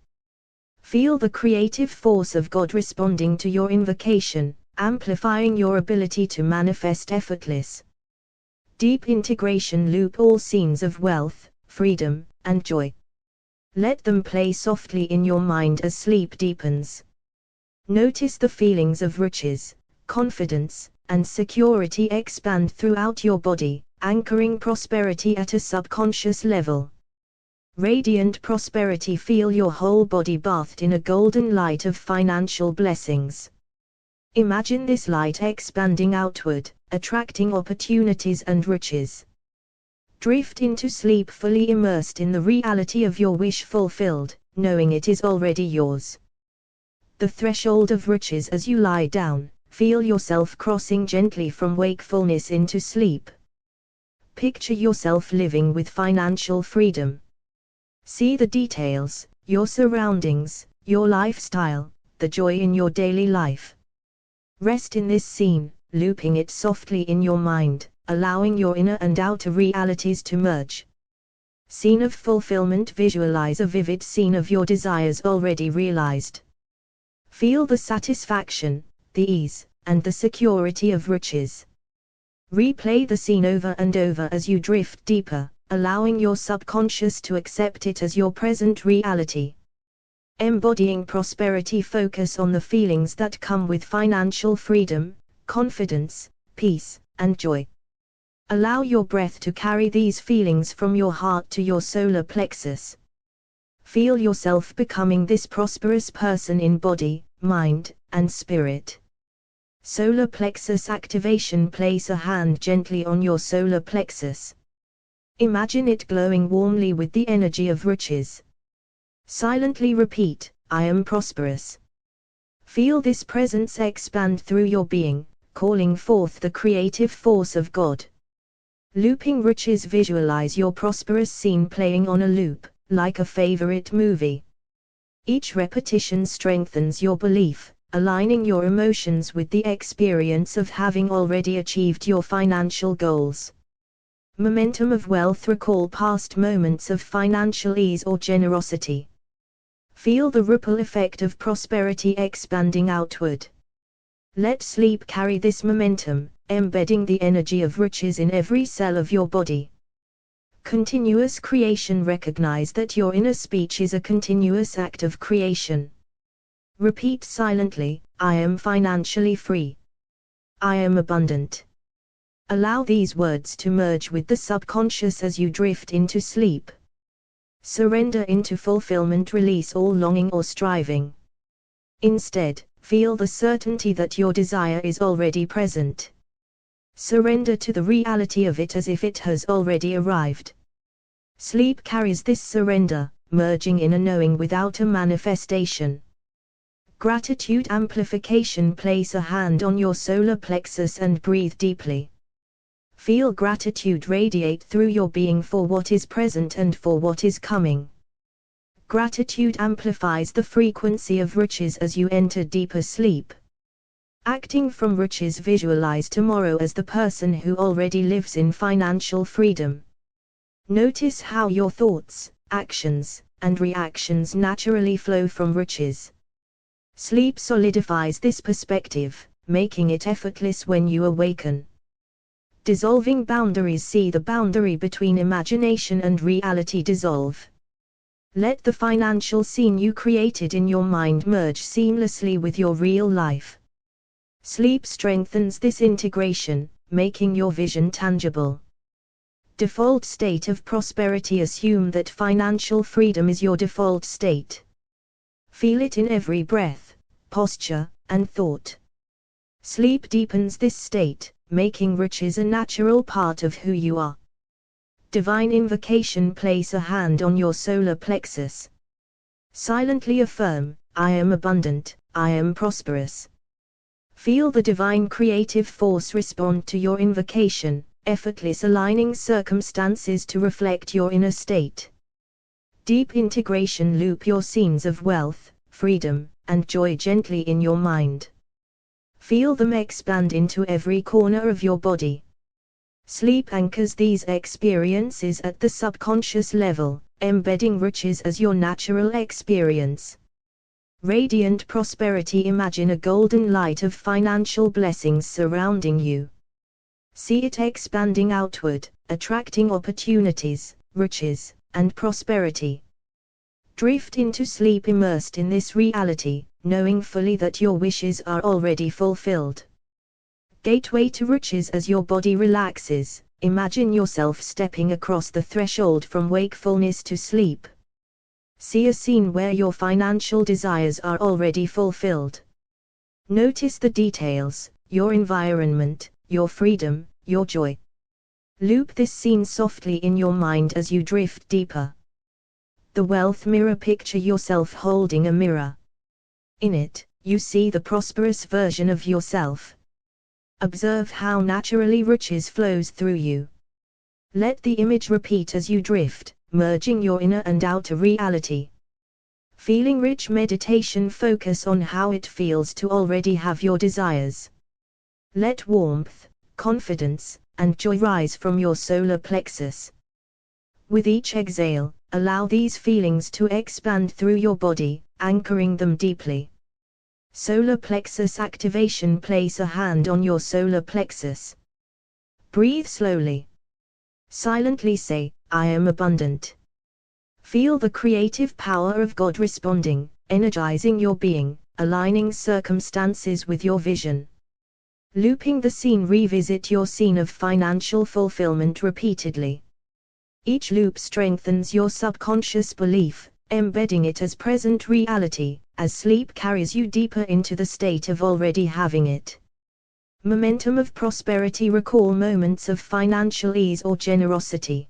Feel the creative force of God responding to your invocation, amplifying your ability to manifest effortless. Deep integration. Loop all scenes of wealth, freedom, and joy. Let them play softly in your mind as sleep deepens. Notice the feelings of riches, confidence, and security expand throughout your body, anchoring prosperity at a subconscious level. Radiant prosperity. Feel your whole body bathed in a golden light of financial blessings. Imagine this light expanding outward, attracting opportunities and riches. Drift into sleep fully immersed in the reality of your wish fulfilled, knowing it is already yours. The threshold of riches. As you lie down, feel yourself crossing gently from wakefulness into sleep. Picture yourself living with financial freedom. See the details, your surroundings, your lifestyle, the joy in your daily life. Rest in this scene, looping it softly in your mind, allowing your inner and outer realities to merge. Scene of fulfillment. Visualize a vivid scene of your desires already realized. Feel the satisfaction, the ease, and the security of riches. Replay the scene over and over as you drift deeper, allowing your subconscious to accept it as your present reality. Embodying prosperity. Focus on the feelings that come with financial freedom, confidence, peace, and joy. Allow your breath to carry these feelings from your heart to your solar plexus. Feel yourself becoming this prosperous person in body, mind, and spirit. Solar plexus activation. Place a hand gently on your solar plexus. Imagine it glowing warmly with the energy of riches. Silently repeat, I am prosperous. Feel this presence expand through your being, calling forth the creative force of God. Looping riches. Visualize your prosperous scene playing on a loop, like a favorite movie. Each repetition strengthens your belief, aligning your emotions with the experience of having already achieved your financial goals. Momentum of wealth. Recall past moments of financial ease or generosity. Feel the ripple effect of prosperity expanding outward. Let sleep carry this momentum, embedding the energy of riches in every cell of your body. Continuous creation. Recognize that your inner speech is a continuous act of creation. Repeat silently, I am financially free. I am abundant. Allow these words to merge with the subconscious as you drift into sleep. Surrender into fulfillment. Release all longing or striving. Instead, feel the certainty that your desire is already present. Surrender to the reality of it as if it has already arrived. Sleep carries this surrender, merging in a knowing without a manifestation. Gratitude amplification. Place a hand on your solar plexus and breathe deeply. Feel gratitude radiate through your being for what is present and for what is coming. Gratitude amplifies the frequency of riches as you enter deeper sleep. Acting from riches. Visualize tomorrow as the person who already lives in financial freedom. Notice how your thoughts, actions, and reactions naturally flow from riches. Sleep solidifies this perspective, making it effortless when you awaken. Dissolving boundaries. See the boundary between imagination and reality dissolve. Let the financial scene you created in your mind merge seamlessly with your real life. Sleep strengthens this integration, making your vision tangible. Default state of prosperity. Assume that financial freedom is your default state. Feel it in every breath, posture, and thought. Sleep deepens this state, making riches a natural part of who you are. Divine invocation. Place a hand on your solar plexus. Silently affirm, I am abundant, I am prosperous. Feel the divine creative force respond to your invocation, effortless aligning circumstances to reflect your inner state. Deep integration. Loop your scenes of wealth, freedom, and joy gently in your mind. Feel them expand into every corner of your body. Sleep anchors these experiences at the subconscious level, embedding riches as your natural experience. Radiant prosperity. Imagine a golden light of financial blessings surrounding you. See it expanding outward, attracting opportunities, riches, and prosperity. Drift into sleep immersed in this reality, knowing fully that your wishes are already fulfilled. Gateway to riches. As your body relaxes, imagine yourself stepping across the threshold from wakefulness to sleep. See a scene where your financial desires are already fulfilled. Notice the details, your environment, your freedom, your joy. Loop this scene softly in your mind as you drift deeper. The wealth mirror. Picture yourself holding a mirror. In it, you see the prosperous version of yourself. Observe how naturally riches flows through you. Let the image repeat as you drift, merging your inner and outer reality. Feeling rich. Meditation. Focus on how it feels to already have your desires. Let warmth, confidence, and joy rise from your solar plexus. With each exhale, allow these feelings to expand through your body, anchoring them deeply. Solar plexus activation. Place a hand on your solar plexus. Breathe slowly. Silently say, I am abundant. Feel the creative power of God responding, energizing your being, aligning circumstances with your vision. Looping the scene. Revisit your scene of financial fulfillment repeatedly. Each loop strengthens your subconscious belief, embedding it as present reality, as sleep carries you deeper into the state of already having it. Momentum of prosperity. Recall moments of financial ease or generosity.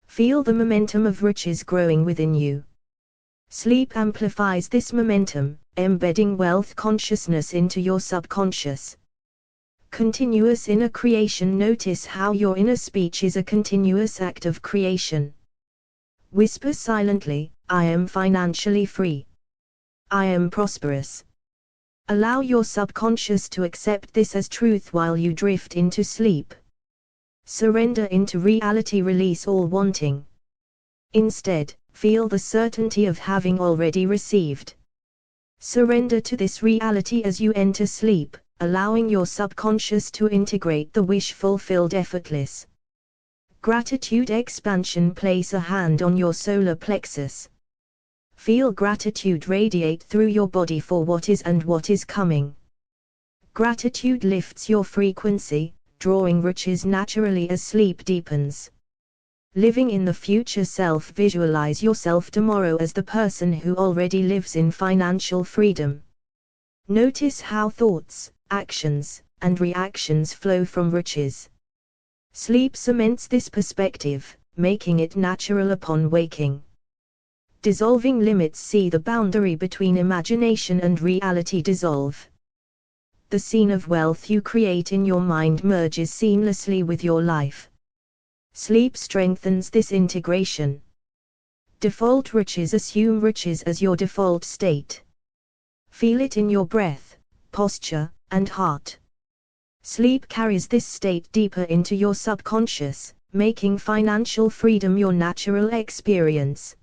Feel the momentum of riches growing within you. Sleep amplifies this momentum, embedding wealth consciousness into your subconscious. Continuous inner creation. Notice how your inner speech is a continuous act of creation. Whisper silently, I am financially free. I am prosperous. Allow your subconscious to accept this as truth while you drift into sleep. Surrender into reality. Release all wanting. Instead, feel the certainty of having already received. Surrender to this reality as you enter sleep, allowing your subconscious to integrate the wish fulfilled effortless. Gratitude expansion. Place a hand on your solar plexus. Feel gratitude radiate through your body for what is and what is coming. Gratitude lifts your frequency, drawing riches naturally as sleep deepens. Living in the future self. Visualize yourself tomorrow as the person who already lives in financial freedom. Notice how thoughts, actions, and reactions flow from riches. Sleep cements this perspective, making it natural upon waking. Dissolving limits. See the boundary between imagination and reality dissolve. The scene of wealth you create in your mind merges seamlessly with your life. Sleep strengthens this integration. Default riches. Assume riches as your default state. Feel it in your breath, posture, and heart. Sleep carries this state deeper into your subconscious, making financial freedom your natural experience.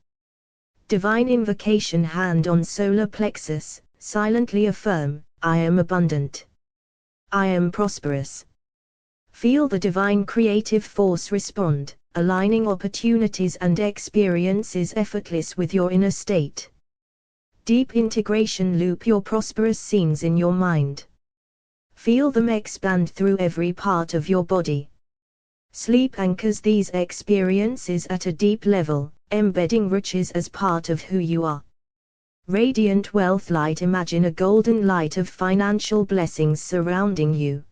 Divine invocation. Hand on solar plexus, silently affirm, I am abundant. I am prosperous. Feel the divine creative force respond, aligning opportunities and experiences effortless with your inner state. Deep integration. Loop your prosperous scenes in your mind. Feel them expand through every part of your body. Sleep anchors these experiences at a deep level, embedding riches as part of who you are. Radiant wealth light. Imagine a golden light of financial blessings surrounding you.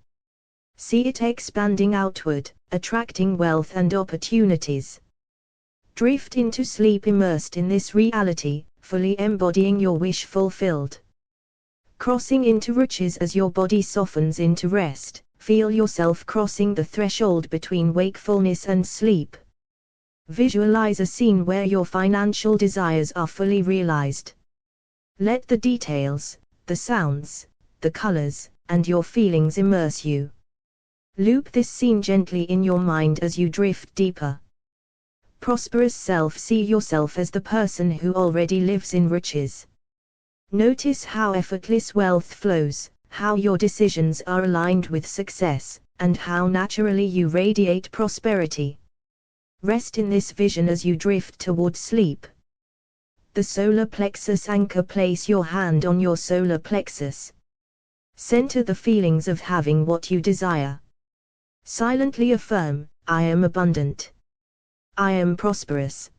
See it expanding outward, attracting wealth and opportunities. Drift into sleep immersed in this reality, fully embodying your wish fulfilled. Crossing into riches. As your body softens into rest, feel yourself crossing the threshold between wakefulness and sleep. Visualize a scene where your financial desires are fully realized. Let the details, the sounds, the colors, and your feelings immerse you. Loop this scene gently in your mind as you drift deeper. Prosperous self. See yourself as the person who already lives in riches. Notice how effortless wealth flows, how your decisions are aligned with success, and how naturally you radiate prosperity. Rest in this vision as you drift toward sleep. The solar plexus anchor. Place your hand on your solar plexus. Center the feelings of having what you desire. Silently affirm, I am abundant. I am prosperous.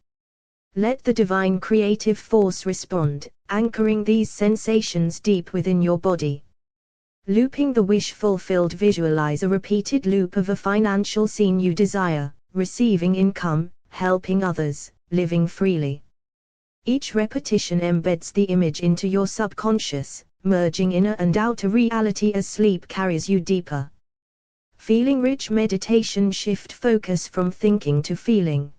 Let the divine creative force respond, anchoring these sensations deep within your body. Looping the wish fulfilled. Visualize a repeated loop of a financial scene you desire, receiving income, helping others, living freely. Each repetition embeds the image into your subconscious, merging inner and outer reality as sleep carries you deeper. Feeling rich. Meditation. Shift focus from thinking to feeling.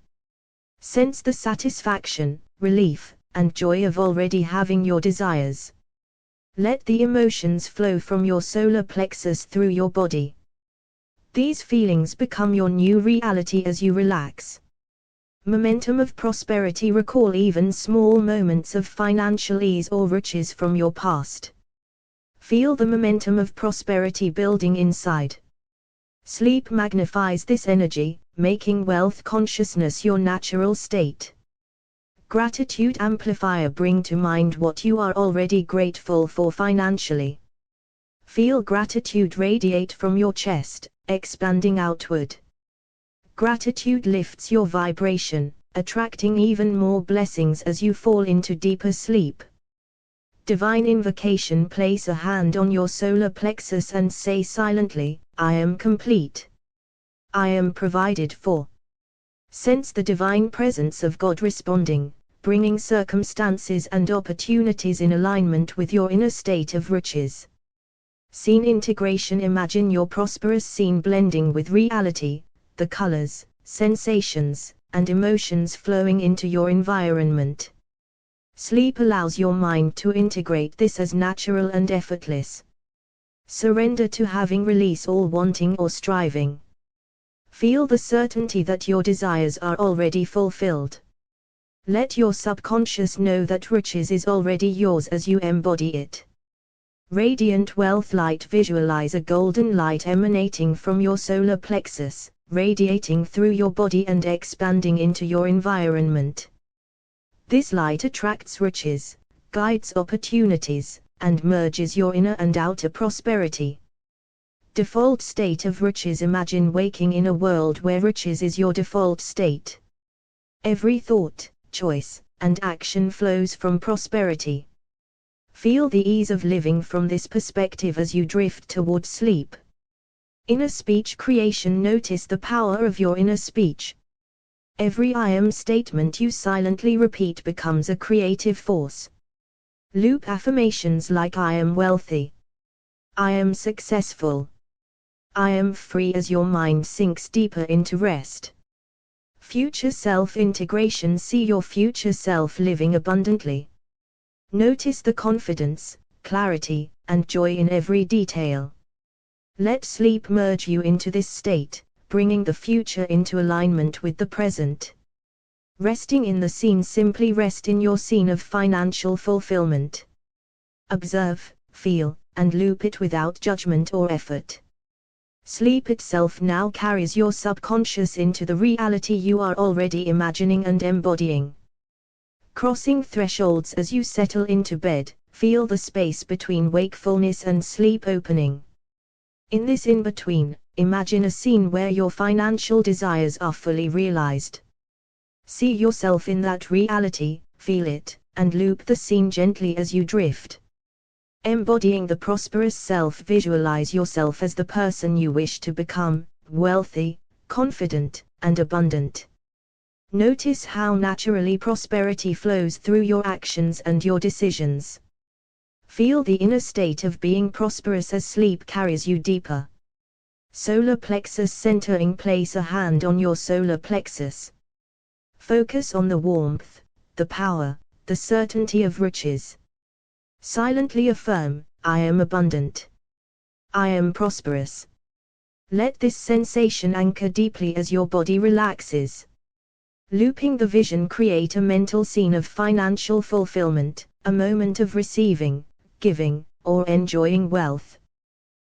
Sense the satisfaction, relief, and joy of already having your desires. Let the emotions flow from your solar plexus through your body. These feelings become your new reality as you relax. Momentum of prosperity. Recall even small moments of financial ease or riches from your past. Feel the momentum of prosperity building inside. Sleep magnifies this energy, making wealth consciousness your natural state. Gratitude amplifier. Bring to mind what you are already grateful for financially. Feel gratitude radiate from your chest, expanding outward. Gratitude lifts your vibration, attracting even more blessings as you fall into deeper sleep. Divine invocation. Place a hand on your solar plexus and say silently, I am complete. I am provided for. Sense the divine presence of God responding, bringing circumstances and opportunities in alignment with your inner state of riches. Scene integration. Imagine your prosperous scene blending with reality, the colors, sensations, and emotions flowing into your environment. Sleep allows your mind to integrate this as natural and effortless. Surrender to having, release all wanting or striving. Feel the certainty that your desires are already fulfilled. Let your subconscious know that riches is already yours as you embody it. Radiant wealth light. Visualize a golden light emanating from your solar plexus, radiating through your body and expanding into your environment. This light attracts riches, guides opportunities, and merges your inner and outer prosperity. Default state of riches. Imagine waking in a world where riches is your default state. Every thought, choice, and action flows from prosperity. Feel the ease of living from this perspective as you drift toward sleep. Inner speech creation. Notice the power of your inner speech. Every I am statement you silently repeat becomes a creative force. Loop affirmations like I am wealthy. I am successful. I am free as your mind sinks deeper into rest. Future self-integration. See your future self living abundantly. Notice the confidence, clarity, and joy in every detail. Let sleep merge you into this state, bringing the future into alignment with the present. Resting in the scene. Simply rest in your scene of financial fulfillment. Observe, feel, and loop it without judgment or effort. Sleep itself now carries your subconscious into the reality you are already imagining and embodying. Crossing thresholds. As you settle into bed, feel the space between wakefulness and sleep opening. In this in-between, imagine a scene where your financial desires are fully realized. See yourself in that reality, feel it, and loop the scene gently as you drift. Embodying the prosperous self. Visualize yourself as the person you wish to become, wealthy, confident, and abundant. Notice how naturally prosperity flows through your actions and your decisions. Feel the inner state of being prosperous as sleep carries you deeper. Solar plexus centering. Place a hand on your solar plexus. Focus on the warmth, the power, the certainty of riches. Silently affirm, I am abundant. I am prosperous. Let this sensation anchor deeply as your body relaxes. Looping the vision. Create a mental scene of financial fulfillment, a moment of receiving, giving, or enjoying wealth.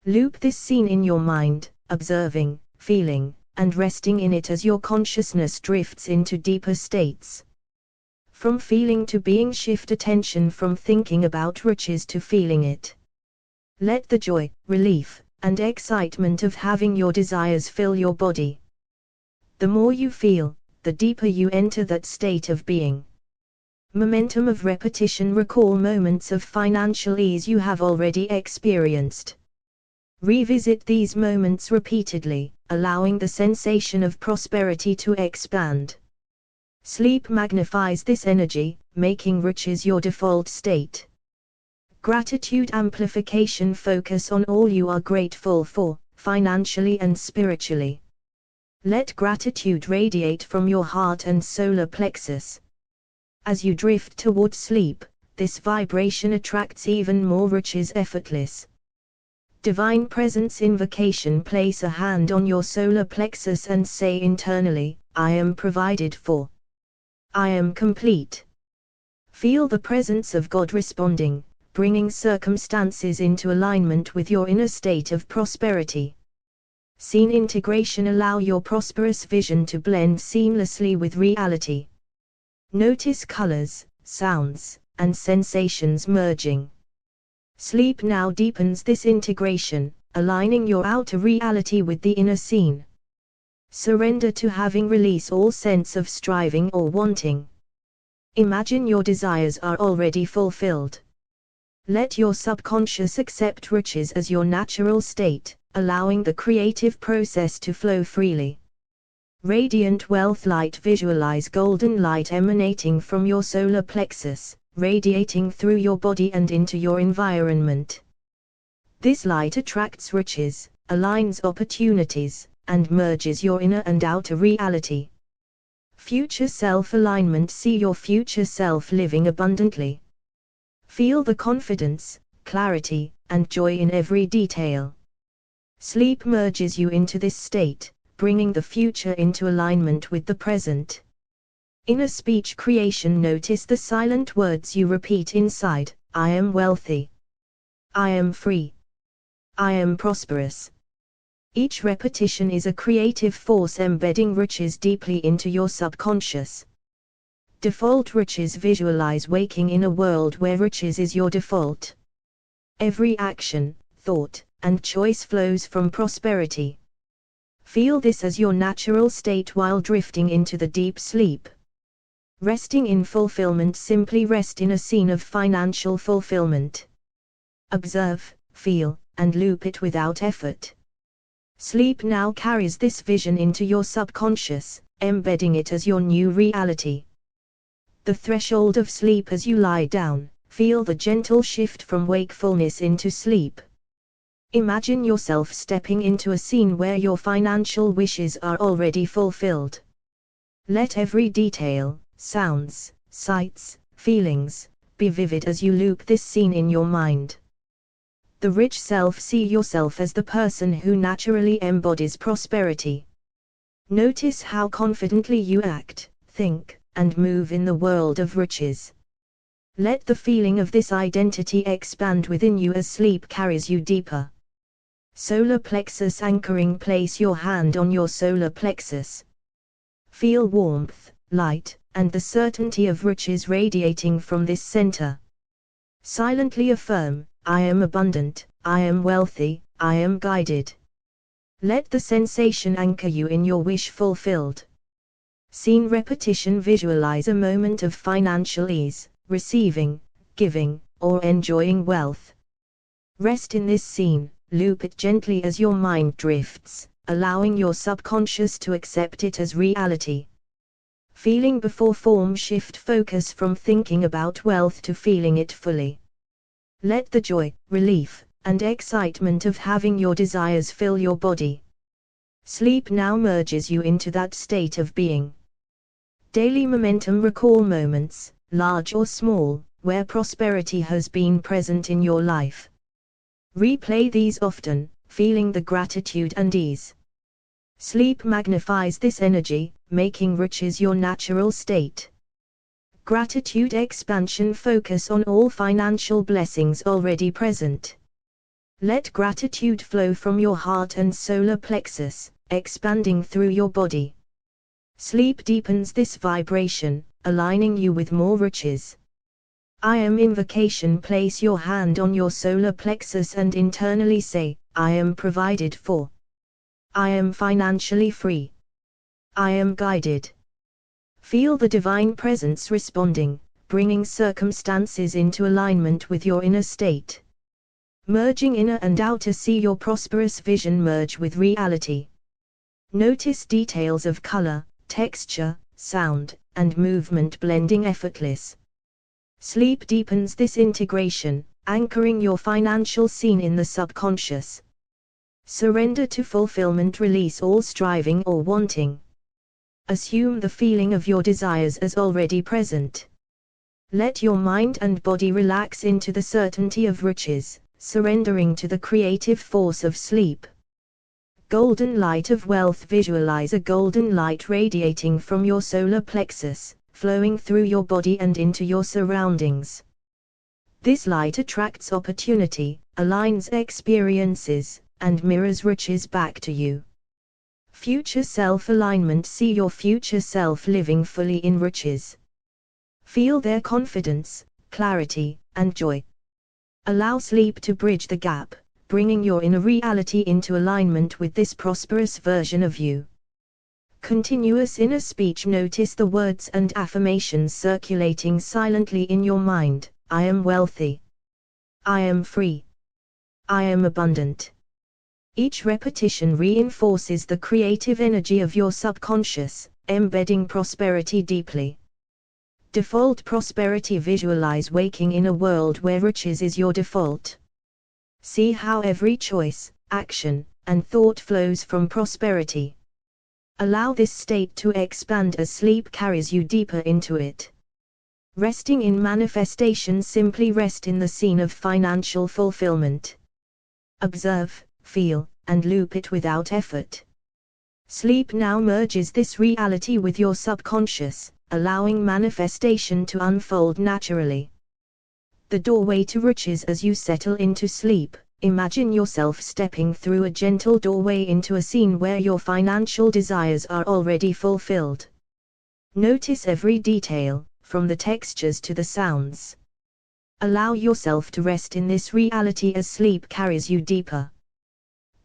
Loop this scene in your mind, observing, feeling, and resting in it as your consciousness drifts into deeper states. From feeling to being. Shift attention from thinking about riches to feeling it. Let the joy, relief, and excitement of having your desires fill your body. The more you feel, the deeper you enter that state of being. Momentum of repetition. Recall moments of financial ease you have already experienced. Revisit these moments repeatedly, allowing the sensation of prosperity to expand. Sleep magnifies this energy, making riches your default state. Gratitude amplification. Focus on all you are grateful for, financially and spiritually. Let gratitude radiate from your heart and solar plexus. As you drift toward sleep, this vibration attracts even more riches effortless. Divine Presence invocation. Place a hand on your solar plexus and say internally, I am provided for. I am complete. Feel the presence of God responding, bringing circumstances into alignment with your inner state of prosperity. Scene integration. Allow your prosperous vision to blend seamlessly with reality. Notice colors, sounds, and sensations merging. Sleep now deepens this integration, aligning your outer reality with the inner scene. Surrender to having. Release all sense of striving or wanting. Imagine your desires are already fulfilled. Let your subconscious accept riches as your natural state, allowing the creative process to flow freely. Radiant wealth light. Visualize golden light emanating from your solar plexus, radiating through your body and into your environment. This light attracts riches, aligns opportunities, and merges your inner and outer reality. Future self-alignment. See your future self living abundantly. Feel the confidence, clarity, and joy in every detail. Sleep merges you into this state, bringing the future into alignment with the present. Inner speech creation. Notice the silent words you repeat inside, I am wealthy. I am free. I am prosperous. Each repetition is a creative force embedding riches deeply into your subconscious. Default riches. Visualize waking in a world where riches is your default. Every action, thought, and choice flows from prosperity. Feel this as your natural state while drifting into the deep sleep. Resting in fulfillment. Simply rest in a scene of financial fulfillment. Observe, feel, and loop it without effort. Sleep now carries this vision into your subconscious, embedding it as your new reality. The threshold of sleep. As you lie down, feel the gentle shift from wakefulness into sleep. Imagine yourself stepping into a scene where your financial wishes are already fulfilled. Let every detail, sounds, sights, feelings, be vivid as you loop this scene in your mind. The rich self. See yourself as the person who naturally embodies prosperity. Notice how confidently you act, think, and move in the world of riches. Let the feeling of this identity expand within you as sleep carries you deeper. Solar plexus anchoring. Place your hand on your solar plexus. Feel warmth, light, and the certainty of riches radiating from this center. Silently affirm, I am abundant, I am wealthy, I am guided. Let the sensation anchor you in your wish fulfilled. Scene repetition. Visualize a moment of financial ease, receiving, giving, or enjoying wealth. Rest in this scene, loop it gently as your mind drifts, allowing your subconscious to accept it as reality. Feeling before form. Shift focus from thinking about wealth to feeling it fully. Let the joy, relief, and excitement of having your desires fill your body. Sleep now merges you into that state of being. Daily momentum. Recall moments, large or small, where prosperity has been present in your life. Replay these often, feeling the gratitude and ease. Sleep magnifies this energy, making riches your natural state. Gratitude expansion. Focus on all financial blessings already present. Let gratitude flow from your heart and solar plexus, expanding through your body. Sleep deepens this vibration, aligning you with more riches. I am invocation. Place your hand on your solar plexus and internally say, I am provided for. I am financially free. I am guided. Feel the divine presence responding, bringing circumstances into alignment with your inner state. Merging inner and outer, see your prosperous vision merge with reality. Notice details of color, texture, sound, and movement blending effortless. Sleep deepens this integration, anchoring your financial scene in the subconscious. Surrender to fulfillment, release all striving or wanting. Assume the feeling of your desires as already present. Let your mind and body relax into the certainty of riches, surrendering to the creative force of sleep. Golden light of wealth. Visualize a golden light radiating from your solar plexus, flowing through your body and into your surroundings. This light attracts opportunity, aligns experiences, and mirrors riches back to you. Future self-alignment. See your future self living fully in riches. Feel their confidence, clarity, and joy. Allow sleep to bridge the gap, bringing your inner reality into alignment with this prosperous version of you. Continuous inner speech. Notice the words and affirmations circulating silently in your mind. I am wealthy. I am free. I am abundant. Each repetition reinforces the creative energy of your subconscious, embedding prosperity deeply. Default prosperity. Visualize waking in a world where riches is your default. See how every choice, action, and thought flows from prosperity. Allow this state to expand as sleep carries you deeper into it. Resting in manifestation. Simply rest in the scene of financial fulfillment. Observe, feel, and loop it without effort. Sleep now merges this reality with your subconscious, allowing manifestation to unfold naturally. The doorway to riches. As you settle into sleep, imagine yourself stepping through a gentle doorway into a scene where your financial desires are already fulfilled. Notice every detail, from the textures to the sounds. Allow yourself to rest in this reality as sleep carries you deeper.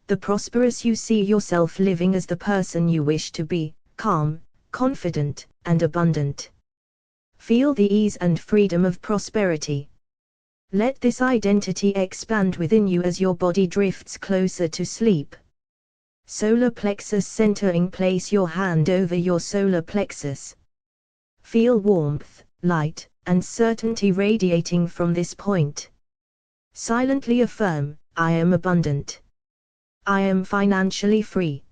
The prosperous. You see yourself living as the person you wish to be, calm, confident, and abundant. Feel the ease and freedom of prosperity. Let this identity expand within you as your body drifts closer to sleep. Solar plexus centering. Place your hand over your solar plexus. Feel warmth, light, and certainty radiating from this point. Silently affirm, I am abundant. I am financially free.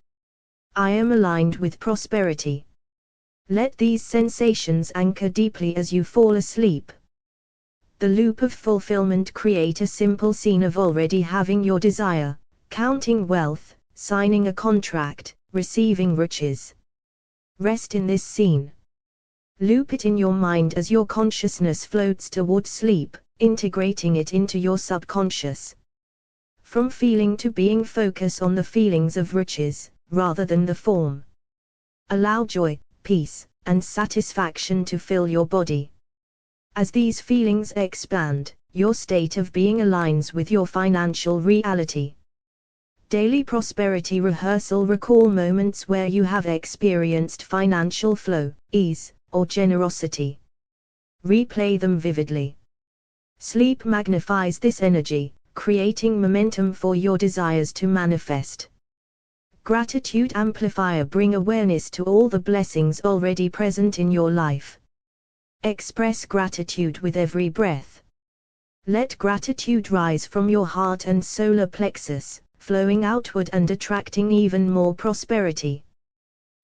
I am aligned with prosperity. Let these sensations anchor deeply as you fall asleep. The loop of fulfillment. Create a simple scene of already having your desire, counting wealth, signing a contract, receiving riches. Rest in this scene. Loop it in your mind as your consciousness floats toward sleep, integrating it into your subconscious. From feeling to being, focus on the feelings of riches, rather than the form. Allow joy, peace, and satisfaction to fill your body. As these feelings expand, your state of being aligns with your financial reality. Daily prosperity rehearsal. Recall moments where you have experienced financial flow, ease, or generosity. Replay them vividly. Sleep magnifies this energy, creating momentum for your desires to manifest. Gratitude amplifier. Bring awareness to all the blessings already present in your life. Express gratitude with every breath. Let gratitude rise from your heart and solar plexus, flowing outward and attracting even more prosperity.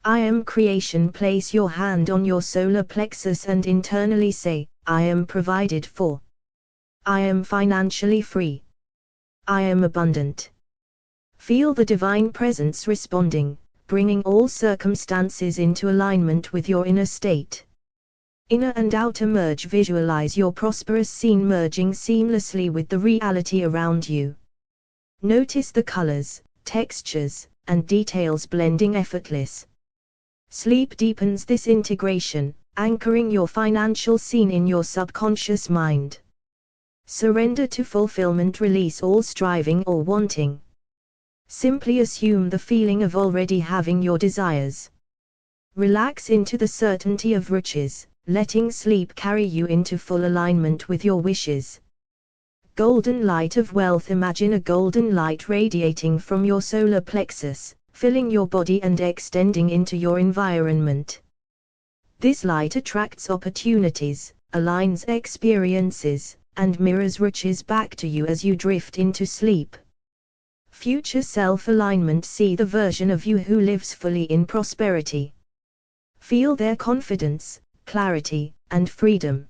I am creation. Place your hand on your solar plexus and internally say, I am provided for. I am financially free. I am abundant. Feel the divine presence responding, bringing all circumstances into alignment with your inner state. Inner and outer merge. Visualize your prosperous scene merging seamlessly with the reality around you. Notice the colors, textures, and details blending effortless. Sleep deepens this integration, anchoring your financial scene in your subconscious mind. Surrender to fulfillment. Release all striving or wanting. Simply assume the feeling of already having your desires. Relax into the certainty of riches, letting sleep carry you into full alignment with your wishes. Golden light of wealth. Imagine a golden light radiating from your solar plexus, filling your body and extending into your environment. This light attracts opportunities, aligns experiences, and mirrors riches back to you as you drift into sleep. Future self-alignment. See the version of you who lives fully in prosperity. Feel their confidence, clarity, and freedom.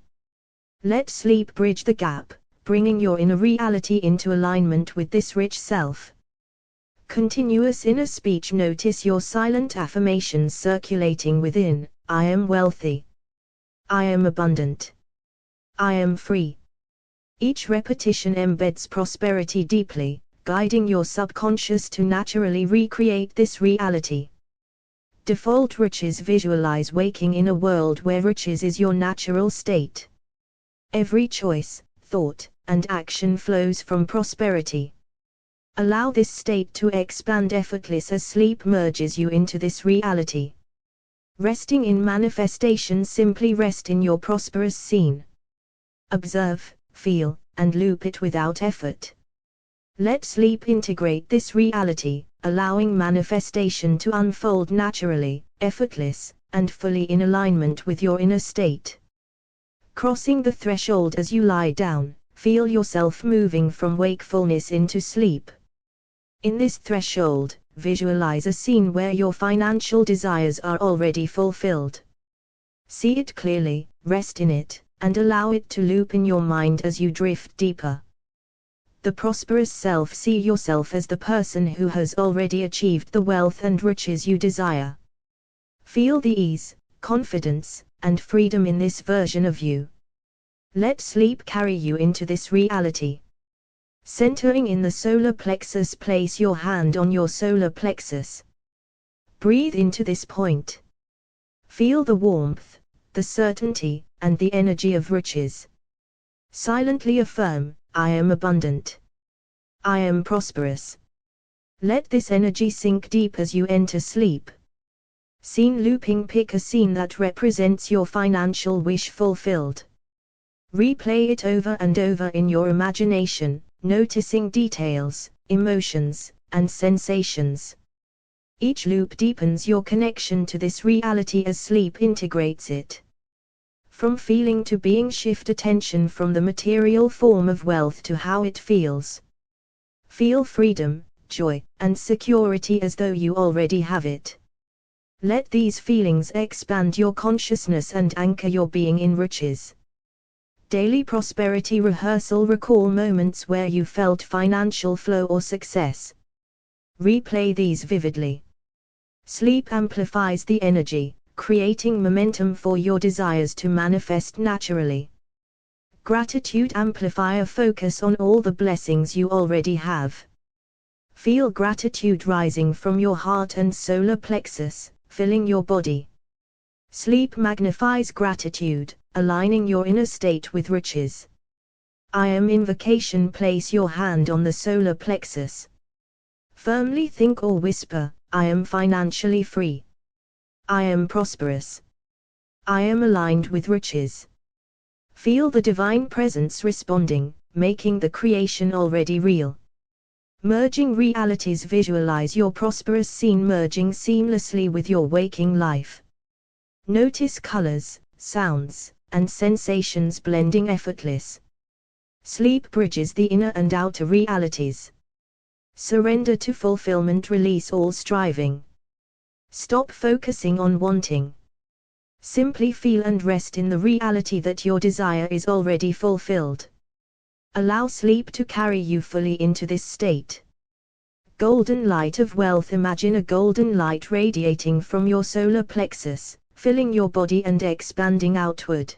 Let sleep bridge the gap, bringing your inner reality into alignment with this rich self. Continuous inner speech. Notice your silent affirmations circulating within. I am wealthy. I am abundant. I am free. Each repetition embeds prosperity deeply, guiding your subconscious to naturally recreate this reality. Default riches. Visualize waking in a world where riches is your natural state. Every choice, thought, and action flows from prosperity. Allow this state to expand effortless as sleep merges you into this reality. Resting in manifestation. Simply rest in your prosperous scene. Observe, feel, and loop it without effort. Let sleep integrate this reality, allowing manifestation to unfold naturally, effortless, and fully in alignment with your inner state. Crossing the threshold. As you lie down, feel yourself moving from wakefulness into sleep. In this threshold, visualize a scene where your financial desires are already fulfilled. See it clearly, rest in it, and allow it to loop in your mind as you drift deeper. The prosperous self. See yourself as the person who has already achieved the wealth and riches you desire. Feel the ease, confidence, and freedom in this version of you. Let sleep carry you into this reality. Centering in the solar plexus. Place your hand on your solar plexus. Breathe into this point. Feel the warmth, the certainty, and the energy of riches. Silently affirm, I am abundant. I am prosperous. Let this energy sink deep as you enter sleep. Scene looping. Pick a scene that represents your financial wish fulfilled. Replay it over and over in your imagination, noticing details, emotions, and sensations. Each loop deepens your connection to this reality as sleep integrates it. From feeling to being. Shift attention from the material form of wealth to how it feels. Feel freedom, joy, and security as though you already have it. Let these feelings expand your consciousness and anchor your being in riches. Daily prosperity rehearsal. Recall moments where you felt financial flow or success. Replay these vividly. Sleep amplifies the energy, creating momentum for your desires to manifest naturally. Gratitude amplifier. Focus on all the blessings you already have. Feel gratitude rising from your heart and solar plexus, filling your body. Sleep magnifies gratitude, aligning your inner state with riches. I am invocation. Place your hand on the solar plexus. Firmly think or whisper, I am financially free. I am prosperous. I am aligned with riches. Feel the divine presence responding, making the creation already real. Merging realities. Visualize your prosperous scene merging seamlessly with your waking life. Notice colors, sounds, and sensations blending effortless. Sleep bridges the inner and outer realities. Surrender to fulfillment. Release all striving. Stop focusing on wanting. Simply feel and rest in the reality that your desire is already fulfilled. Allow sleep to carry you fully into this state. Golden light of wealth. Imagine a golden light radiating from your solar plexus, filling your body and expanding outward.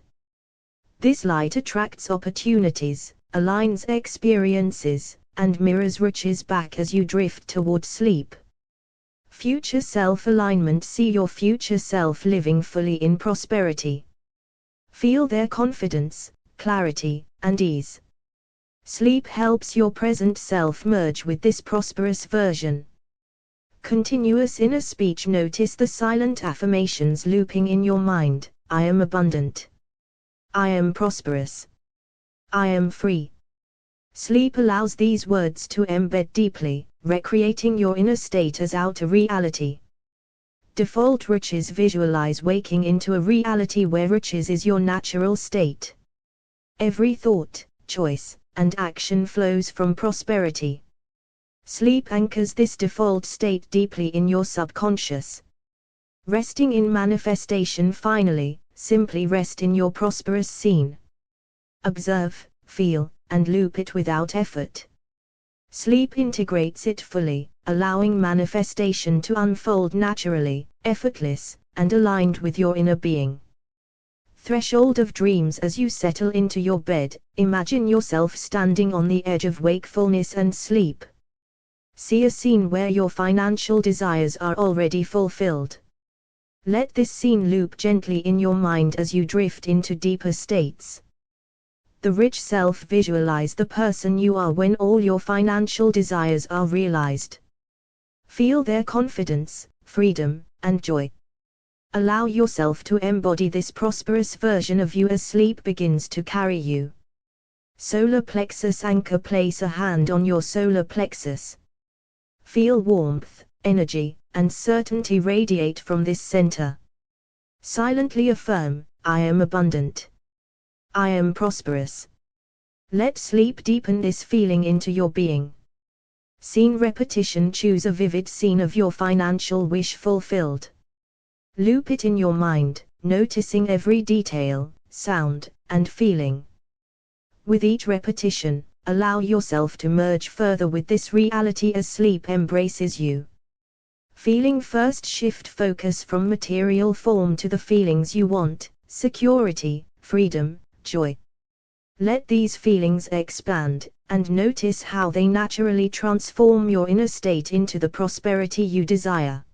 This light attracts opportunities, aligns experiences, and mirrors riches back as you drift toward sleep. Future self-alignment. See your future self living fully in prosperity. Feel their confidence, clarity, and ease. Sleep helps your present self merge with this prosperous version. Continuous inner speech. Notice the silent affirmations looping in your mind. I am abundant. I am prosperous. I am free. Sleep allows these words to embed deeply, recreating your inner state as outer reality. Default riches. Visualize waking into a reality where riches is your natural state. Every thought, choice, and action flows from prosperity. Sleep anchors this default state deeply in your subconscious. Resting in manifestation. Finally, simply rest in your prosperous scene. Observe, feel, and loop it without effort. Sleep integrates it fully, allowing manifestation to unfold naturally, effortless, and aligned with your inner being. Threshold of dreams. As you settle into your bed, imagine yourself standing on the edge of wakefulness and sleep. See a scene where your financial desires are already fulfilled. Let this scene loop gently in your mind as you drift into deeper states. The rich self. Visualize the person you are when all your financial desires are realized. Feel their confidence, freedom, and joy. Allow yourself to embody this prosperous version of you as sleep begins to carry you. Solar plexus anchor. Place a hand on your solar plexus. Feel warmth, energy, and certainty radiate from this center. Silently affirm, I am abundant. I am prosperous. Let sleep deepen this feeling into your being. Scene repetition. Choose a vivid scene of your financial wish fulfilled. Loop it in your mind, noticing every detail, sound, and feeling. With each repetition, allow yourself to merge further with this reality as sleep embraces you. Feeling first. Shift focus from material form to the feelings you want: security, freedom, joy. Let these feelings expand, and notice how they naturally transform your inner state into the prosperity you desire.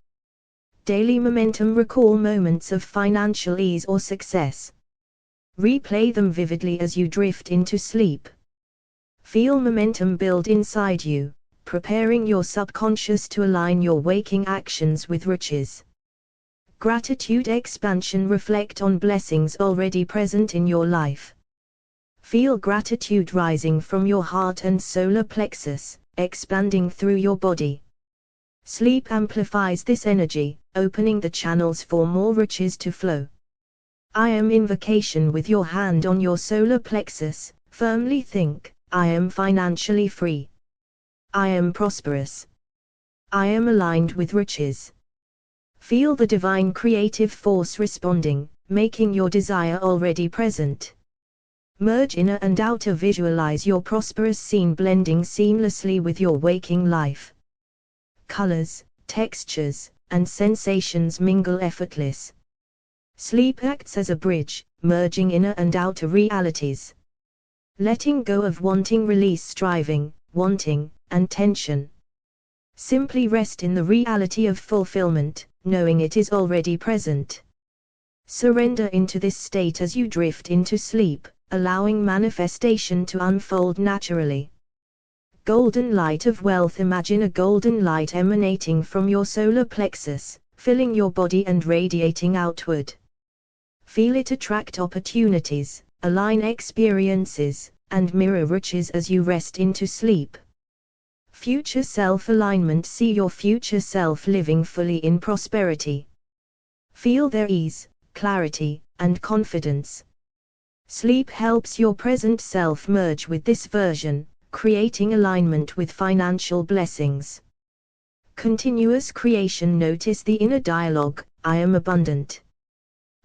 Daily momentum. Recall moments of financial ease or success. Replay them vividly as you drift into sleep. Feel momentum build inside you, preparing your subconscious to align your waking actions with riches. Gratitude expansion. Reflect on blessings already present in your life. Feel gratitude rising from your heart and solar plexus, expanding through your body. Sleep amplifies this energy, opening the channels for more riches to flow. I am invocation. With your hand on your solar plexus, firmly think, I am financially free. I am prosperous. I am aligned with riches. Feel the divine creative force responding, making your desire already present. Merge inner and outer. Visualize your prosperous scene blending seamlessly with your waking life. Colors, textures, and sensations mingle effortless. Sleep acts as a bridge, merging inner and outer realities. Letting go of wanting. Release striving, wanting, and tension. Simply rest in the reality of fulfillment, knowing it is already present. Surrender into this state as you drift into sleep, allowing manifestation to unfold naturally. Golden light of wealth. Imagine a golden light emanating from your solar plexus, filling your body and radiating outward. Feel it attract opportunities, align experiences, and mirror riches as you rest into sleep. Future self-alignment. See your future self living fully in prosperity. Feel their ease, clarity, and confidence. Sleep helps your present self merge with this version, creating alignment with financial blessings. Continuous creation. Notice the inner dialogue, I am abundant.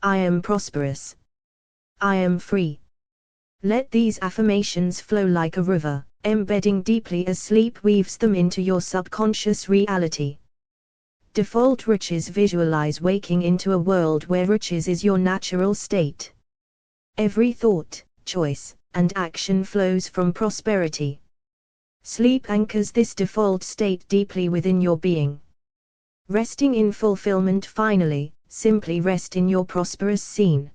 I am prosperous. I am free. Let these affirmations flow like a river, embedding deeply as sleep weaves them into your subconscious reality. Default riches. Visualize waking into a world where riches is your natural state. Every thought, choice, and action flows from prosperity. Sleep anchors this default state deeply within your being. Resting in fulfillment. Finally, simply rest in your prosperous scene.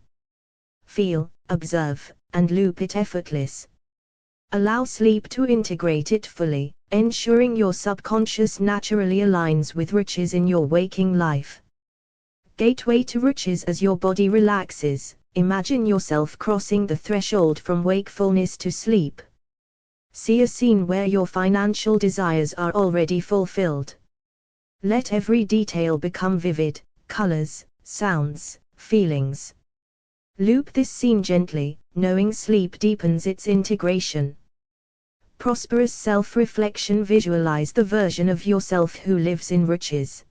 Feel, observe, and loop it effortless. Allow sleep to integrate it fully, ensuring your subconscious naturally aligns with riches in your waking life. Gateway to riches. As your body relaxes, imagine yourself crossing the threshold from wakefulness to sleep. See a scene where your financial desires are already fulfilled. Let every detail become vivid: colors, sounds, feelings. Loop this scene gently, knowing sleep deepens its integration. Prosperous self-reflection: visualize the version of yourself who lives in riches.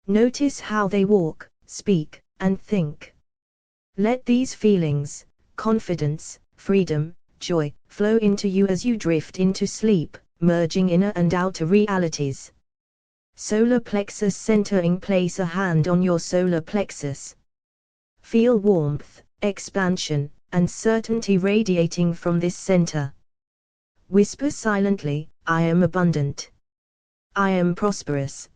Notice how they walk, speak, and think. Let these feelings, confidence, freedom, joy, flow into you as you drift into sleep, merging inner and outer realities. Solar plexus centering: place a hand on your solar plexus. Feel warmth, expansion, and certainty radiating from this center. Whisper silently, I am abundant. I am prosperous.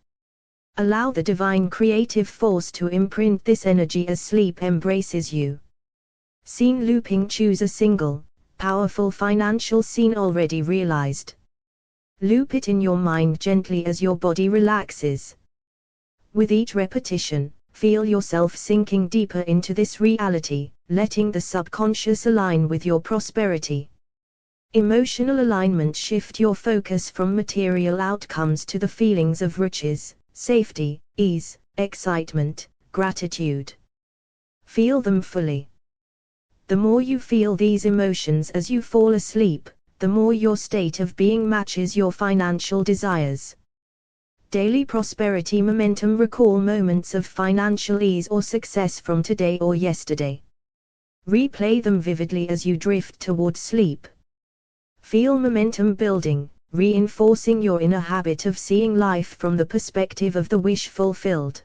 Allow the divine creative force to imprint this energy as sleep embraces you. Scene looping: choose a single, powerful financial scene already realized. Loop it in your mind gently as your body relaxes. With each repetition, feel yourself sinking deeper into this reality, letting the subconscious align with your prosperity. Emotional alignment: shift your focus from material outcomes to the feelings of riches, safety, ease, excitement, gratitude. Feel them fully. The more you feel these emotions as you fall asleep, the more your state of being matches your financial desires. Daily prosperity momentum: recall moments of financial ease or success from today or yesterday. Replay them vividly as you drift toward sleep. Feel momentum building, reinforcing your inner habit of seeing life from the perspective of the wish fulfilled.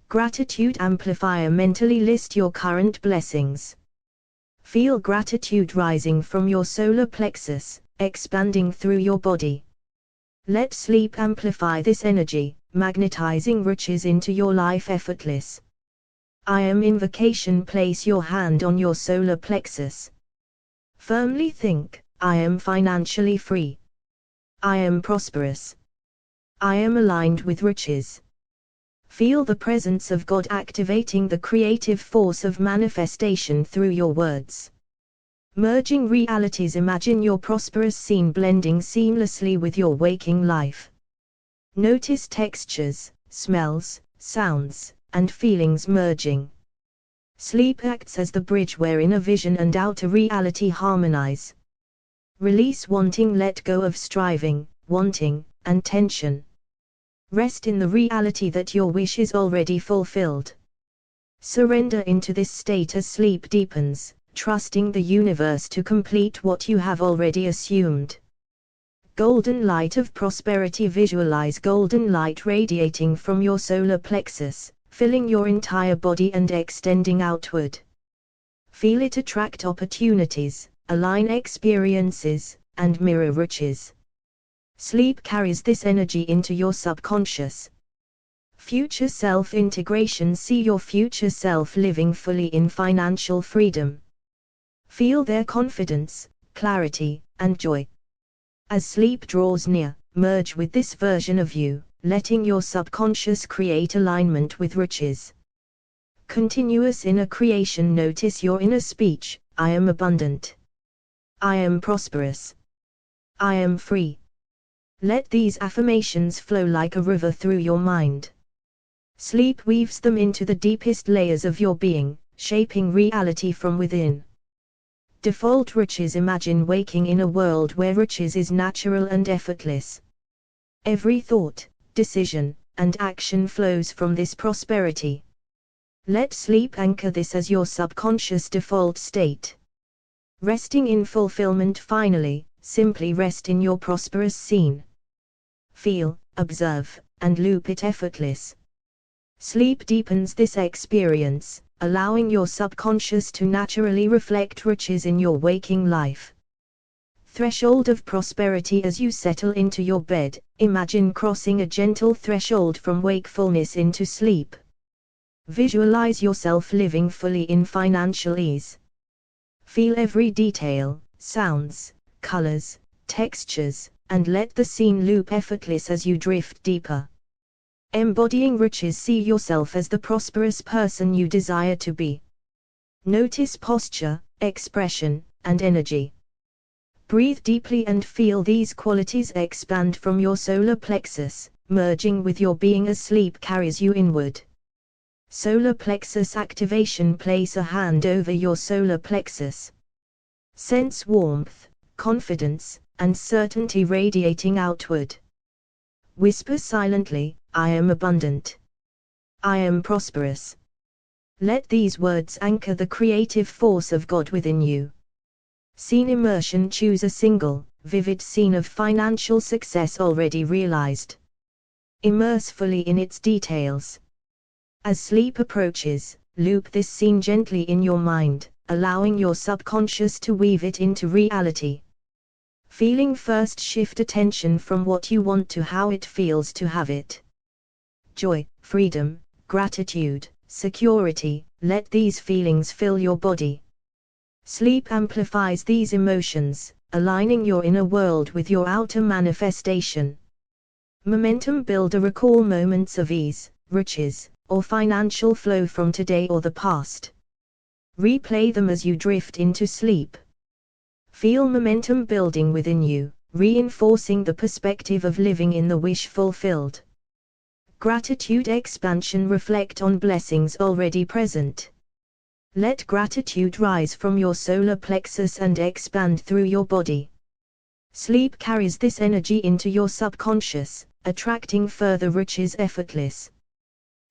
Gratitude amplifier: mentally list your current blessings. Feel gratitude rising from your solar plexus, expanding through your body. Let sleep amplify this energy, magnetizing riches into your life effortless. I am invocation: place your hand on your solar plexus. Firmly think, I am financially free. I am prosperous. I am aligned with riches. Feel the presence of God activating the creative force of manifestation through your words. Merging realities: imagine your prosperous scene blending seamlessly with your waking life. Notice textures, smells, sounds, and feelings merging. Sleep acts as the bridge where inner vision and outer reality harmonize. Release wanting: let go of striving, wanting, and tension. Rest in the reality that your wish is already fulfilled. Surrender into this state as sleep deepens, trusting the universe to complete what you have already assumed. Golden light of prosperity: visualize golden light radiating from your solar plexus, filling your entire body and extending outward. Feel it attract opportunities, align experiences, and mirror riches. Sleep carries this energy into your subconscious. Future self-integration: see your future self living fully in financial freedom. Feel their confidence, clarity, and joy. As sleep draws near, merge with this version of you, letting your subconscious create alignment with riches. Continuous inner creation: notice your inner speech, I am abundant. I am prosperous. I am free. Let these affirmations flow like a river through your mind. Sleep weaves them into the deepest layers of your being, shaping reality from within. Default riches: imagine waking in a world where riches is natural and effortless. Every thought, decision, and action flows from this prosperity. Let sleep anchor this as your subconscious default state. Resting in fulfillment: finally, simply rest in your prosperous scene. Feel, observe, and loop it effortless. Sleep deepens this experience, allowing your subconscious to naturally reflect riches in your waking life. Threshold of prosperity: as you settle into your bed, imagine crossing a gentle threshold from wakefulness into sleep. Visualize yourself living fully in financial ease. Feel every detail, sounds, colors, textures, and let the scene loop effortless as you drift deeper. Embodying riches: see yourself as the prosperous person you desire to be. Notice posture, expression, and energy. Breathe deeply and feel these qualities expand from your solar plexus, merging with your being as sleep carries you inward. Solar plexus activation. Place a hand over your solar plexus. Sense warmth, confidence, and certainty radiating outward. Whisper silently, I am abundant. I am prosperous. Let these words anchor the creative force of God within you. Scene immersion. Choose a single, vivid scene of financial success already realized. Immerse fully in its details. As sleep approaches, loop this scene gently in your mind, allowing your subconscious to weave it into reality. Feeling first. Shift attention from what you want to how it feels to have it. Joy, freedom, gratitude, security, let these feelings fill your body. Sleep amplifies these emotions, aligning your inner world with your outer manifestation. Momentum builder. Recall moments of ease, riches, or financial flow from today or the past. Replay them as you drift into sleep. Feel momentum building within you, reinforcing the perspective of living in the wish fulfilled. Gratitude expansion. Reflect on blessings already present. Let gratitude rise from your solar plexus and expand through your body. Sleep carries this energy into your subconscious, attracting further riches effortless.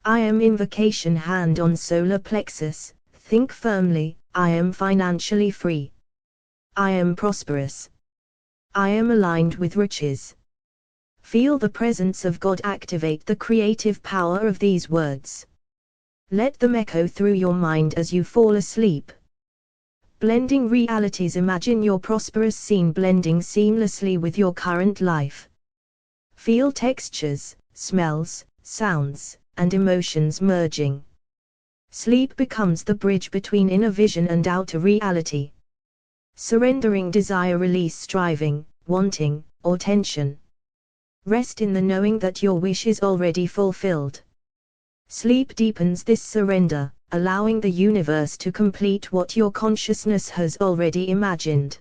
I am invocation. Hand on solar plexus, think firmly, I am financially free. I am prosperous. I am aligned with riches. Feel the presence of God. Activate the creative power of these words. Let them echo through your mind as you fall asleep. Blending realities. Imagine your prosperous scene blending seamlessly with your current life. Feel textures, smells, sounds, and emotions merging. Sleep becomes the bridge between inner vision and outer reality. Surrendering desire. Release striving, wanting, or tension. Rest in the knowing that your wish is already fulfilled. Sleep deepens this surrender, allowing the universe to complete what your consciousness has already imagined.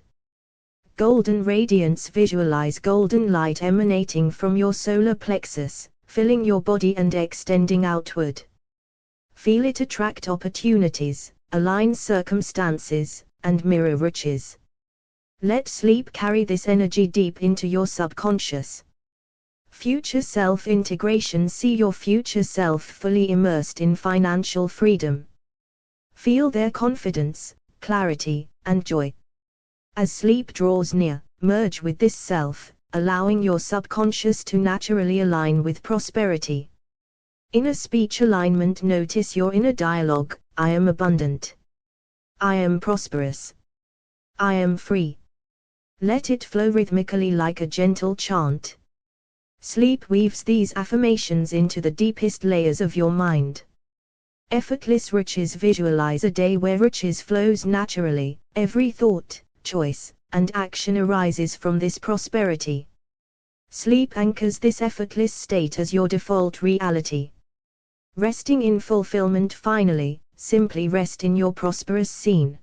Golden radiance. Visualize golden light emanating from your solar plexus, filling your body and extending outward. Feel it attract opportunities, align circumstances, and mirror riches. Let sleep carry this energy deep into your subconscious. Future self-integration. See your future self fully immersed in financial freedom. Feel their confidence, clarity, and joy. As sleep draws near, merge with this self, allowing your subconscious to naturally align with prosperity. Inner speech alignment. Notice your inner dialogue, I am abundant. I am prosperous. I am free. Let it flow rhythmically like a gentle chant. Sleep weaves these affirmations into the deepest layers of your mind. Effortless riches. Visualize a day where riches flows naturally, every thought, choice, and action arises from this prosperity. Sleep anchors this effortless state as your default reality. Resting in fulfillment. Finally, simply rest in your prosperous scene.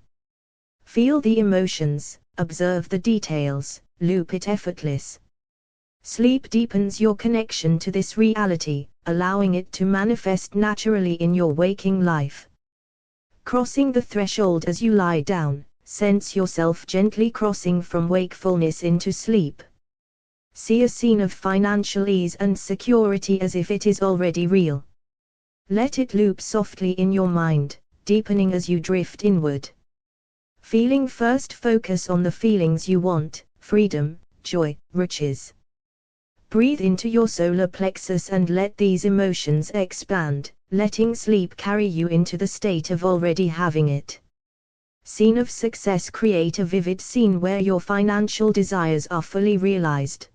Feel the emotions, observe the details, loop it effortless. Sleep deepens your connection to this reality, allowing it to manifest naturally in your waking life. Crossing the threshold. As you lie down, sense yourself gently crossing from wakefulness into sleep. See a scene of financial ease and security as if it is already real. Let it loop softly in your mind, deepening as you drift inward. Feeling first. Focus on the feelings you want, freedom, joy, riches. Breathe into your solar plexus and let these emotions expand, letting sleep carry you into the state of already having it. Scene of success. Create a vivid scene where your financial desires are fully realized.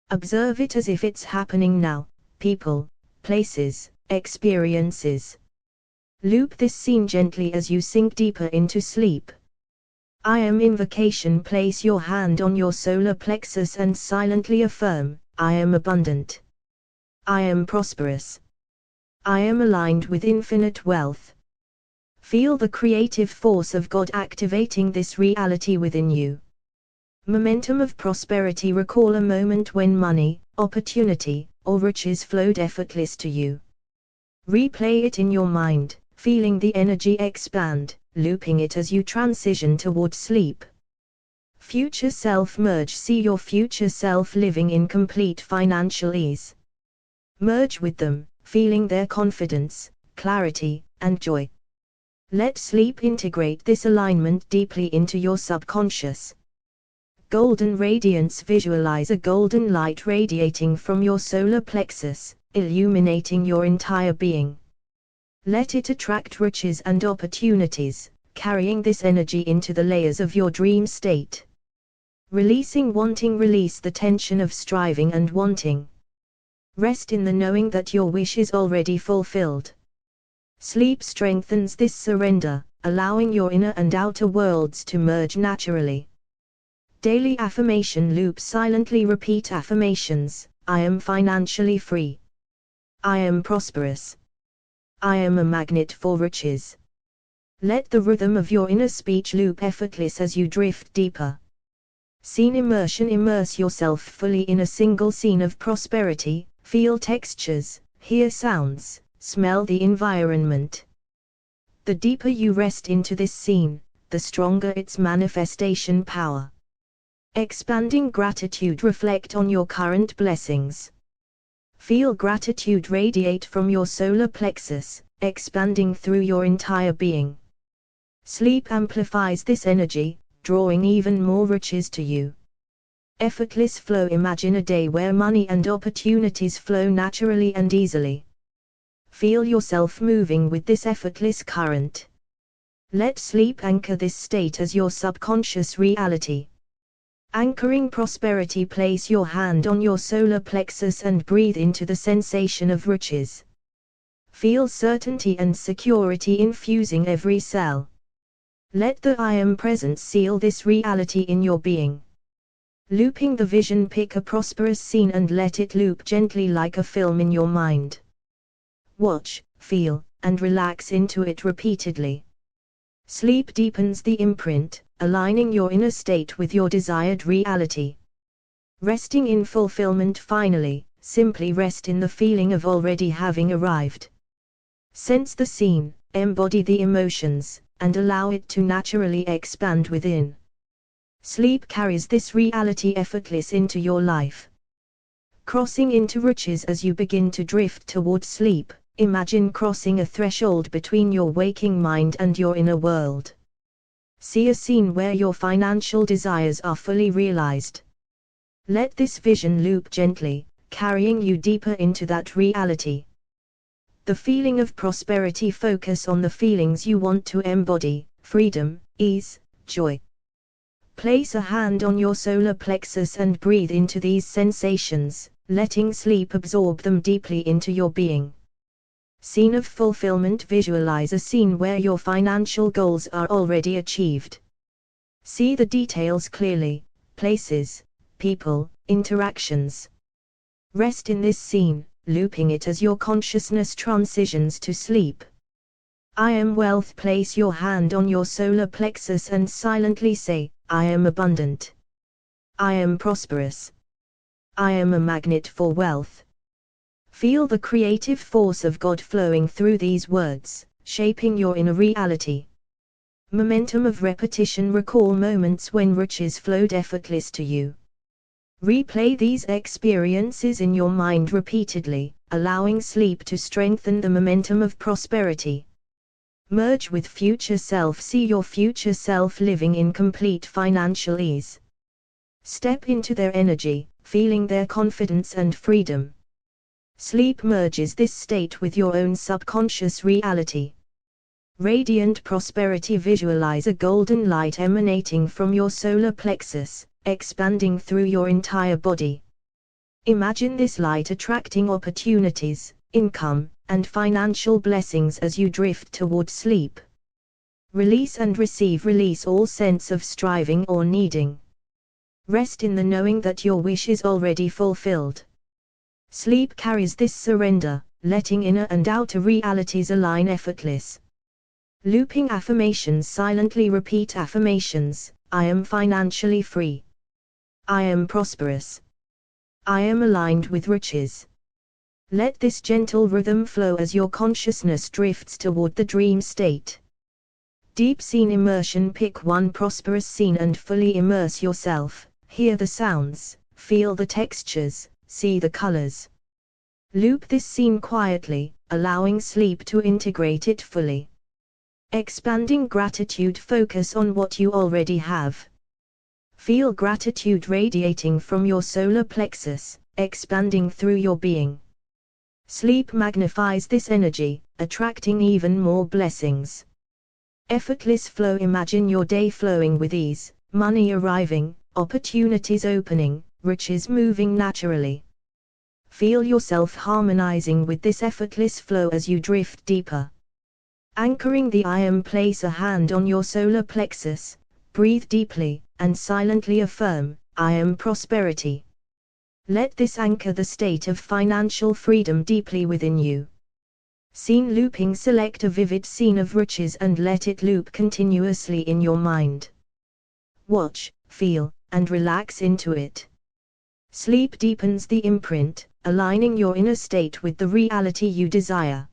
Observe it as if it's happening now, people, places, experiences. Loop this scene gently as you sink deeper into sleep. I am invocation. Place your hand on your solar plexus and silently affirm, I am abundant. I am prosperous. I am aligned with infinite wealth. Feel the creative force of God activating this reality within you. Momentum of prosperity. Recall a moment when money, opportunity, or riches flowed effortless to you. Replay it in your mind, feeling the energy expand, looping it as you transition toward sleep. Future self. Merge. See your future self living in complete financial ease. Merge with them, feeling their confidence, clarity, and joy. Let sleep integrate this alignment deeply into your subconscious. Golden radiance. Visualize a golden light radiating from your solar plexus, illuminating your entire being. Let it attract riches and opportunities, carrying this energy into the layers of your dream state. Releasing wanting. Release the tension of striving and wanting. Rest in the knowing that your wish is already fulfilled. Sleep strengthens this surrender, allowing your inner and outer worlds to merge naturally. Daily affirmation loop. Silently repeat affirmations. I am financially free. I am prosperous. I am a magnet for riches. Let the rhythm of your inner speech loop effortless as you drift deeper. Scene immersion. Immerse yourself fully in a single scene of prosperity. Feel textures, hear sounds, smell the environment. The deeper you rest into this scene, the stronger its manifestation power. Expanding gratitude. Reflect on your current blessings. Feel gratitude radiate from your solar plexus, expanding through your entire being. Sleep amplifies this energy, drawing even more riches to you. Effortless flow. Imagine a day where money and opportunities flow naturally and easily. Feel yourself moving with this effortless current. Let sleep anchor this state as your subconscious reality. Anchoring prosperity. Place your hand on your solar plexus and breathe into the sensation of riches. Feel certainty and security infusing every cell. Let the I am presence seal this reality in your being. Looping the vision. Pick a prosperous scene and let it loop gently like a film in your mind. Watch, feel, and relax into it repeatedly. Sleep deepens the imprint, aligning your inner state with your desired reality. Resting in fulfillment. Finally, simply rest in the feeling of already having arrived. Sense the scene, embody the emotions, and allow it to naturally expand within. Sleep carries this reality effortless into your life. Crossing into riches. As you begin to drift toward sleep, imagine crossing a threshold between your waking mind and your inner world. See a scene where your financial desires are fully realized. Let this vision loop gently, carrying you deeper into that reality. The feeling of prosperity. Focus on the feelings you want to embody: freedom, ease, joy. Place a hand on your solar plexus and breathe into these sensations, letting sleep absorb them deeply into your being. Scene of fulfillment. Visualize a scene where your financial goals are already achieved. See the details clearly: places, people, interactions. Rest in this scene, looping it as your consciousness transitions to sleep. I am wealth. Place your hand on your solar plexus and silently say, I am abundant. I am prosperous. I am a magnet for wealth. Feel the creative force of God flowing through these words, shaping your inner reality. Momentum of repetition. Recall moments when riches flowed effortless to you. Replay these experiences in your mind repeatedly, allowing sleep to strengthen the momentum of prosperity. Merge with future self. See your future self living in complete financial ease. Step into their energy, feeling their confidence and freedom. Sleep merges this state with your own subconscious reality. Radiant prosperity. Visualize a golden light emanating from your solar plexus, expanding through your entire body. Imagine this light attracting opportunities, income, and financial blessings as you drift toward sleep. Release and receive. Release all sense of striving or needing. Rest in the knowing that your wish is already fulfilled. Sleep carries this surrender, letting inner and outer realities align effortless. Looping affirmations. Silently repeat affirmations. I am financially free. I am prosperous. I am aligned with riches. Let this gentle rhythm flow as your consciousness drifts toward the dream state. Deep scene immersion. Pick one prosperous scene and fully immerse yourself. Hear the sounds, feel the textures, see the colors. Loop this scene quietly, allowing sleep to integrate it fully. Expanding gratitude. Focus on what you already have. Feel gratitude radiating from your solar plexus, expanding through your being. Sleep magnifies this energy, attracting even more blessings. Effortless flow. Imagine your day flowing with ease, money arriving, opportunities opening, riches moving naturally. Feel yourself harmonizing with this effortless flow as you drift deeper. Anchoring the I am. Place a hand on your solar plexus, breathe deeply, and silently affirm, I am prosperity. Let this anchor the state of financial freedom deeply within you. Scene looping. Select a vivid scene of riches and let it loop continuously in your mind. Watch, feel, and relax into it. Sleep deepens the imprint, aligning your inner state with the reality you desire.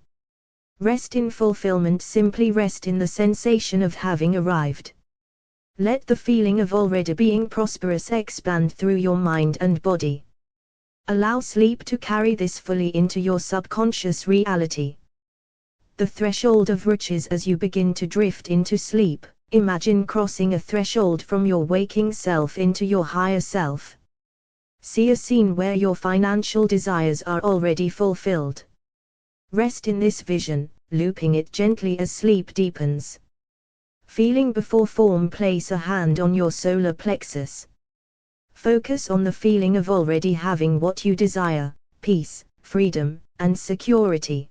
Rest in fulfillment. Simply rest in the sensation of having arrived. Let the feeling of already being prosperous expand through your mind and body. Allow sleep to carry this fully into your subconscious reality. The threshold of riches. As you begin to drift into sleep, imagine crossing a threshold from your waking self into your higher self. See a scene where your financial desires are already fulfilled. Rest in this vision, looping it gently as sleep deepens. Feeling before form. Place a hand on your solar plexus. Focus on the feeling of already having what you desire, peace, freedom, and security.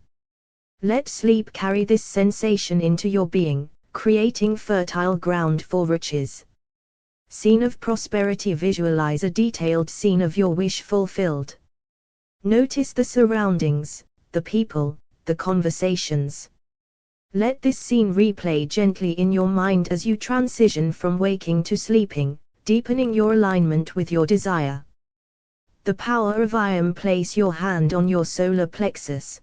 Let sleep carry this sensation into your being, creating fertile ground for riches. Scene of prosperity. Visualize a detailed scene of your wish fulfilled. Notice the surroundings, the people, the conversations. Let this scene replay gently in your mind as you transition from waking to sleeping, deepening your alignment with your desire. The power of I am. Place your hand on your solar plexus.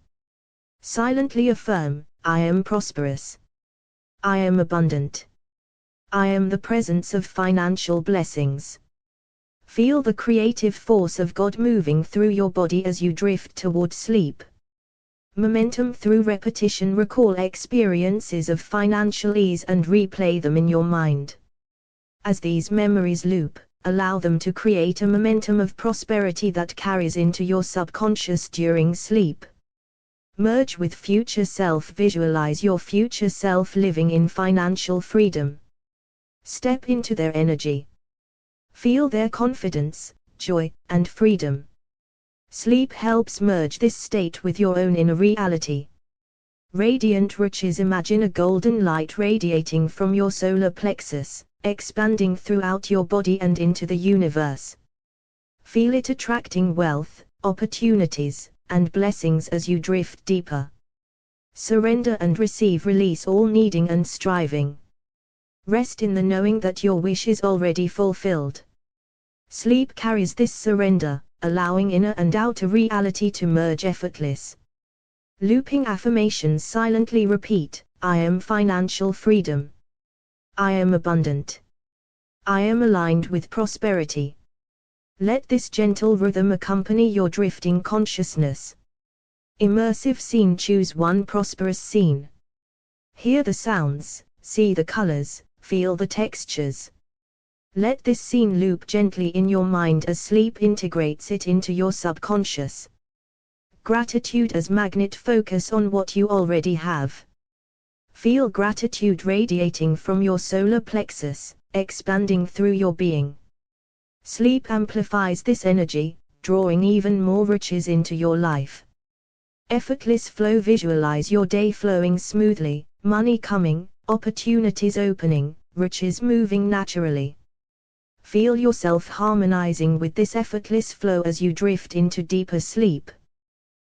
Silently affirm, I am prosperous. I am abundant. I am the presence of financial blessings. Feel the creative force of God moving through your body as you drift toward sleep. Momentum. Through repetition. Recall experiences of financial ease and replay them in your mind. As these memories loop, allow them to create a momentum of prosperity that carries into your subconscious during sleep. Merge with future self. Visualize your future self living in financial freedom. Step into their energy. Feel their confidence, joy, and freedom. Sleep helps merge this state with your own inner reality. Radiant riches. Imagine a golden light radiating from your solar plexus, expanding throughout your body and into the universe. Feel it attracting wealth, opportunities, and blessings as you drift deeper. Surrender and receive. Release all needing and striving. Rest in the knowing that your wish is already fulfilled. Sleep carries this surrender, allowing inner and outer reality to merge effortless. Looping affirmations. Silently repeat, I am financial freedom. I am abundant. I am aligned with prosperity. Let this gentle rhythm accompany your drifting consciousness. Immersive scene. Choose one prosperous scene. Hear the sounds, see the colors, feel the textures. Let this scene loop gently in your mind as sleep integrates it into your subconscious. Gratitude as magnet. Focus on what you already have. Feel gratitude radiating from your solar plexus, expanding through your being. Sleep amplifies this energy, drawing even more riches into your life. Effortless flow. Visualize your day flowing smoothly, money coming, opportunities opening, riches moving naturally. Feel yourself harmonizing with this effortless flow as you drift into deeper sleep.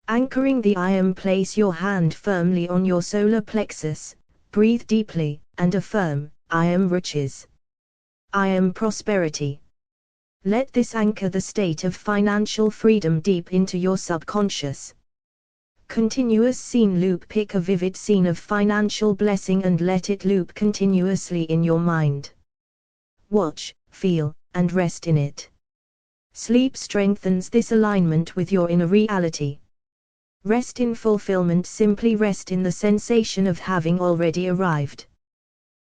Anchoring the I am. Place your hand firmly on your solar plexus, breathe deeply, and affirm, I am riches. I am prosperity. Let this anchor the state of financial freedom deep into your subconscious. Continuous scene loop. Pick a vivid scene of financial blessing and let it loop continuously in your mind. Watch, feel, and rest in it. Sleep strengthens this alignment with your inner reality. Rest in fulfillment. Simply rest in the sensation of having already arrived.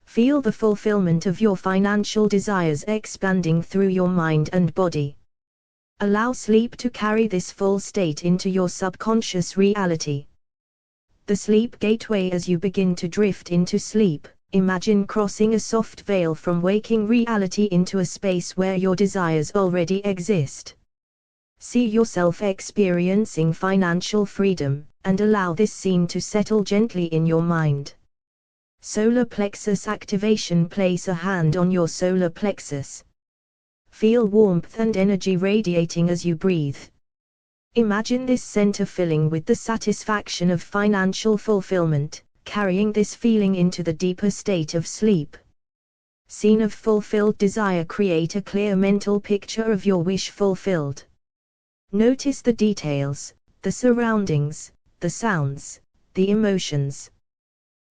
Feel the fulfillment of your financial desires expanding through your mind and body. Allow sleep to carry this full state into your subconscious reality. The sleep gateway. As you begin to drift into sleep, imagine crossing a soft veil from waking reality into a space where your desires already exist. See yourself experiencing financial freedom, and allow this scene to settle gently in your mind. Solar plexus activation. Place a hand on your solar plexus. Feel warmth and energy radiating as you breathe. Imagine this center filling with the satisfaction of financial fulfillment, carrying this feeling into the deeper state of sleep. Scene of fulfilled desire. Create a clear mental picture of your wish fulfilled. Notice the details, the surroundings, the sounds, the emotions.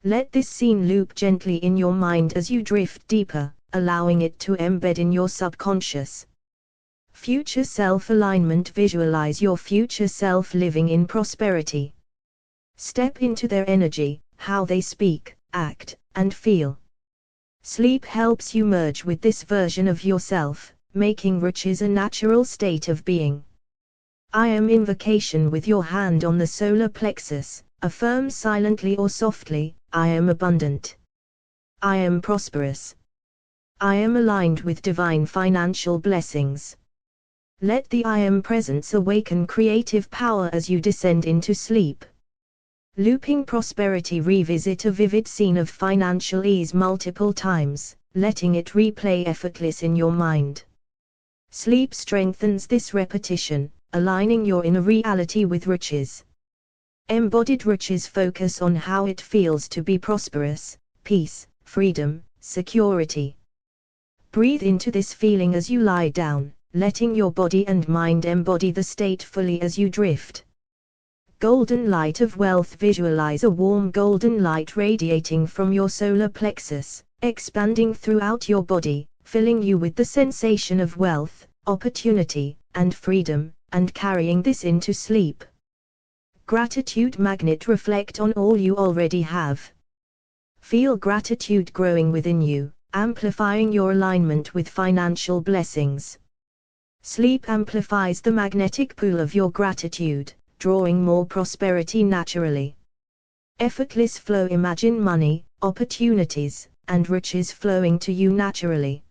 Let this scene loop gently in your mind as you drift deeper, allowing it to embed in your subconscious. Future self-alignment. Visualize your future self living in prosperity. Step into their energy, how they speak, act, and feel. Sleep helps you merge with this version of yourself, making riches a natural state of being. I am invocation. With your hand on the solar plexus, affirm silently or softly, I am abundant. I am prosperous. I am aligned with divine financial blessings. Let the I am presence awaken creative power as you descend into sleep. Looping prosperity. Revisit a vivid scene of financial ease multiple times, letting it replay effortless in your mind. Sleep strengthens this repetition, aligning your inner reality with riches. Embodied riches. Focus on how it feels to be prosperous, peace, freedom, security. Breathe into this feeling as you lie down, letting your body and mind embody the state fully as you drift. Golden light of wealth. Visualize a warm golden light radiating from your solar plexus, expanding throughout your body, filling you with the sensation of wealth, opportunity, and freedom, and carrying this into sleep. Gratitude magnet. Reflect on all you already have. Feel gratitude growing within you, amplifying your alignment with financial blessings. Sleep amplifies the magnetic pull of your gratitude, drawing more prosperity naturally. Effortless flow. Imagine money, opportunities, and riches flowing to you naturally.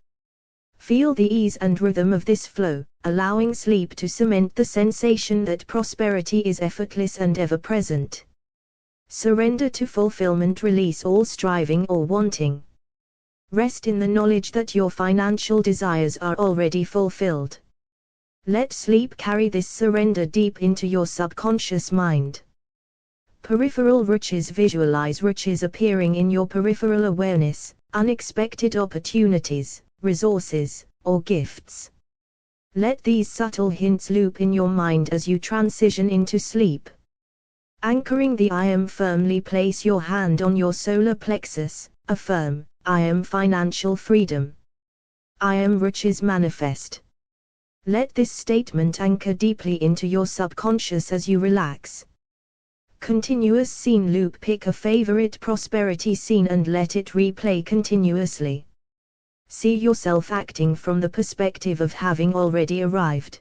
Feel the ease and rhythm of this flow, allowing sleep to cement the sensation that prosperity is effortless and ever present. Surrender to fulfillment. Release all striving or wanting. Rest in the knowledge that your financial desires are already fulfilled. Let sleep carry this surrender deep into your subconscious mind. Peripheral riches. Visualize riches appearing in your peripheral awareness, unexpected opportunities, resources, or gifts. Let these subtle hints loop in your mind as you transition into sleep. Anchoring the I am firmly. Place your hand on your solar plexus, affirm, I am financial freedom. I am riches manifest. Let this statement anchor deeply into your subconscious as you relax. Continuous scene loop. Pick a favorite prosperity scene and let it replay continuously. See yourself acting from the perspective of having already arrived.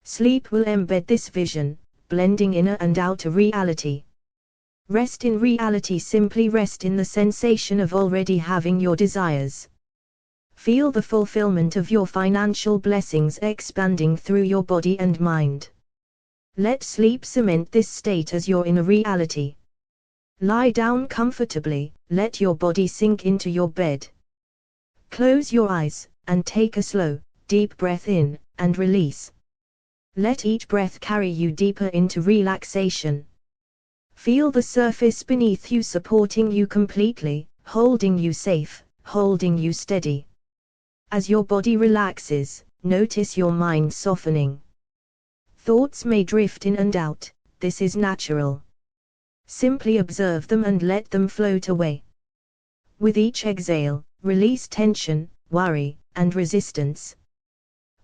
Sleep will embed this vision, blending inner and outer reality. Rest in reality. Simply rest in the sensation of already having your desires. Feel the fulfillment of your financial blessings expanding through your body and mind. Let sleep cement this state as your inner reality. Lie down comfortably, let your body sink into your bed. Close your eyes, and take a slow, deep breath in, and release. Let each breath carry you deeper into relaxation. Feel the surface beneath you supporting you completely, holding you safe, holding you steady. As your body relaxes, notice your mind softening. Thoughts may drift in and out, this is natural. Simply observe them and let them float away. With each exhale, release tension, worry, and resistance.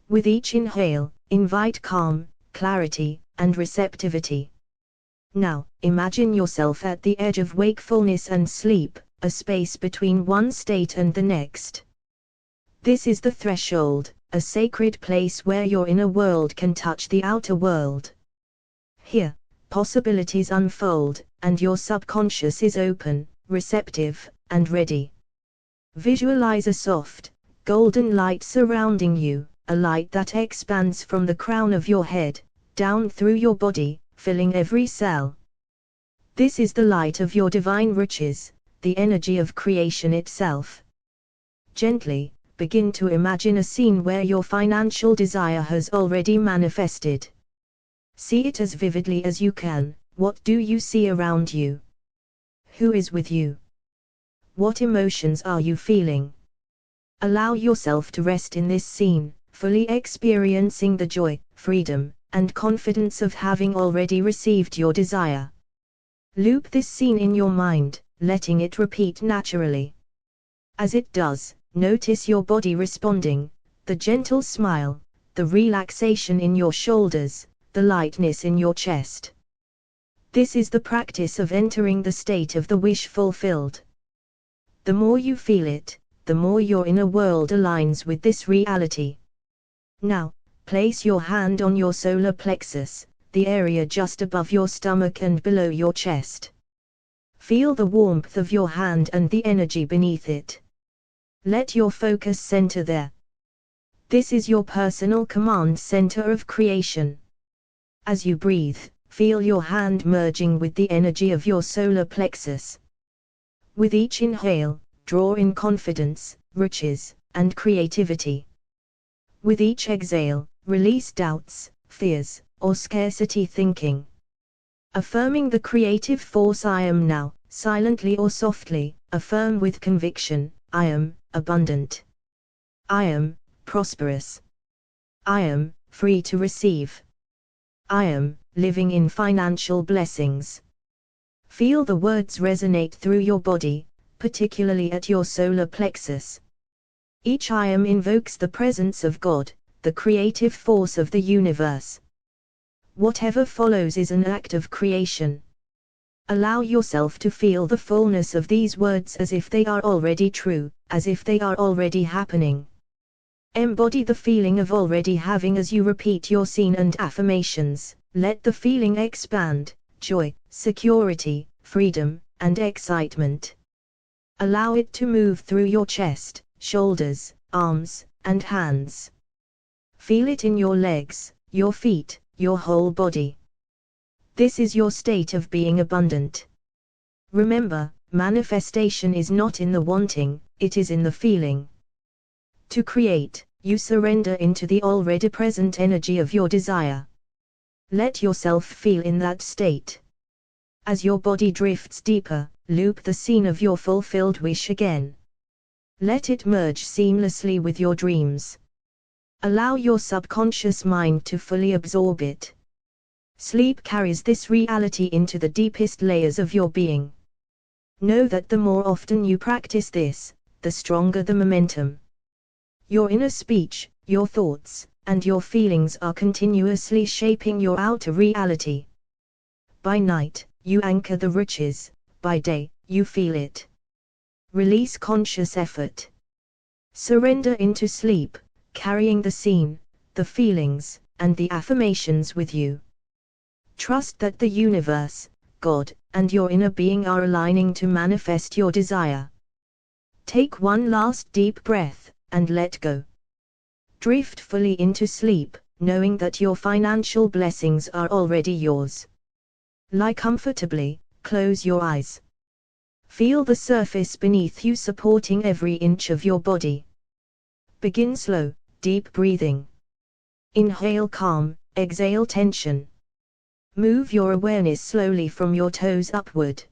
With each inhale, invite calm, clarity, and receptivity. Now, imagine yourself at the edge of wakefulness and sleep, a space between one state and the next. This is the threshold, a sacred place where your inner world can touch the outer world. Here, possibilities unfold, and your subconscious is open, receptive, and ready. Visualize a soft, golden light surrounding you, a light that expands from the crown of your head, down through your body, filling every cell. This is the light of your divine riches, the energy of creation itself. Gently, begin to imagine a scene where your financial desire has already manifested. See it as vividly as you can. What do you see around you? Who is with you? What emotions are you feeling? Allow yourself to rest in this scene, fully experiencing the joy, freedom, and confidence of having already received your desire. Loop this scene in your mind, letting it repeat naturally. As it does, notice your body responding, the gentle smile, the relaxation in your shoulders, the lightness in your chest. This is the practice of entering the state of the wish fulfilled. The more you feel it, the more your inner world aligns with this reality. Now, place your hand on your solar plexus, the area just above your stomach and below your chest. Feel the warmth of your hand and the energy beneath it. Let your focus center there. This is your personal command center of creation. As you breathe, feel your hand merging with the energy of your solar plexus. With each inhale, draw in confidence, riches, and creativity. With each exhale, release doubts, fears, or scarcity thinking. Affirming the creative force I am now, silently or softly, affirm with conviction, I am abundant. I am prosperous. I am free to receive. I am living in financial blessings. Feel the words resonate through your body, particularly at your solar plexus. Each I am invokes the presence of God, the creative force of the universe. Whatever follows is an act of creation. Allow yourself to feel the fullness of these words as if they are already true, as if they are already happening. Embody the feeling of already having as you repeat your scene and affirmations. Let the feeling expand, joy, security, freedom, and excitement. Allow it to move through your chest, shoulders, arms, and hands. Feel it in your legs, your feet, your whole body. This is your state of being abundant. Remember, manifestation is not in the wanting, it is in the feeling. To create, you surrender into the already present energy of your desire. Let yourself feel in that state. As your body drifts deeper, loop the scene of your fulfilled wish again. Let it merge seamlessly with your dreams. Allow your subconscious mind to fully absorb it. Sleep carries this reality into the deepest layers of your being. Know that the more often you practice this, the stronger the momentum. Your inner speech, your thoughts, and your feelings are continuously shaping your outer reality. By night, you anchor the riches, by day, you feel it. Release conscious effort. Surrender into sleep, carrying the scene, the feelings, and the affirmations with you. Trust that the universe, God, and your inner being are aligning to manifest your desire. Take one last deep breath, and let go. Drift fully into sleep, knowing that your financial blessings are already yours. Lie comfortably, close your eyes. Feel the surface beneath you supporting every inch of your body. Begin slow, deep breathing. Inhale calm, exhale tension. Move your awareness slowly from your toes upward.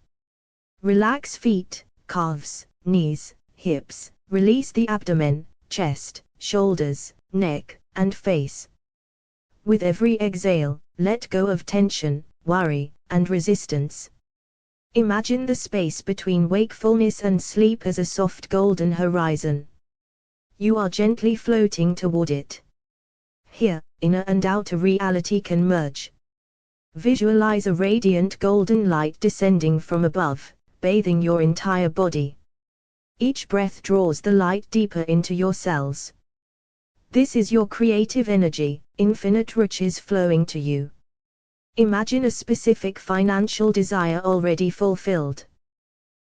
Relax feet, calves, knees, hips, release the abdomen, chest, shoulders, neck, and face. With every exhale, let go of tension, worry, and resistance. Imagine the space between wakefulness and sleep as a soft golden horizon. You are gently floating toward it. Here, inner and outer reality can merge. Visualize a radiant golden light descending from above, bathing your entire body. Each breath draws the light deeper into your cells. This is your creative energy, infinite riches flowing to you. Imagine a specific financial desire already fulfilled.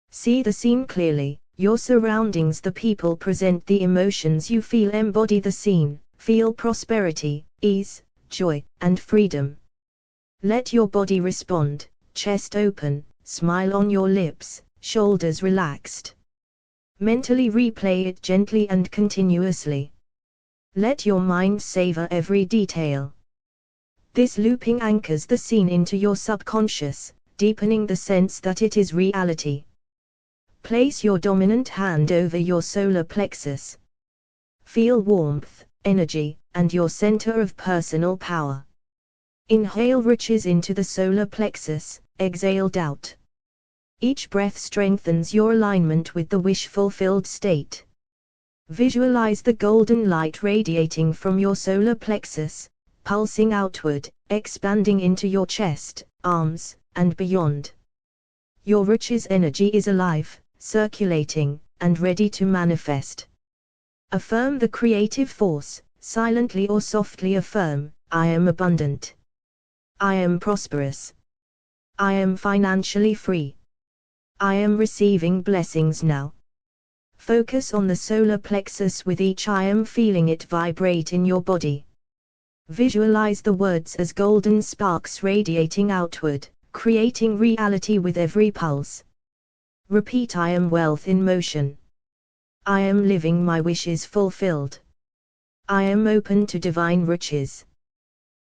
See the scene clearly, your surroundings, the people present, the emotions you feel embody the scene. Feel prosperity, ease, joy, and freedom. Let your body respond, chest open, smile on your lips, shoulders relaxed. Mentally replay it gently and continuously. Let your mind savor every detail. This looping anchors the scene into your subconscious, deepening the sense that it is reality. Place your dominant hand over your solar plexus. Feel warmth, energy, and your center of personal power. Inhale riches into the solar plexus, exhale doubt. Each breath strengthens your alignment with the wish-fulfilled state. Visualize the golden light radiating from your solar plexus, pulsing outward, expanding into your chest, arms, and beyond. Your riches energy is alive, circulating, and ready to manifest. Affirm the creative force, silently or softly affirm, I am abundant. I am prosperous. I am financially free. I am receiving blessings now. Focus on the solar plexus with each I am, feeling it vibrate in your body. Visualize the words as golden sparks radiating outward, creating reality with every pulse. Repeat, I am wealth in motion. I am living my wishes fulfilled. I am open to divine riches.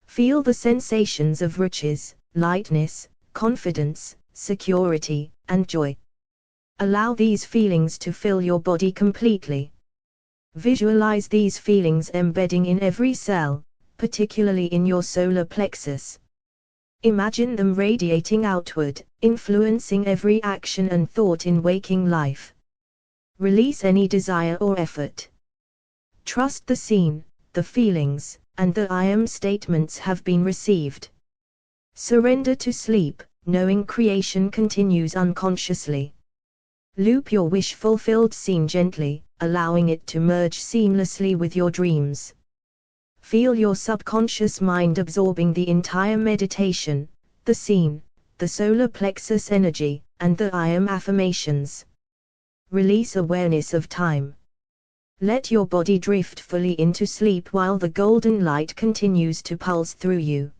Feel the sensations of riches, lightness, confidence, security, and joy. Allow these feelings to fill your body completely. Visualize these feelings embedding in every cell, particularly in your solar plexus. Imagine them radiating outward, influencing every action and thought in waking life. Release any desire or effort. Trust the scene, the feelings, and the I am statements have been received. Surrender to sleep, knowing creation continues unconsciously. Loop your wish-fulfilled scene gently, allowing it to merge seamlessly with your dreams. Feel your subconscious mind absorbing the entire meditation, the scene, the solar plexus energy, and the I am affirmations. Release awareness of time. Let your body drift fully into sleep while the golden light continues to pulse through you.